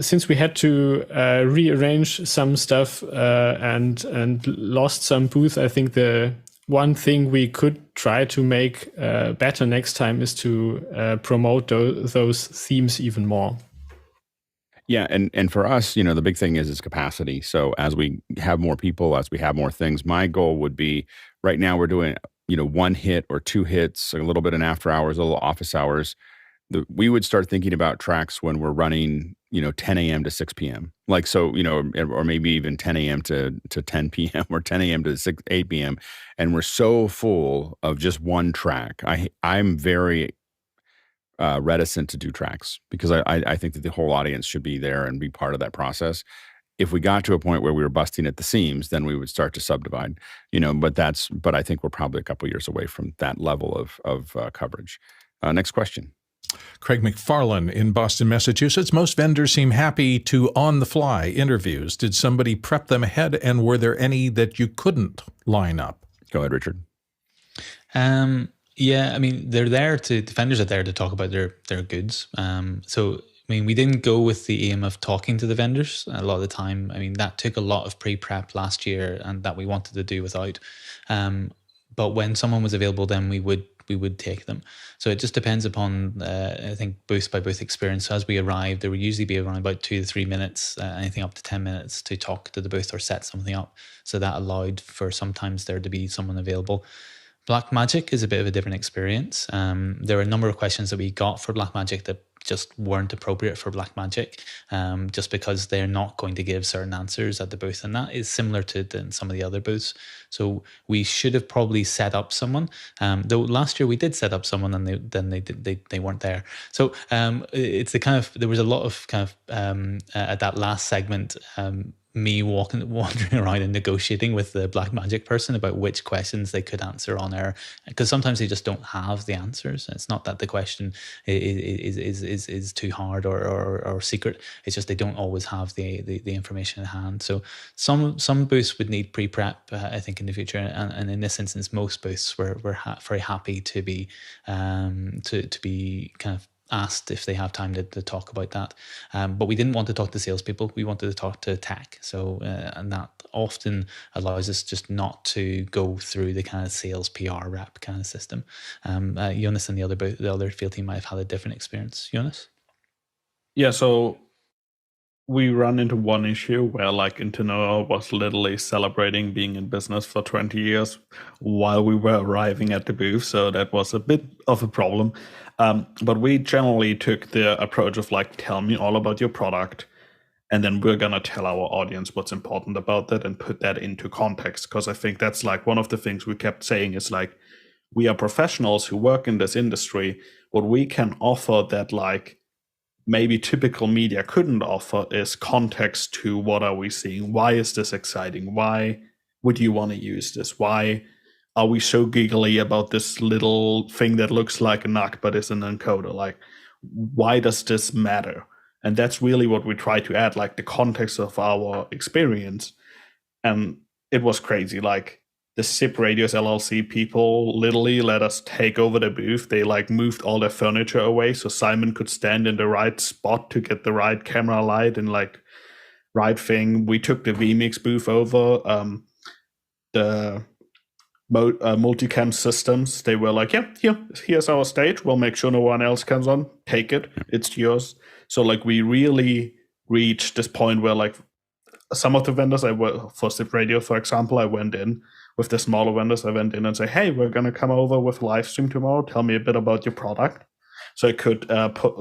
since we had to rearrange some stuff and lost some booth, I think the one thing we could try to make better next time is to promote those themes even more. Yeah, and for us, the big thing is capacity. So as we have more people, as we have more things, my goal would be, right now we're doing, 1 hit or 2 hits, a little bit in after hours, a little office hours. We would start thinking about tracks when we're running, 10 a.m. to 6 p.m. Like, so, or maybe even 10 a.m. to 10 p.m. or 10 a.m. to 8 p.m. And we're so full of just one track. I'm very reticent to do tracks because I think that the whole audience should be there and be part of that process. If we got to a point where we were busting at the seams, then we would start to subdivide, but I think we're probably a couple years away from that level of coverage. Next question. Craig McFarlane in Boston, Massachusetts. Most vendors seem happy to on-the-fly interviews. Did somebody prep them ahead, and were there any that you couldn't line up? Go ahead, Richard. Yeah, I mean, the vendors are there to talk about their goods. So, I mean, we didn't go with the aim of talking to the vendors a lot of the time. I mean, that took a lot of pre-prep last year, and that we wanted to do without. But when someone was available, then we would take them. So it just depends upon, I think, booth by booth experience. So as we arrived, there would usually be around about 2 to 3 minutes, anything up to 10 minutes to talk to the booth or set something up. So that allowed for sometimes there to be someone available. Blackmagic is a bit of a different experience. There are a number of questions that we got for Blackmagic that just weren't appropriate for Blackmagic, just because they're not going to give certain answers at the booth, and that is similar to some of the other booths. So we should have probably set up someone. Though last year we did set up someone, and they weren't there. So it's the kind of, there was a lot of kind of at that last segment. Me wandering around and negotiating with the Blackmagic person about which questions they could answer on air, because sometimes they just don't have the answers. It's not that the question is too hard or secret. It's just they don't always have the information at hand. So some booths would need pre-prep, I think, in the future, and in this instance, most booths were very happy to be kind of asked if they have time to talk about that. But we didn't want to talk to salespeople. We wanted to talk to tech. So, and that often allows us just not to go through the kind of sales PR rep kind of system. Jonas and the other field team might have had a different experience. Jonas? Yeah, so we run into one issue where like Intenoa was literally celebrating being in business for 20 years while we were arriving at the booth. So that was a bit of a problem. But we generally took the approach of like, tell me all about your product, and then we're going to tell our audience what's important about that and put that into context. Because I think that's like one of the things we kept saying is like, we are professionals who work in this industry. What we can offer that like maybe typical media couldn't offer is context to what are we seeing? Why is this exciting? Why would you want to use this? Why are we so giggly about this little thing that looks like a NUC but is an encoder? Like, why does this matter? And that's really what we try to add, like the context of our experience. And it was crazy. Like the SIP Radios LLC people literally let us take over the booth. They like moved all their furniture away so Simon could stand in the right spot to get the right camera light and like right thing. We took the vMix booth over. The multicam systems, they were like, yeah, here's our stage. We'll make sure no one else comes on. Take it. It's yours. So like we really reached this point where like some of the vendors for SIP Radio, for example, I went in with the smaller vendors. I went in and say, hey, we're going to come over with live stream tomorrow. Tell me a bit about your product. So I could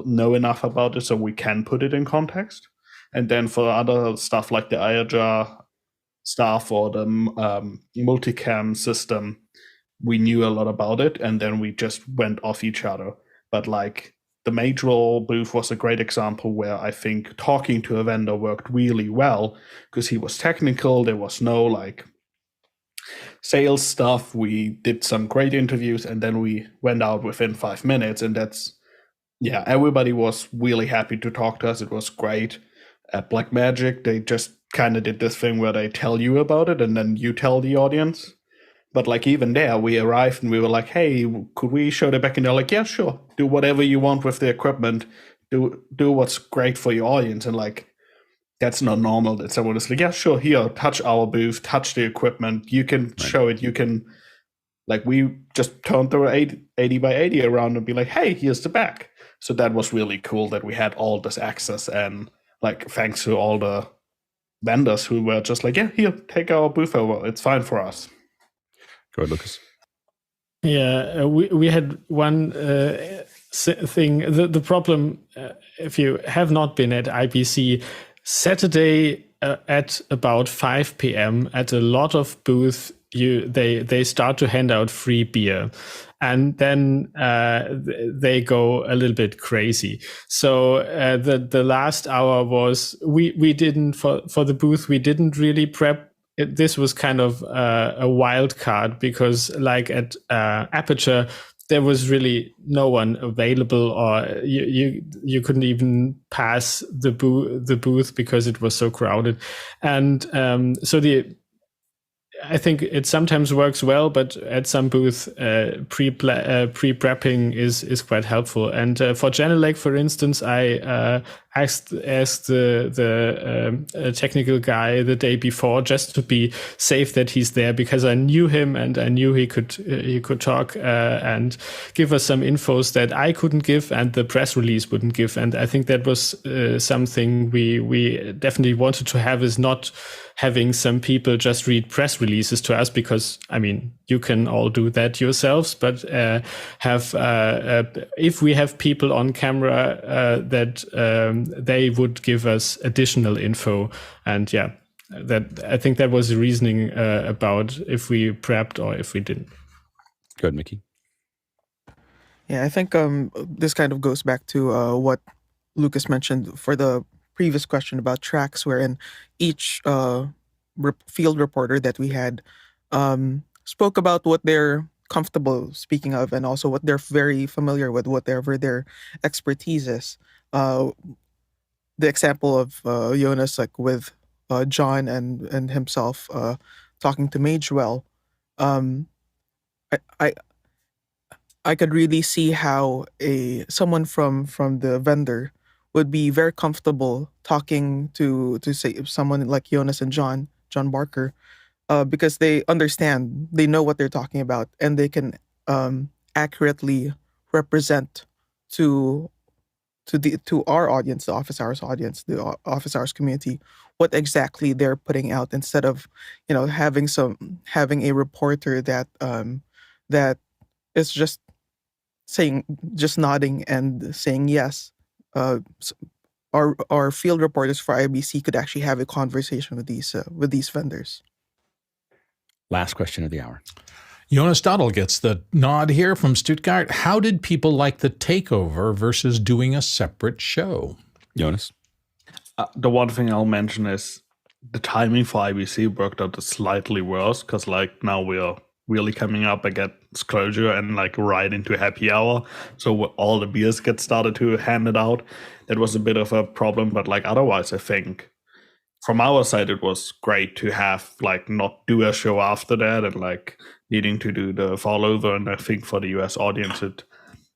know enough about it so we can put it in context. And then for other stuff like the IAJA stuff or the multicam system, we knew a lot about it, and then we just went off each other. But like the Major booth was a great example where I think talking to a vendor worked really well because he was technical. There was no like sales stuff. We did some great interviews, and then we went out within 5 minutes, and that's, yeah, everybody was really happy to talk to us. It was great. At Blackmagic, they just kind of did this thing where they tell you about it and then you tell the audience. But like even there, we arrived and we were like, hey, could we show the back? And they're like, yeah, sure. Do whatever you want with the equipment. Do what's great for your audience. And like, that's not normal that someone is like, yeah, sure, here, touch our booth, touch the equipment. You can show it. You can, like, we just turned the 80 by 80 around and be like, hey, here's the back. So that was really cool that we had all this access, and like, thanks to all the vendors who were just like, yeah, here, take our booth over. It's fine for us. Go ahead, Lucas. Yeah, we had one thing. The problem, if you have not been at IBC, Saturday at about 5 p.m. at a lot of booths, they start to hand out free beer, and then they go a little bit crazy. So the last hour was we didn't for the booth, we didn't really prep. This was kind of a wild card because like at Aperture, there was really no one available, or you couldn't even pass the booth because it was so crowded. And so I think it sometimes works well, but at some booth, pre-prepping is quite helpful. And for Genelec, for instance, I asked the technical guy the day before just to be safe that he's there, because I knew him and I knew he could talk and give us some infos that I couldn't give and the press release wouldn't give. And I think that was something we definitely wanted to have, is not having some people just read press releases to us, because I mean, you can all do that yourselves, but if we have people on camera that they would give us additional info. And yeah, that I think that was the reasoning about if we prepped or if we didn't. Good, Mickey. Yeah, I think this kind of goes back to what Lucas mentioned for the previous question about tracks, wherein each field reporter that we had spoke about what they're comfortable speaking of, and also what they're very familiar with, whatever their expertise is. The example of Jonas, like with John and himself talking to Magewell, I could really see how someone from the vendor would be very comfortable talking to say someone like Jonas and John Barker, because they understand, they know what they're talking about, and they can accurately represent to our audience, the office hours audience, the office hours community, what exactly they're putting out, instead of having a reporter that is just nodding and saying yes. Our field reporters for IBC could actually have a conversation with these vendors. Last question of the hour. Jonas Dottel gets the nod here from Stuttgart. How did people like the takeover versus doing a separate show? Jonas? The one thing I'll mention is the timing for IBC worked out slightly worse, because like now we are really coming up against closure and like right into happy hour. So all the beers get started to hand it out. That was a bit of a problem, but like otherwise, I think from our side, it was great to have like not do a show after that and like needing to do the follow-over. And I think for the US audience,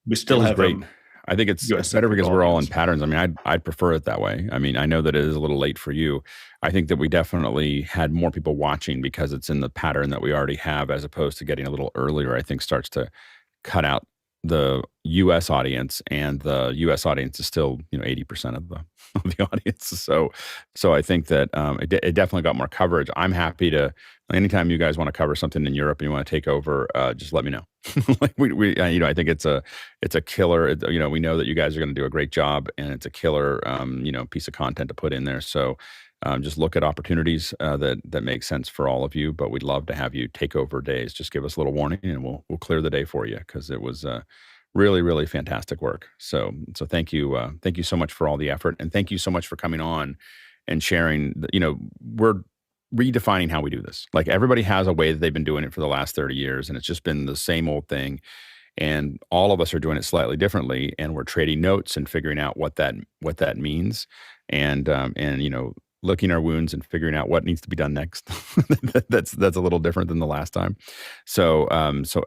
we still have great. I think it's better because we're all in patterns. I mean, I'd prefer it that way. I mean, I know that it is a little late for you. I think that we definitely had more people watching because it's in the pattern that we already have, as opposed to getting a little earlier, I think starts to cut out the U.S. audience, and the U.S. audience is still 80% of the audience. So I think that it definitely got more coverage. I'm happy to, anytime you guys want to cover something in Europe and you want to take over, just let me know. Like we I think it's a killer. We know that you guys are going to do a great job, and it's a killer piece of content to put in there. So just look at opportunities that make sense for all of you. But we'd love to have you take over days. Just give us a little warning, and we'll clear the day for you, because it was really, really fantastic work. So thank you so much for all the effort, and thank you so much for coming on and sharing. We're redefining how we do this. Like, everybody has a way that they've been doing it for the last 30 years, and it's just been the same old thing. And all of us are doing it slightly differently, and we're trading notes and figuring out what that means, and licking our wounds and figuring out what needs to be done next. That's a little different than the last time. So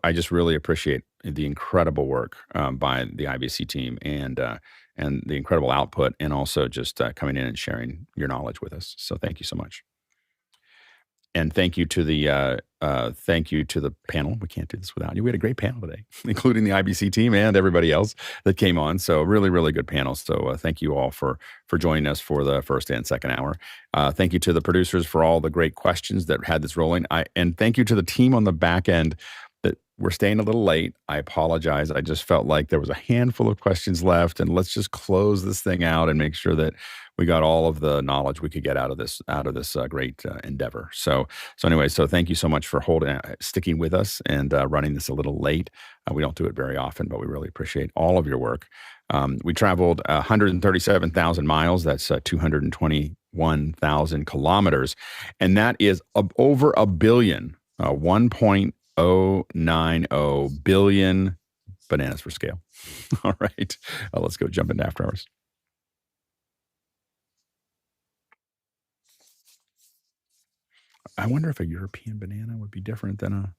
I just really appreciate the incredible work by the IBC team and the incredible output, and also just coming in and sharing your knowledge with us. So thank you so much. And thank you to the panel. We can't do this without you. We had a great panel today, including the IBC team and everybody else that came on. So really, really good panel. So thank you all for joining us for the first and second hour. Thank you to the producers for all the great questions that had this rolling. And thank you to the team on the back end that we're staying a little late. I apologize. I just felt like there was a handful of questions left, and let's just close this thing out and make sure that we got all of the knowledge we could get out of this great endeavor. So thank you so much for sticking with us and running this a little late. We don't do it very often, but we really appreciate all of your work. We traveled 137,000 miles. That's 221,000 kilometers, and that is over a billion, 1.090 billion bananas for scale. All right. Let's go jump into after hours. I wonder if a European banana would be different than a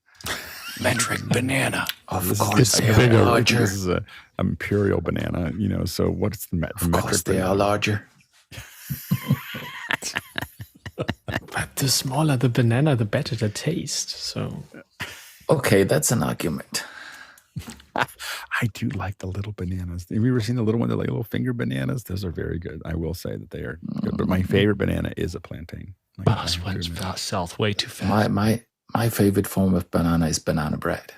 metric banana. Of course, they are larger. This is an imperial banana, so what's the metric Of course, they banana? are larger. But the smaller the banana, the better the taste. So, okay, that's an argument. I do like the little bananas. Have you ever seen the little one? They're like little finger bananas. Those are very good. I will say that they are good. But my favorite banana is a plantain. Boss went south way too fast. My favorite form of banana is banana bread.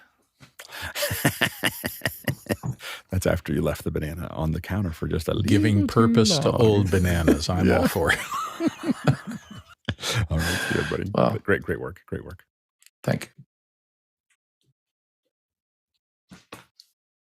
That's after you left the banana on the counter for just a little Giving purpose to old bananas. I'm all for it. All right, good, buddy. Wow. Great work. Great work. Thank you.